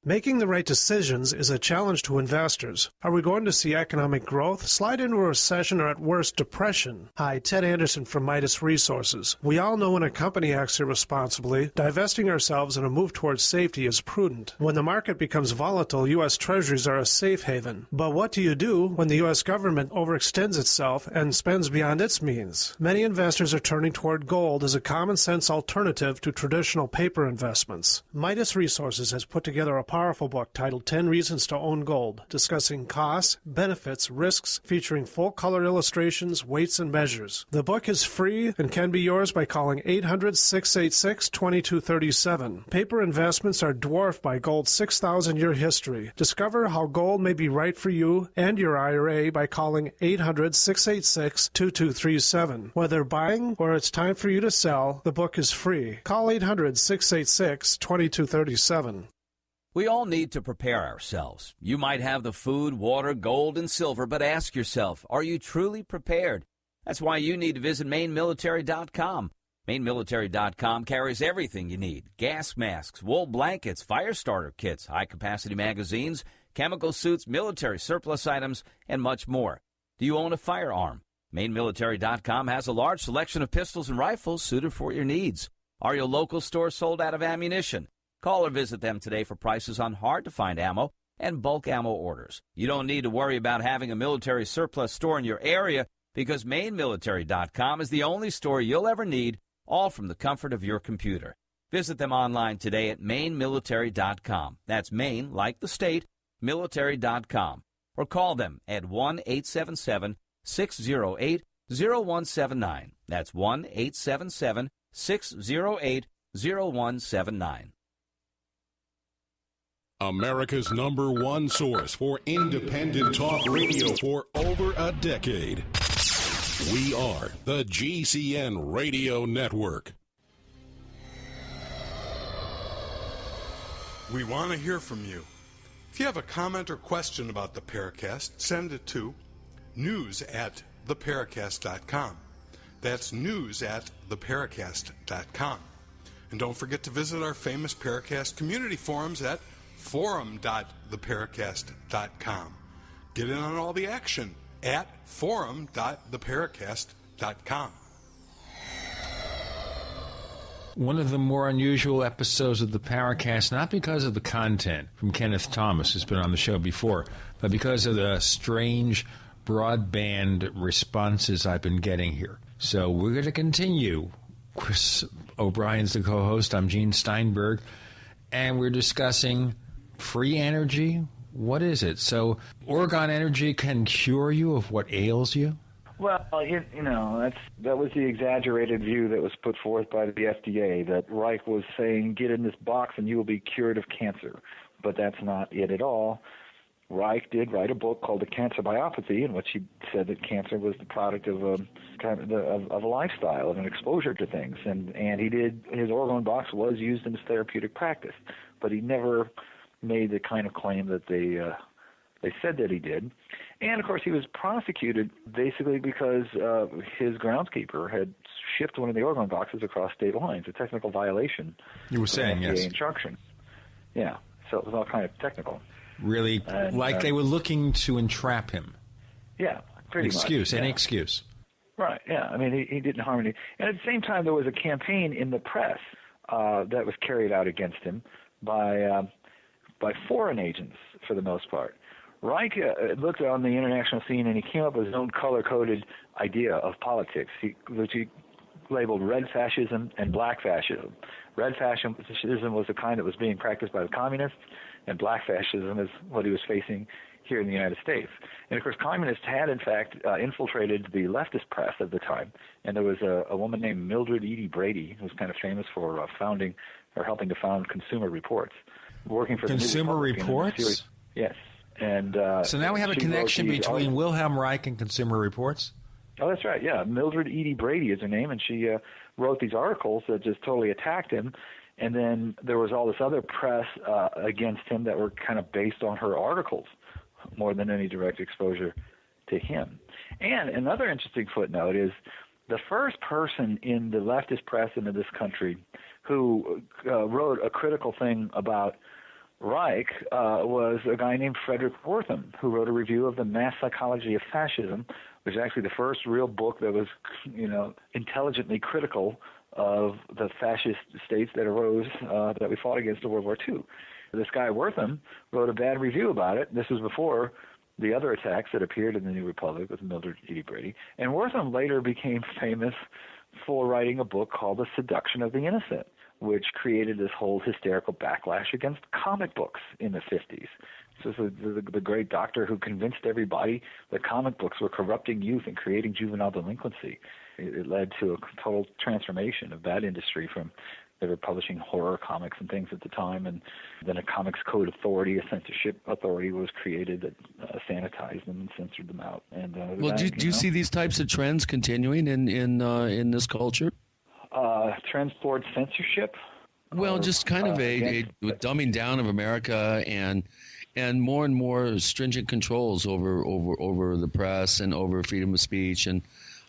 Making the right decisions is a challenge to investors. Are we going to see economic growth, slide into a recession, or at worst, depression? Hi, Ted Anderson from Midas Resources. We all know when a company acts irresponsibly, divesting ourselves in a move towards safety is prudent. When the market becomes volatile, U.S. Treasuries are a safe haven. But what do you do when the U.S. government overextends itself and spends beyond its means? Many investors are turning toward gold as a common-sense alternative to traditional paper investments. Midas Resources has put together a powerful book titled 10 Reasons to Own Gold, discussing costs, benefits, risks, featuring full-color illustrations, weights, and measures. The book is free and can be yours by calling 800-686-2237. Paper investments are dwarfed by gold's 6,000-year history. Discover how gold may be right for you and your IRA by calling 800-686-2237. Whether buying or it's time for you to sell, the book is free. Call 800-686-2237. We all need to prepare ourselves. You might have the food, water, gold, and silver, but ask yourself, are you truly prepared? That's why you need to visit MaineMilitary.com. MaineMilitary.com carries everything you need. Gas masks, wool blankets, fire starter kits, high-capacity magazines, chemical suits, military surplus items, and much more. Do you own a firearm? MaineMilitary.com has a large selection of pistols and rifles suited for your needs. Are your local stores sold out of ammunition? Call or visit them today for prices on hard-to-find ammo and bulk ammo orders. You don't need to worry about having a military surplus store in your area because MaineMilitary.com is the only store you'll ever need, all from the comfort of your computer. Visit them online today at MaineMilitary.com. That's Maine, like the state, military.com. Or call them at 1-877 1-877-608-0179. That's 1-877-608-0179. America's #1 source for independent talk radio for over a decade. We are the GCN Radio Network. We want to hear from you. If you have a comment or question about the Paracast, send it to news@theparacast.com. That's news@theparacast.com. And don't forget to visit our famous Paracast community forums at forum.theparacast.com. Get in on all the action at forum.theparacast.com. One of the more unusual episodes of the Paracast, not because of the content from Kenneth Thomas, who's been on the show before, but because of the strange broadband responses I've been getting here. So we're going to continue. Chris O'Brien's the co-host. I'm Gene Steinberg. And we're discussing free energy. What is it? So Oregon Energy can cure you of what ails you? Well, that was the exaggerated view that was put forth by the FDA, that Reich was saying, get in this box and you will be cured of cancer. But that's not it at all. Reich did write a book called The Cancer Biopathy, in which he said that cancer was the product of a lifestyle, of an exposure to things. And he did, his Oregon box was used in his therapeutic practice, but he never made the kind of claim that they said that he did. And, of course, he was prosecuted basically because his groundskeeper had shipped one of the Oregon boxes across state lines, a technical violation. You were saying, yes. yes. Instruction. Yeah, so it was all kind of technical. Really, and, like they were looking to entrap him. Yeah, pretty much. Any excuse. Right, yeah. I mean, he didn't harm any. And at the same time, there was a campaign in the press that was carried out against him by foreign agents, for the most part. Reich looked on the international scene, and he came up with his own color-coded idea of politics, which he labeled red fascism and black fascism. Red fascism was the kind that was being practiced by the communists, and black fascism is what he was facing here in the United States. And, of course, communists had, in fact, infiltrated the leftist press at the time, and there was a woman named Mildred Edie Brady, who was kind of famous for helping to found Consumer Reports, working for Consumer Reports? Yes. And so now we have a connection between Wilhelm Reich and Consumer Reports? Oh, that's right, yeah. Mildred Edie Brady is her name, and she wrote these articles that just totally attacked him. And then there was all this other press against him that were kind of based on her articles more than any direct exposure to him. And another interesting footnote is the first person in the leftist press in this country who wrote a critical thing about Reich was a guy named Frederick Wortham, who wrote a review of The Mass Psychology of Fascism, which is actually the first real book that was, intelligently critical of the fascist states that arose that we fought against in World War II. This guy Wortham wrote a bad review about it. This was before the other attacks that appeared in the New Republic with Mildred Edie Brady. And Wortham later became famous for writing a book called The Seduction of the Innocent, which created this whole hysterical backlash against comic books in the 50s. This is the great doctor who convinced everybody that comic books were corrupting youth and creating juvenile delinquency. It led to a total transformation of that industry. From they were publishing horror comics and things at the time, and then a Comics Code Authority, a censorship authority, was created that sanitized them and censored them out. And do you see these types of trends continuing in this culture? Trends towards censorship? Well, just kind of a dumbing down of America and more stringent controls over the press and over freedom of speech. And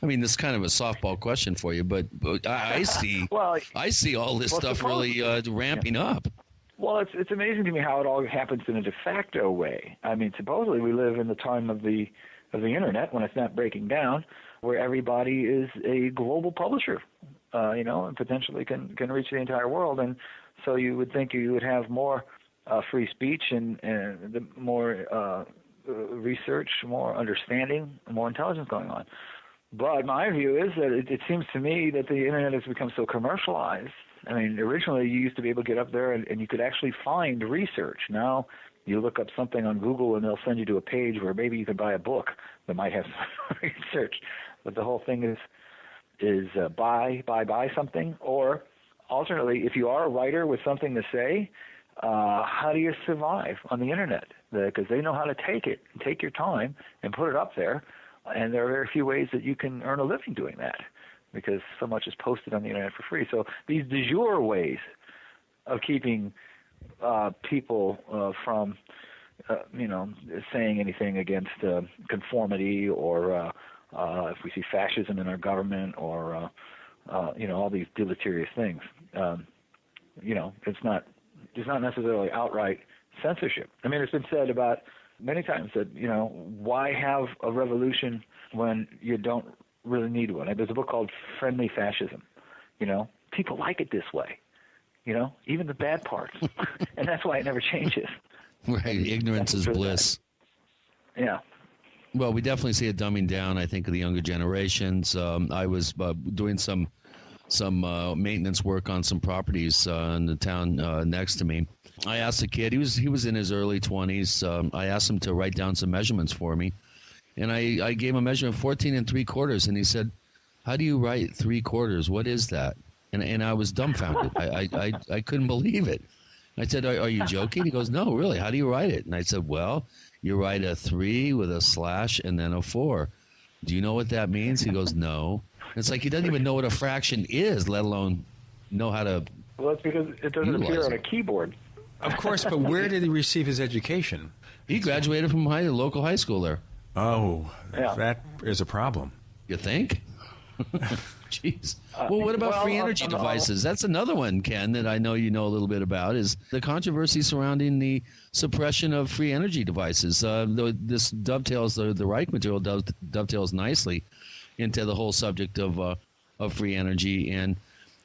I mean, this is kind of a softball question for you, but I see I see all this stuff really ramping up. Well, it's amazing to me how it all happens in a de facto way. I mean, supposedly we live in the time of the internet, when it's not breaking down, where everybody is a global publisher. And potentially can reach the entire world. And so you would think you would have more free speech and more research, more understanding, more intelligence going on. But my view is that it seems to me that the internet has become so commercialized. I mean, originally you used to be able to get up there and you could actually find research. Now You look up something on Google, and they'll send you to a page where maybe you can buy a book that might have some research. But the whole thing is buy something. Or alternately, if you are a writer with something to say, how do you survive on the internet? Because they know how to take your time and put it up there. And there are very few ways that you can earn a living doing that, because so much is posted on the internet for free. So these de jure ways of keeping people from, saying anything against conformity, or if we see fascism in our government, or all these deleterious things, it's not necessarily outright censorship. I mean, it's been said about many times that, why have a revolution when you don't really need one? There's a book called Friendly Fascism. People like it this way, even the bad parts. And that's why it never changes. Right. Ignorance is bliss. Yeah. Well, we definitely see a dumbing down, I think, of the younger generations. I was doing some maintenance work on some properties in the town next to me. I asked the kid, he was in his early 20s. I asked him to write down some measurements for me. And I gave him a measurement of 14 3/4. And he said, "How do you write 3/4? What is that?" And I was dumbfounded. I couldn't believe it. I said, "Are you joking?" He goes, "No, really. How do you write it?" And I said, "Well, you write a 3 with a slash and then a 4. Do you know what that means?" He goes, "No." It's like he doesn't even know what a fraction is, let alone know how to. Well, that's because it doesn't appear on a keyboard. Of course, but where did he receive his education? He graduated from local high school there. Oh, that is a problem. You think? Jeez. Well, what about free energy devices? That's another one, Ken, that I know you know a little bit about, is the controversy surrounding the suppression of free energy devices. This dovetails, the Reich material dovetails nicely into the whole subject of free energy and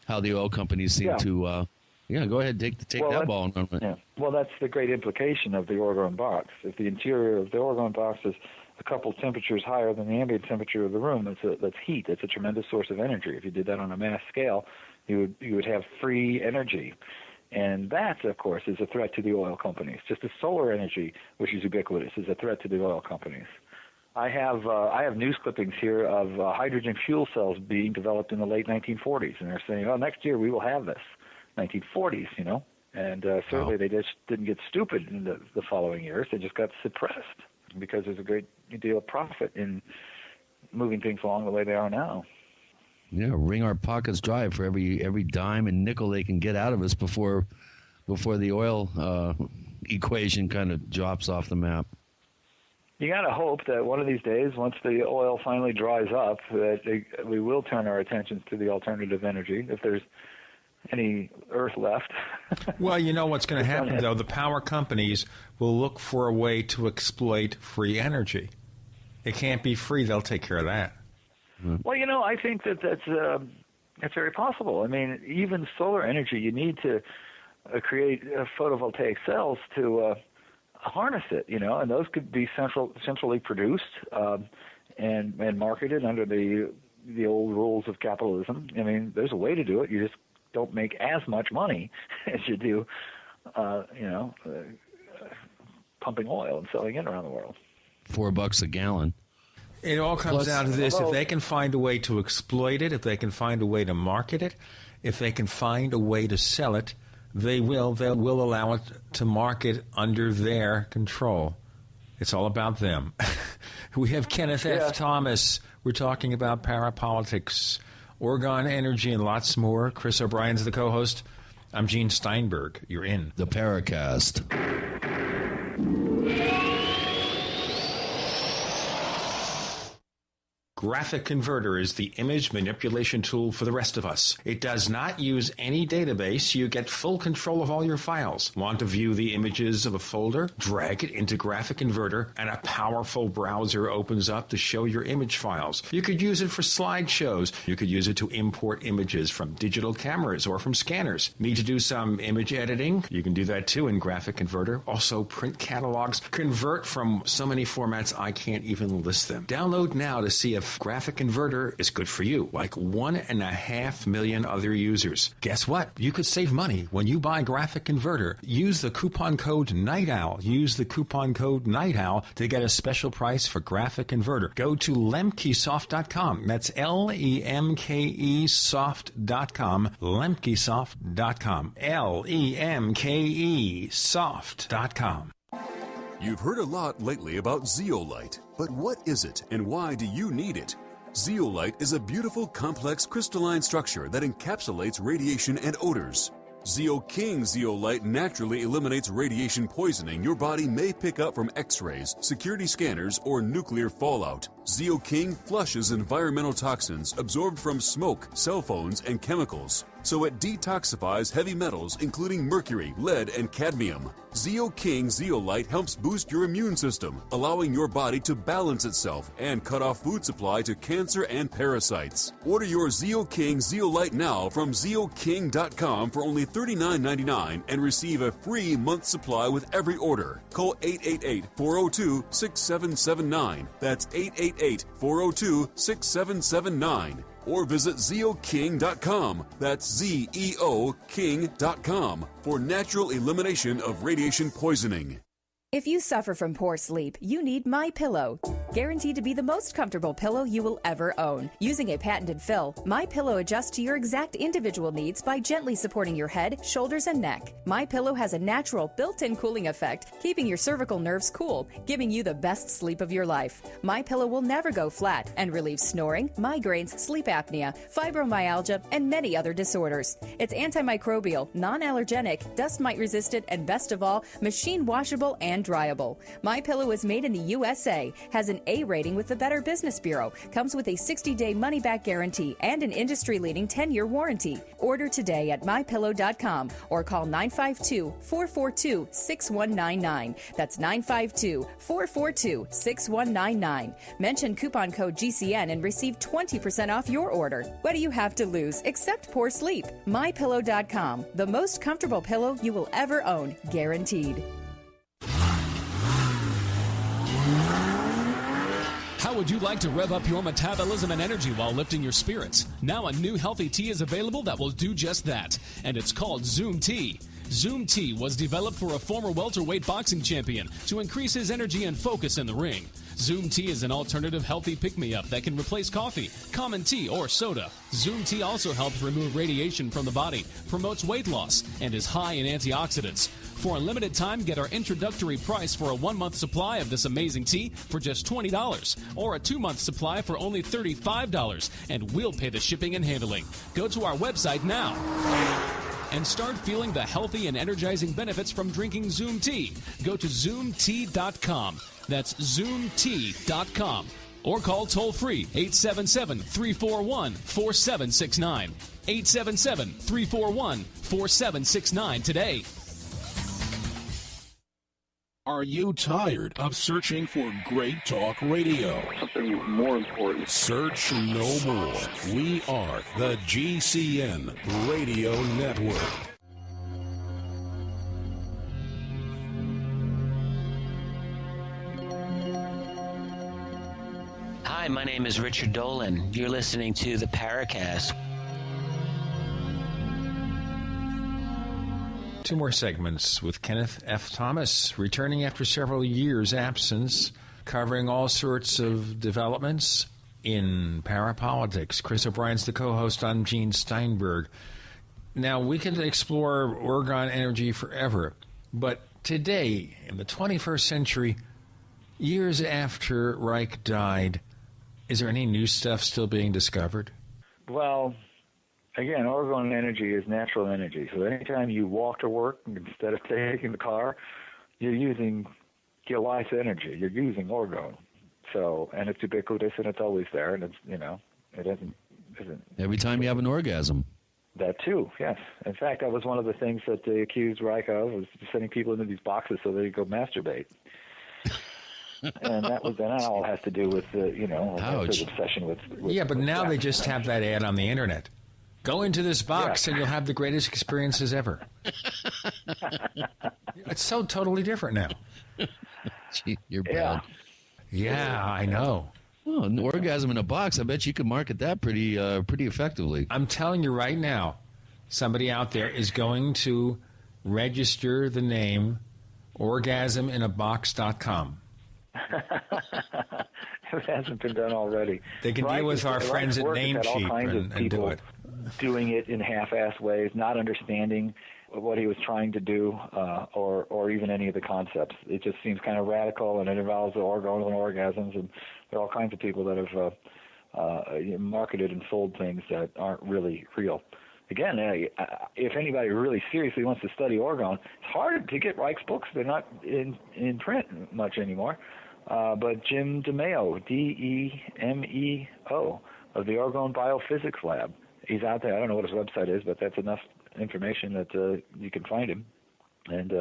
how the oil companies seem to go ahead, take that ball and run with it. Yeah. Well, that's the great implication of the orgone box. If the interior of the orgone box is a couple temperatures higher than the ambient temperature of the room, that's heat. That's a tremendous source of energy. If you did that on a mass scale, you would have free energy. And that, of course, is a threat to the oil companies. Just as solar energy, which is ubiquitous, is a threat to the oil companies. I have news clippings here of hydrogen fuel cells being developed in the late 1940s, and they're saying, next year we will have this. 1940s, and certainly they just didn't get stupid in the following years. They just got suppressed because there's a great deal of profit in moving things along the way they are now. Yeah, wring our pockets dry for every dime and nickel they can get out of us before the oil equation kind of drops off the map. You got to hope that one of these days, once the oil finally dries up, that we will turn our attentions to the alternative energy, if there's any earth left. Well, you know what's going to happen, though? The power companies will look for a way to exploit free energy. It can't be free. They'll take care of that. Well, I think that's very possible. I mean, even solar energy, you need to create photovoltaic cells to harness it, and those could be centrally produced and marketed under the old rules of capitalism. I mean, there's a way to do it. You just don't make as much money as you do, pumping oil and selling it around the world. $4 a gallon. It all comes down to this. If they can find a way to exploit it, if they can find a way to market it, if they can find a way to sell it, they will allow it to market under their control. It's all about them. We have Kenneth F. Thomas. We're talking about parapolitics, Oregon energy, and lots more. Chris O'Brien's the co-host. I'm Gene Steinberg. You're in the Paracast. Graphic Converter is the image manipulation tool for the rest of us. It does not use any database. You get full control of all your files. Want to view the images of a folder? Drag it into Graphic Converter, and a powerful browser opens up to show your image files. You could use it for slideshows. You could use it to import images from digital cameras or from scanners. Need to do some image editing? You can do that too in Graphic Converter. Also print catalogs. Convert from so many formats I can't even list them. Download now to see if if Graphic Converter is good for you, like 1.5 million other users. Guess what? You could save money when you buy Graphic Converter. Use the coupon code Night Owl. Use the coupon code Night Owl to get a special price for Graphic Converter. Go to lemkesoft.com. That's Lemke soft.com. Lemkesoft.com. Lemke soft.com. You've heard a lot lately about zeolite, but what is it and why do you need it? Zeolite is a beautiful, complex crystalline structure that encapsulates radiation and odors. Zeo-King zeolite naturally eliminates radiation poisoning your body may pick up from X-rays, security scanners, or nuclear fallout. Zeo-King flushes environmental toxins absorbed from smoke, cell phones, and chemicals. So it detoxifies heavy metals including mercury, lead, and cadmium. Zeo-King zeolite helps boost your immune system, allowing your body to balance itself and cut off food supply to cancer and parasites. Order your Zeo-King zeolite now from zeoking.com for only $39.99 and receive a free month supply with every order. Call 888-402-6779. That's 888-402-6779. Or visit zeoking.com. That's ZEOking.com for natural elimination of radiation poisoning. If you suffer from poor sleep, you need MyPillow. Guaranteed to be the most comfortable pillow you will ever own. Using a patented fill, MyPillow adjusts to your exact individual needs by gently supporting your head, shoulders, and neck. MyPillow has a natural built-in cooling effect, keeping your cervical nerves cool, giving you the best sleep of your life. MyPillow will never go flat and relieves snoring, migraines, sleep apnea, fibromyalgia, and many other disorders. It's antimicrobial, non-allergenic, dust mite resistant, and best of all, machine washable and dryable. MyPillow is made in the USA, has an A rating with the Better Business Bureau, comes with a 60-day money-back guarantee and an industry-leading 10-year warranty. Order today at MyPillow.com or call 952-442-6199. That's 952-442-6199. Mention coupon code GCN and receive 20% off your order. What do you have to lose except poor sleep? MyPillow.com, the most comfortable pillow you will ever own, guaranteed. How would you like to rev up your metabolism and energy while lifting your spirits? Now a new healthy tea is available that will do just that, and it's called Zoom Tea. Zoom Tea was developed for a former welterweight boxing champion to increase his energy and focus in the ring. Zoom Tea is an alternative healthy pick-me-up that can replace coffee, common tea, or soda. Zoom Tea also helps remove radiation from the body, promotes weight loss, and is high in antioxidants. For a limited time, get our introductory price for a 1-month supply of this amazing tea for just $20, or a 2-month supply for only $35, and we'll pay the shipping and handling. Go to our website now and start feeling the healthy and energizing benefits from drinking Zoom Tea. Go to ZoomTea.com. That's ZoomTea.com. Or call toll-free 877-341-4769. 877-341-4769 today. Are you tired of searching for great talk radio? Something more important. Search no more. We are the GCN Radio Network. Hi, my name is Richard Dolan. You're listening to the Paracast. 2 more segments with Kenneth F. Thomas, returning after several years' absence, covering all sorts of developments in parapolitics. Chris O'Brien's the co-host. I'm Gene Steinberg. Now, we can explore Oregon energy forever, but today, in the 21st century, years after Reich died, is there any new stuff still being discovered? Well, again, Oregon energy is natural energy. So anytime you walk to work instead of taking the car, you're using Gillis energy. You're using Oregon. So, and it's ubiquitous and it's always there, and it's, it isn't. Every time you have an orgasm. That too, yes. In fact, that was one of the things that they accused Reich of, was sending people into these boxes so they could go masturbate. And that all has to do with his obsession with yeah, but now they just have that ad on the internet. Go into this box and you'll have the greatest experiences ever. It's so totally different now. Gee, you're bad. Yeah, I know. Oh, an orgasm in a box. I bet you could market that pretty effectively. I'm telling you right now, somebody out there is going to register the name orgasminabox.com. It hasn't been done already. They can deal with our friends at Namecheap and do it. Doing it in half-assed ways, not understanding what he was trying to do, or even any of the concepts. It just seems kind of radical, and it involves the organs and orgasms, and there are all kinds of people that have marketed and sold things that aren't really real. Again, if anybody really seriously wants to study orgone, it's hard to get Reich's books. They're not in print much anymore. But Jim DeMeo, D-E-M-E-O, of the Orgone Biophysics Lab, he's out there. I don't know what his website is, but that's enough information that you can find him and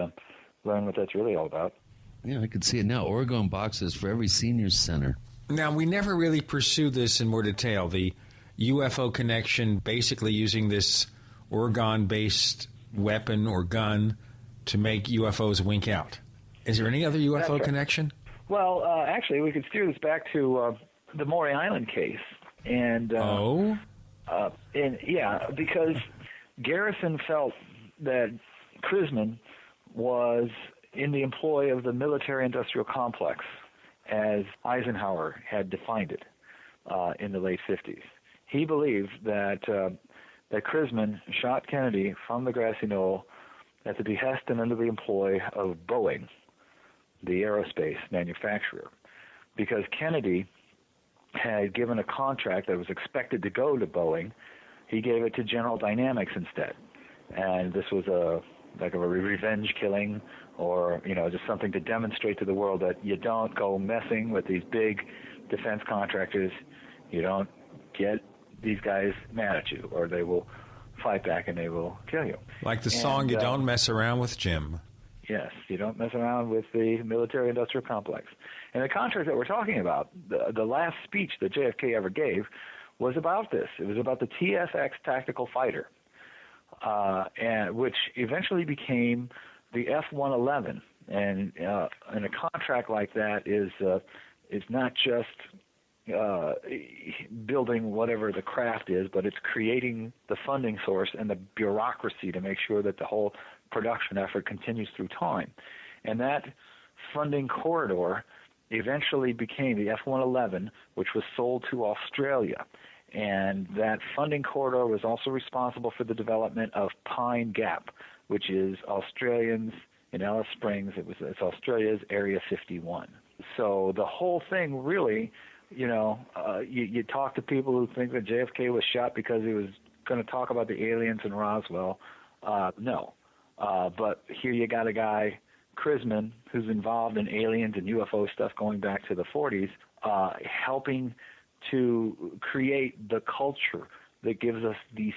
learn what that's really all about. Yeah, I can see it now. Orgone boxes for every senior center. Now, we never really pursued this in more detail, the UFO connection, basically using this orgone-based weapon or gun to make UFOs wink out. Is there any other UFO connection? Well, actually, we could steer this back to the Maury Island case. And because Garrison felt that Crisman was in the employ of the military-industrial complex, as Eisenhower had defined it in the late 50s. He believed that Crisman shot Kennedy from the grassy knoll at the behest and under the employ of Boeing, the aerospace manufacturer, because Kennedy had given a contract that was expected to go to Boeing. He gave it to General Dynamics instead, and this was a revenge killing, or just something to demonstrate to the world that you don't go messing with these big defense contractors. You don't get these guys mad at you, or they will fight back and they will kill you. Like the song, You Don't Mess Around with Jim. Yes, you don't mess around with the military-industrial complex. And the contract that we're talking about, the last speech that JFK ever gave, was about this. It was about the TFX tactical fighter, and which eventually became the F-111. And a contract like that is not just building whatever the craft is, but it's creating the funding source and the bureaucracy to make sure that the whole production effort continues through time. And that funding corridor eventually became the F-111, which was sold to Australia. And that funding corridor was also responsible for the development of Pine Gap, which is Australians in Alice Springs. It's Australia's Area 51. So the whole thing really, you talk to people who think that JFK was shot because he was going to talk about the aliens in Roswell. No. But here you got a guy, Crisman, who's involved in aliens and UFO stuff going back to the 40s, helping to create the culture that gives us these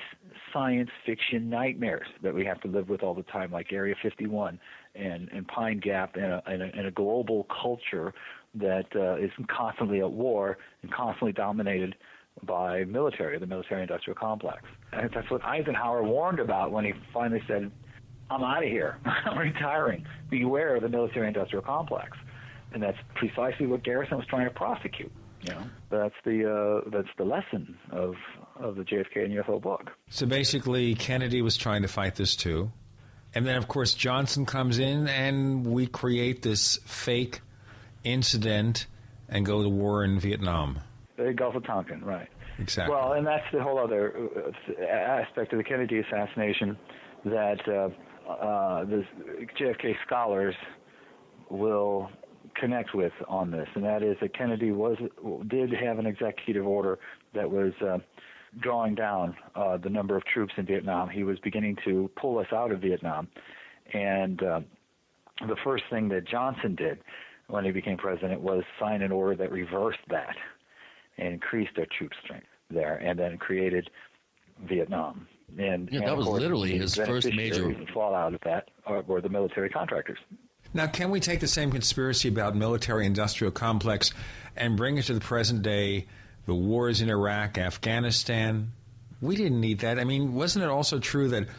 science fiction nightmares that we have to live with all the time, like Area 51 and Pine Gap, and a global culture that is constantly at war and constantly dominated by the military-industrial complex. And that's what Eisenhower warned about when he finally said, I'm out of here. I'm retiring. Beware of the military-industrial complex. And that's precisely what Garrison was trying to prosecute. That's the lesson of the JFK and UFO book. So basically, Kennedy was trying to fight this too. And then, of course, Johnson comes in, and we create this fake incident and go to war in Vietnam. The Gulf of Tonkin, right. Exactly. Well, and that's the whole other aspect of the Kennedy assassination that the JFK scholars will connect with on this, and that is that Kennedy did have an executive order that was drawing down the number of troops in Vietnam. He was beginning to pull us out of Vietnam, and the first thing that Johnson did when he became president was sign an order that reversed that and increased our troop strength there, and then created Vietnam. And that was literally his first major fallout of that were the military contractors. Now, can we take the same conspiracy about military-industrial complex and bring it to the present day, the wars in Iraq, Afghanistan? We didn't need that. I mean, wasn't it also true that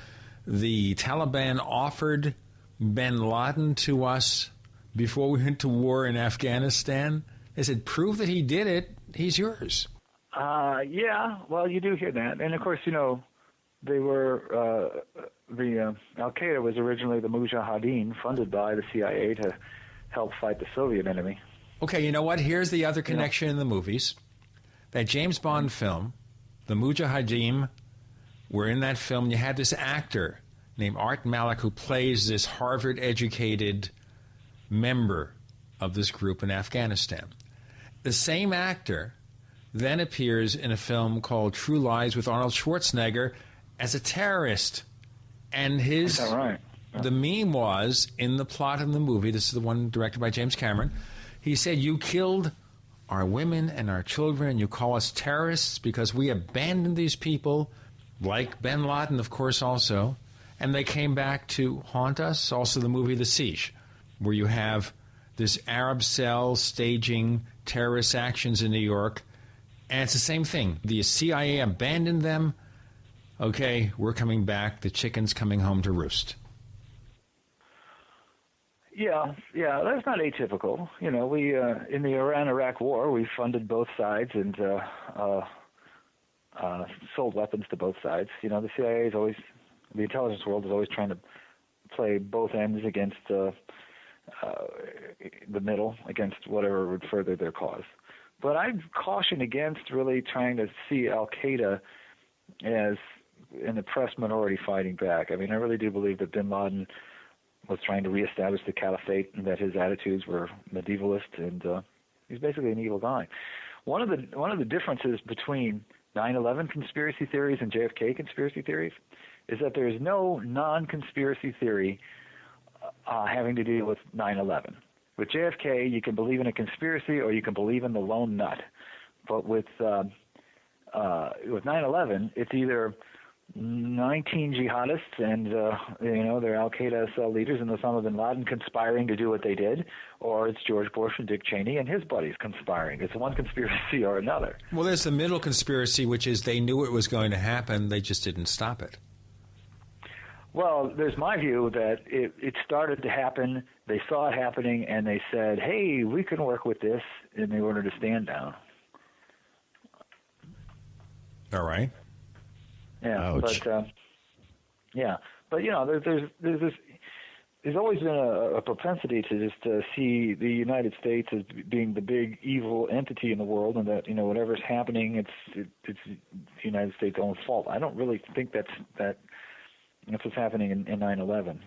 the Taliban offered bin Laden to us before we went to war in Afghanistan? They said, prove that he did it. he's yours. Yeah, well, you do hear that. And, of course, they were, Al-Qaeda was originally the Mujahideen, funded by the CIA to help fight the Soviet enemy. Okay, you know what? Here's the other connection in the movies. That James Bond film, the Mujahideen were in that film. You had this actor named Art Malik who plays this Harvard-educated member of this group in Afghanistan. The same actor then appears in a film called True Lies with Arnold Schwarzenegger as a terrorist. And his... Is that right? The meme was, in the plot in the movie, this is the one directed by James Cameron, he said, you killed our women and our children, and you call us terrorists because we abandoned these people, like bin Laden, of course, also, and they came back to haunt us. Also the movie The Siege, where you have this Arab cell staging terrorist actions in New York, and it's the same thing. The CIA abandoned them. Okay, we're coming back. The chicken's coming home to roost. Yeah, that's not atypical. We in the Iran-Iraq war, we funded both sides and sold weapons to both sides. The CIA is always, the intelligence world is always trying to play both ends against the middle, against whatever would further their cause. But I'd caution against really trying to see Al-Qaeda as an oppressed minority fighting back. I mean, I really do believe that bin Laden was trying to reestablish the caliphate and that his attitudes were medievalist, and he's basically an evil guy. One of the differences between 9/11 conspiracy theories and JFK conspiracy theories is that there is no non-conspiracy theory having to do with 9/11. With JFK, you can believe in a conspiracy or you can believe in the lone nut. But with 9/11, it's either 19 jihadists and they're Al-Qaeda cell leaders and Osama bin Laden conspiring to do what they did, or it's George Bush and Dick Cheney and his buddies conspiring. It's one conspiracy or another. Well, there's the middle conspiracy, which is they knew it was going to happen, they just didn't stop it. Well, there's my view that it started to happen, they saw it happening, and they said, hey, we can work with this, and they ordered to stand down. All right. Yeah, ouch. But there's always been a propensity to just see the United States as being the big evil entity in the world, and that whatever's happening, it's the United States' own fault. I don't really think that's what's happening in 9/11.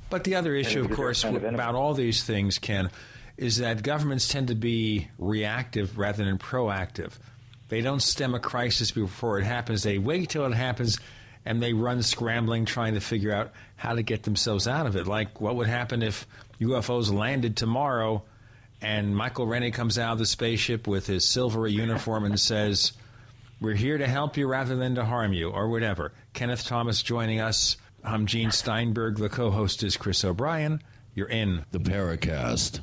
But the other issue, of course, about all these things, Ken, is that governments tend to be reactive rather than proactive. They don't stem a crisis before it happens. They wait till it happens, and they run scrambling trying to figure out how to get themselves out of it. Like what would happen if UFOs landed tomorrow and Michael Rennie comes out of the spaceship with his silvery uniform and says, we're here to help you rather than to harm you, or whatever. Kenneth Thomas joining us. I'm Gene Steinberg. The co-host is Chris O'Brien. You're in the Paracast.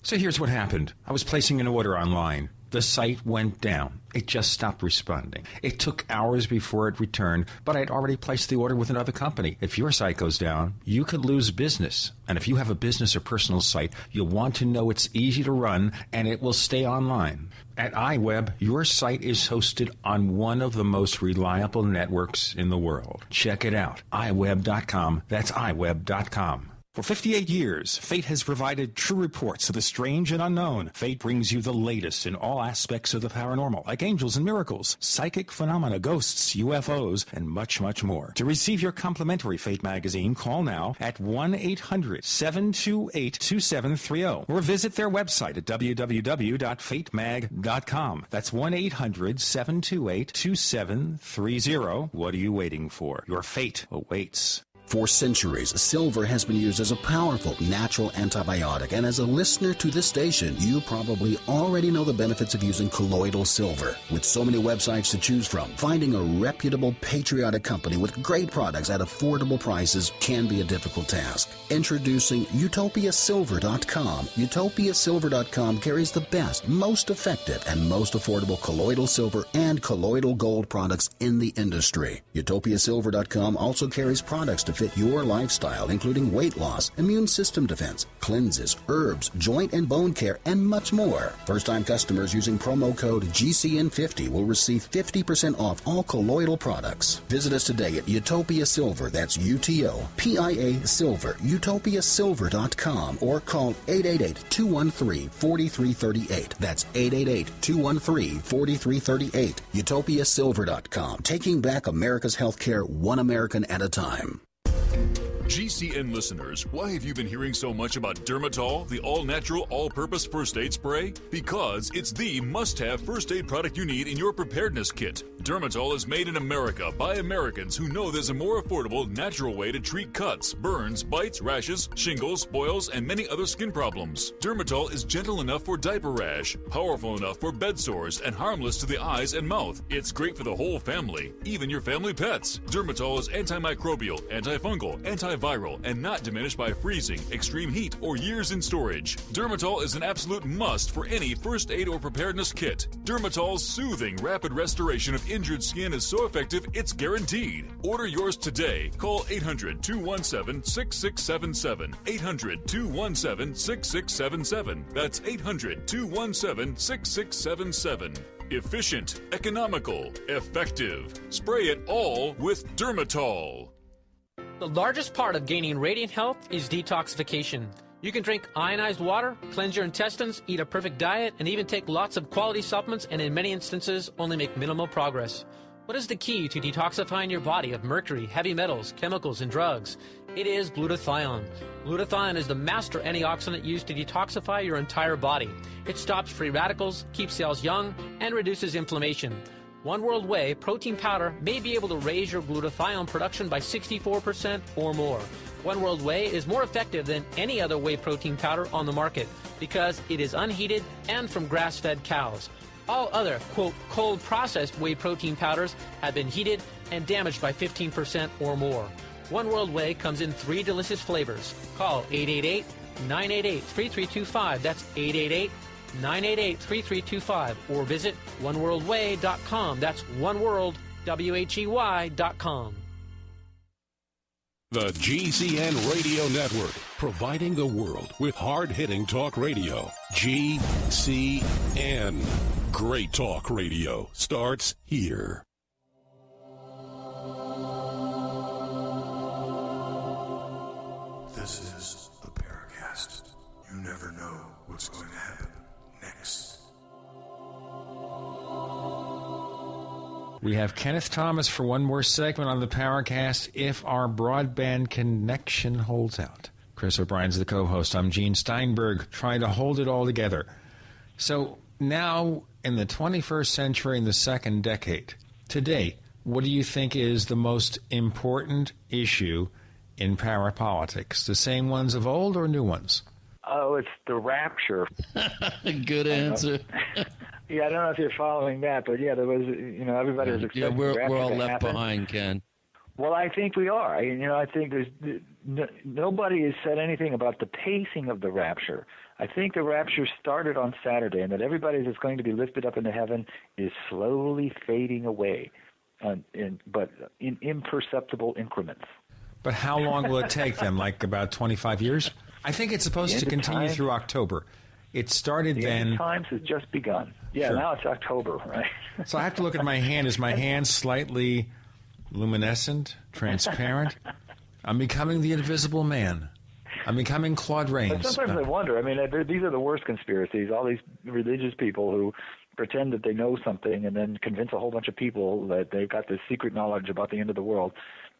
So here's what happened. I was placing an order online. The site went down. It just stopped responding. It took hours before it returned, but I'd already placed the order with another company. If your site goes down, you could lose business. And if you have a business or personal site, you'll want to know it's easy to run and it will stay online. At iWeb, your site is hosted on one of the most reliable networks in the world. Check it out. iWeb.com. That's iWeb.com. For 58 years, Fate has provided true reports of the strange and unknown. Fate brings you the latest in all aspects of the paranormal, like angels and miracles, psychic phenomena, ghosts, UFOs, and much, much more. To receive your complimentary Fate magazine, call now at 1-800-728-2730 or visit their website at www.fatemag.com. That's 1-800-728-2730. What are you waiting for? Your fate awaits. For centuries, silver has been used as a powerful natural antibiotic, and as a listener to this station, you probably already know the benefits of using colloidal silver. With so many websites to choose from, finding a reputable, patriotic company with great products at affordable prices can be a difficult task. Introducing UtopiaSilver.com. UtopiaSilver.com carries the best, most effective, and most affordable colloidal silver and colloidal gold products in the industry. UtopiaSilver.com also carries products to fit your lifestyle, including weight loss, immune system defense, cleanses, herbs, joint and bone care, and much more. First-time customers using promo code GCN50 will receive 50% off all colloidal products. Visit us today at Utopia Silver, that's UTOPIA Silver, utopiasilver.com, or call 888-213-4338. That's 888-213-4338. utopiasilver.com, taking back America's healthcare one American at a time. GCN listeners, why have you been hearing so much about Dermatol, the all-natural, all-purpose first aid spray? Because it's the must-have first aid product you need in your preparedness kit. Dermatol is made in America by Americans who know there's a more affordable, natural way to treat cuts, burns, bites, rashes, shingles, boils, and many other skin problems. Dermatol is gentle enough for diaper rash, powerful enough for bed sores, and harmless to the eyes and mouth. It's great for the whole family, even your family pets. Dermatol is antimicrobial, antifungal, antiviral, and not diminished by freezing, extreme heat, or years in storage. Dermatol is an absolute must for any first aid or preparedness kit. Dermatol's soothing, rapid restoration of injured skin is so effective, it's guaranteed. Order yours today. Call 800-217-6677. 800-217-6677. That's 800-217-6677. Efficient, economical, effective. Spray it all with Dermatol. The largest part of gaining radiant health is detoxification. You can drink ionized water, cleanse your intestines, eat a perfect diet, and even take lots of quality supplements, and in many instances only make minimal progress. What is the key to detoxifying your body of mercury, heavy metals, chemicals, and drugs? It is glutathione. Glutathione is the master antioxidant used to detoxify your entire body. It stops free radicals, keeps cells young, and reduces inflammation. One World Whey protein powder may be able to raise your glutathione production by 64% or more. One World Whey is more effective than any other whey protein powder on the market because it is unheated and from grass-fed cows. All other, quote, cold-processed whey protein powders have been heated and damaged by 15% or more. One World Whey comes in 3 delicious flavors. Call 888-988-3325. That's 888-988-3325. Or visit oneworldwhey.com. That's oneworld.com. The GCN Radio Network, providing the world with hard-hitting talk radio. GCN. Great talk radio starts here. This is the Paracast. You never know what's going to happen next. We have Kenneth Thomas for one more segment on the Paracast, if our broadband connection holds out. Chris O'Brien's the co-host. I'm Gene Steinberg, trying to hold it all together. So now, in the 21st century, in the second decade, today, what do you think is the most important issue in parapolitics? The same ones of old or new ones? Oh, it's the rapture. Good answer. Yeah, I don't know if you're following that, but yeah, there was, everybody was expecting we're rapture all to left happen. behind, Ken. Well, I think we are. I think nobody has said anything about the pacing of the rapture. I think the rapture started on Saturday, and that everybody that's going to be lifted up into heaven is slowly fading away, but in imperceptible increments. But how long will it take them? Like about 25 years? I think it's supposed to continue through October. It started then. The end of times has just begun. Yeah, sure. Now it's October, right? So I have to look at my hand. Is my hand slightly luminescent, transparent? I'm becoming the invisible man. I'm becoming Claude Rains. But sometimes I wonder. I mean, these are the worst conspiracies. All these religious people who pretend that they know something and then convince a whole bunch of people that they've got this secret knowledge about the end of the world.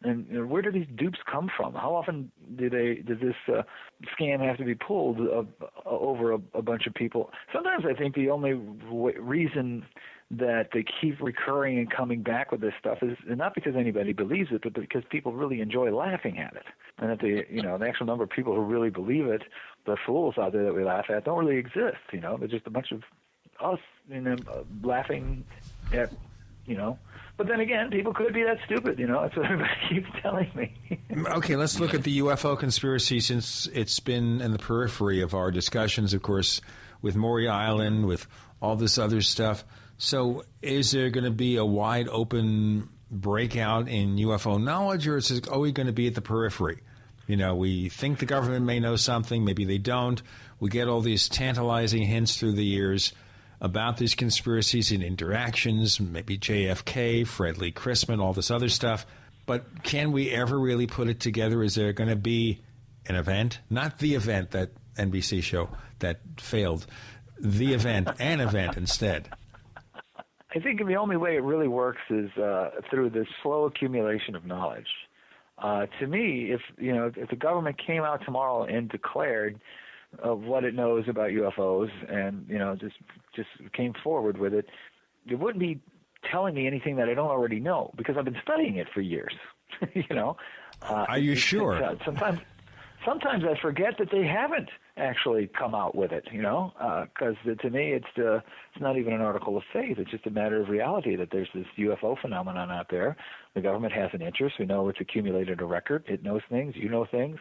And where do these dupes come from? How often does this scam have to be pulled over a bunch of people? Sometimes I think the only reason that they keep recurring and coming back with this stuff is not because anybody believes it, but because people really enjoy laughing at it. And that the actual number of people who really believe it, the fools out there that we laugh at, don't really exist. They're just a bunch of us laughing at, But then again, people could be that stupid, That's what everybody keeps telling me. Okay, let's look at the UFO conspiracy, since it's been in the periphery of our discussions, of course, with Maury Island, with all this other stuff. So is there going to be a wide open breakout in UFO knowledge, or is it always going to be at the periphery? You know, we think the government may know something, maybe they don't. We get all these tantalizing hints through the years about these conspiracies and interactions, maybe JFK, Fred Lee Chrisman, all this other stuff. But can we ever really put it together? Is there going to be an event? Not the event, that NBC show that failed. The event, an event instead. I think the only way it really works is through this slow accumulation of knowledge. To me, if the government came out tomorrow and declared what it knows about UFOs, and just came forward with it, it wouldn't be telling me anything that I don't already know, because I've been studying it for years. Are you sure? Sometimes I forget that they haven't actually come out with it, because to me it's not even an article of faith. It's just a matter of reality that there's this UFO phenomenon out there. The government has an interest. We know it's accumulated a record. It knows things. You know things.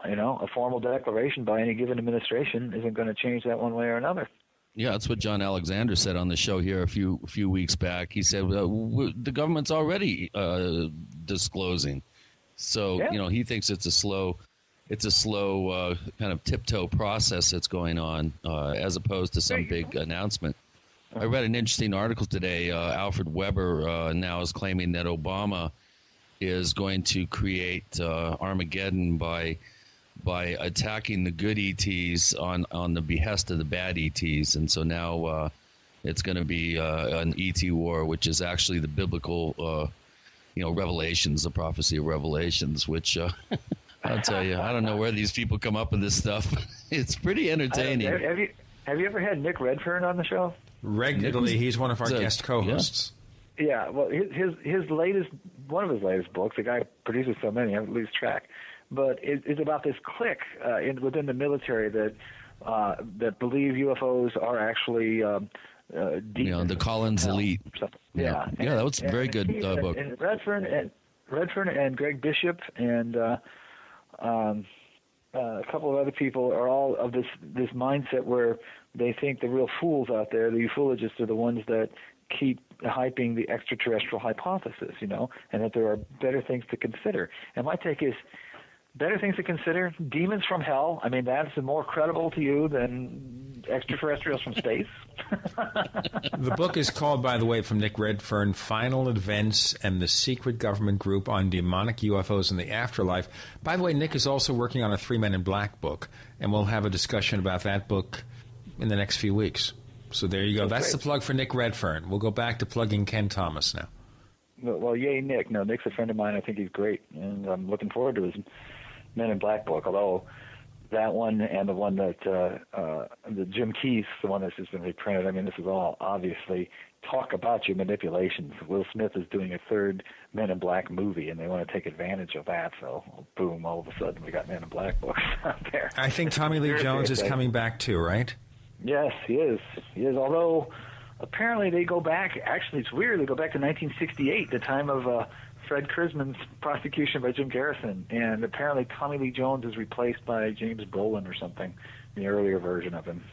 A formal declaration by any given administration isn't going to change that one way or another. Yeah, that's what John Alexander said on the show here a few weeks back. He said the government's already disclosing. So, he thinks it's a slow kind of tiptoe process that's going on as opposed to some big announcement. I read an interesting article today. Alfred Weber now is claiming that Obama is going to create Armageddon by attacking the good ETs on the behest of the bad ETs. And so now it's going to be an ET war, which is actually the biblical, Revelations, the prophecy of Revelations, which I'll tell you, I don't know where these people come up with this stuff. It's pretty entertaining. Have you ever had Nick Redfern on the show? Regularly. He's one of our guest co-hosts. Yeah, well, one of his latest books, the guy produces so many, I lose track, but it's about this clique within the military that believe UFOs are actually the Collins elite. Yeah, that was a very good book. And Redfern and Greg Bishop and a couple of other people are all of this mindset where they think the real fools out there, the ufologists, are the ones that keep hyping the extraterrestrial hypothesis, and that there are better things to consider. And my take is, better things to consider, demons from hell. I mean, that's more credible to you than extraterrestrials from space. The book is called, by the way, from Nick Redfern, Final Events and the Secret Government Group on Demonic UFOs in the Afterlife. By the way, Nick is also working on a 3 Men in Black book, and we'll have a discussion about that book in the next few weeks. So there you go. That's the plug for Nick Redfern. We'll go back to plugging Ken Thomas now. Well, yay, Nick. No, Nick's a friend of mine. I think he's great, and I'm looking forward to his Men in Black book, although that one and the one that the Jim Keith, the one that's just been reprinted, I mean, this is all obviously talk about your manipulations. Will Smith is doing a third Men in Black movie, and they want to take advantage of that, so boom, all of a sudden we got Men in Black books out there. I think Tommy Lee Jones is coming back too, right? Yes, he is. Although apparently they go back, actually it's weird, they go back to 1968, the time of Fred Chrisman's prosecution by Jim Garrison, and apparently Tommy Lee Jones is replaced by James Brolin or something, the earlier version of him.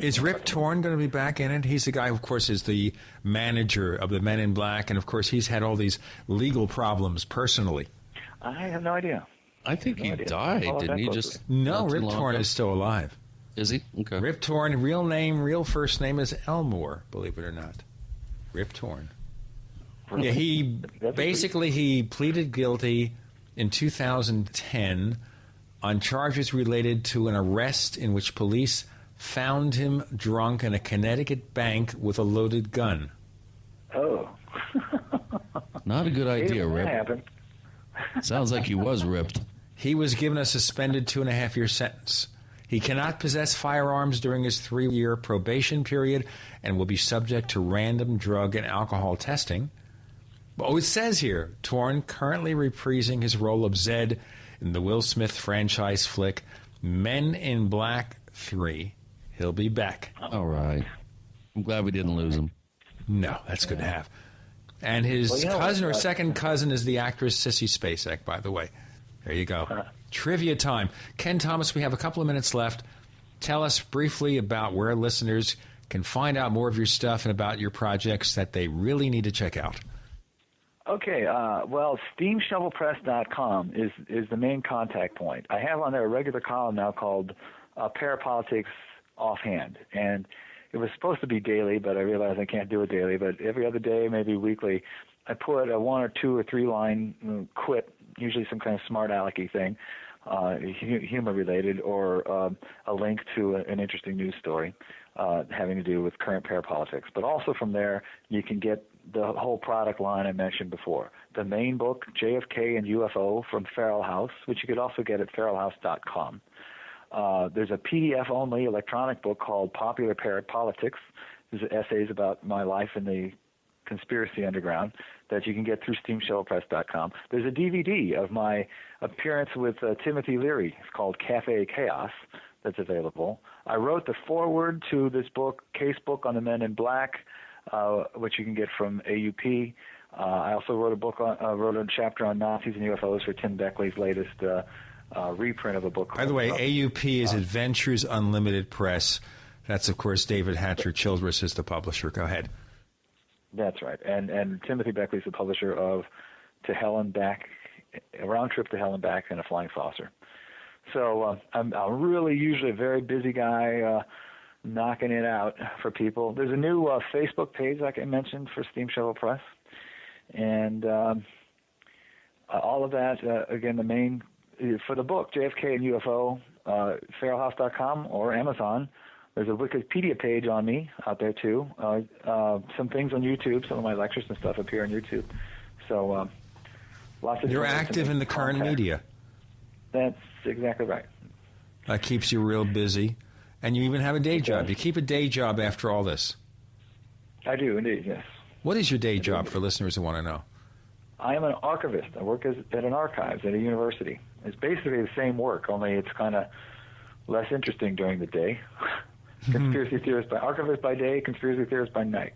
Is Rip Torn going to be back in it? He's the guy who, of course, is the manager of the Men in Black, and of course he's had all these legal problems personally. I have no idea. I think he died, didn't he? No, Rip Torn is still alive. Is he? Okay. Rip Torn, real first name is Elmore, believe it or not. Rip Torn. Yeah, he pleaded guilty in 2010 on charges related to an arrest in which police found him drunk in a Connecticut bank with a loaded gun. Oh. Not a good idea, Rip. Rip. That happened. Sounds like he was ripped. He was given a suspended 2.5-year sentence. He cannot possess firearms during his 3-year probation period and will be subject to random drug and alcohol testing. Oh, it says here, Torn currently reprising his role of Zed in the Will Smith franchise flick Men in Black 3. He'll be back. All right. I'm glad we didn't lose him. No, that's good to have. And his cousin or second cousin is the actress Sissy Spacek, by the way. There you go. Trivia time. Ken Thomas, we have a couple of minutes left. Tell us briefly about where listeners can find out more of your stuff and about your projects that they really need to check out. Okay, well, Steamshovelpress.com is the main contact point. I have on there a regular column now called Parapolitics Offhand, and it was supposed to be daily, but I realized I can't do it daily, but every other day, maybe weekly, I put a 1 or 2 or 3 line quip, usually some kind of smart alecky thing, humor related, or a link to an interesting news story having to do with current parapolitics. But also from there, you can get the whole product line I mentioned before. The main book, JFK and UFO from Feral House, which you could also get at feralhouse.com. There's a PDF-only electronic book called Popular Parapolitics. These are essays about my life in the conspiracy underground that you can get through steamshovelpress.com. There's a DVD of my appearance with Timothy Leary. It's called Cafe Chaos. That's available. I wrote the foreword to this book, Case Book on the Men in Black, which you can get from AUP. I also wrote wrote a chapter on Nazis and UFOs for Tim Beckley's latest reprint of a book. By the way, AUP is Adventures Unlimited Press. That's, of course, David Hatcher Childress is the publisher. Go ahead. That's right. And Timothy Beckley's the publisher of To Hell and Back, A Round Trip to Hell and Back and a Flying Saucer. So I'm really usually a very busy guy knocking it out for people. There's a new Facebook page, like I mentioned, for Steamshovel Press. And all of that, again, the main, for the book, JFK and UFO, feralhouse.com or Amazon. There's a Wikipedia page on me out there, too. Some things on YouTube, some of my lectures and stuff appear on YouTube. So lots of... You're active in the current media. That's exactly right. That keeps you real busy. And you even have a day job. You keep a day job after all this. I do, indeed, yes. What is your day job for listeners who want to know? I am an archivist. I work at an archives at a university. It's basically the same work, only it's kind of less interesting during the day. Conspiracy theorist archivist by day, conspiracy theorist by night.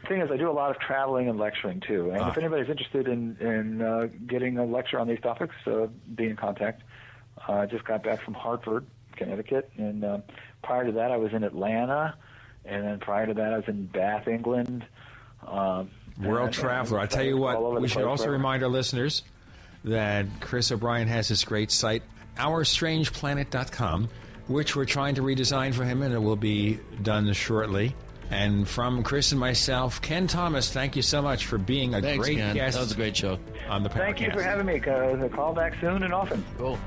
The thing is, I do a lot of traveling and lecturing, too. And if anybody's interested in getting a lecture on these topics, be in contact. I just got back from Hartford, Connecticut, and prior to that I was in Atlanta, and then prior to that I was in Bath, England. World traveler. I tell you what, we should also remind our listeners that Chris O'Brien has this great site, OurStrangePlanet.com, which we're trying to redesign for him, and it will be done shortly. And from Chris and myself, Ken Thomas, thank you so much for being a great guest. That was a great show. On the Paracast. Thank you for having me. Call back soon and often. Cool.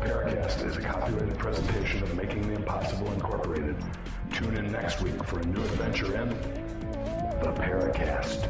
Paracast is a copyrighted presentation of Making the Impossible Incorporated. Tune in next week for a new adventure in the Paracast.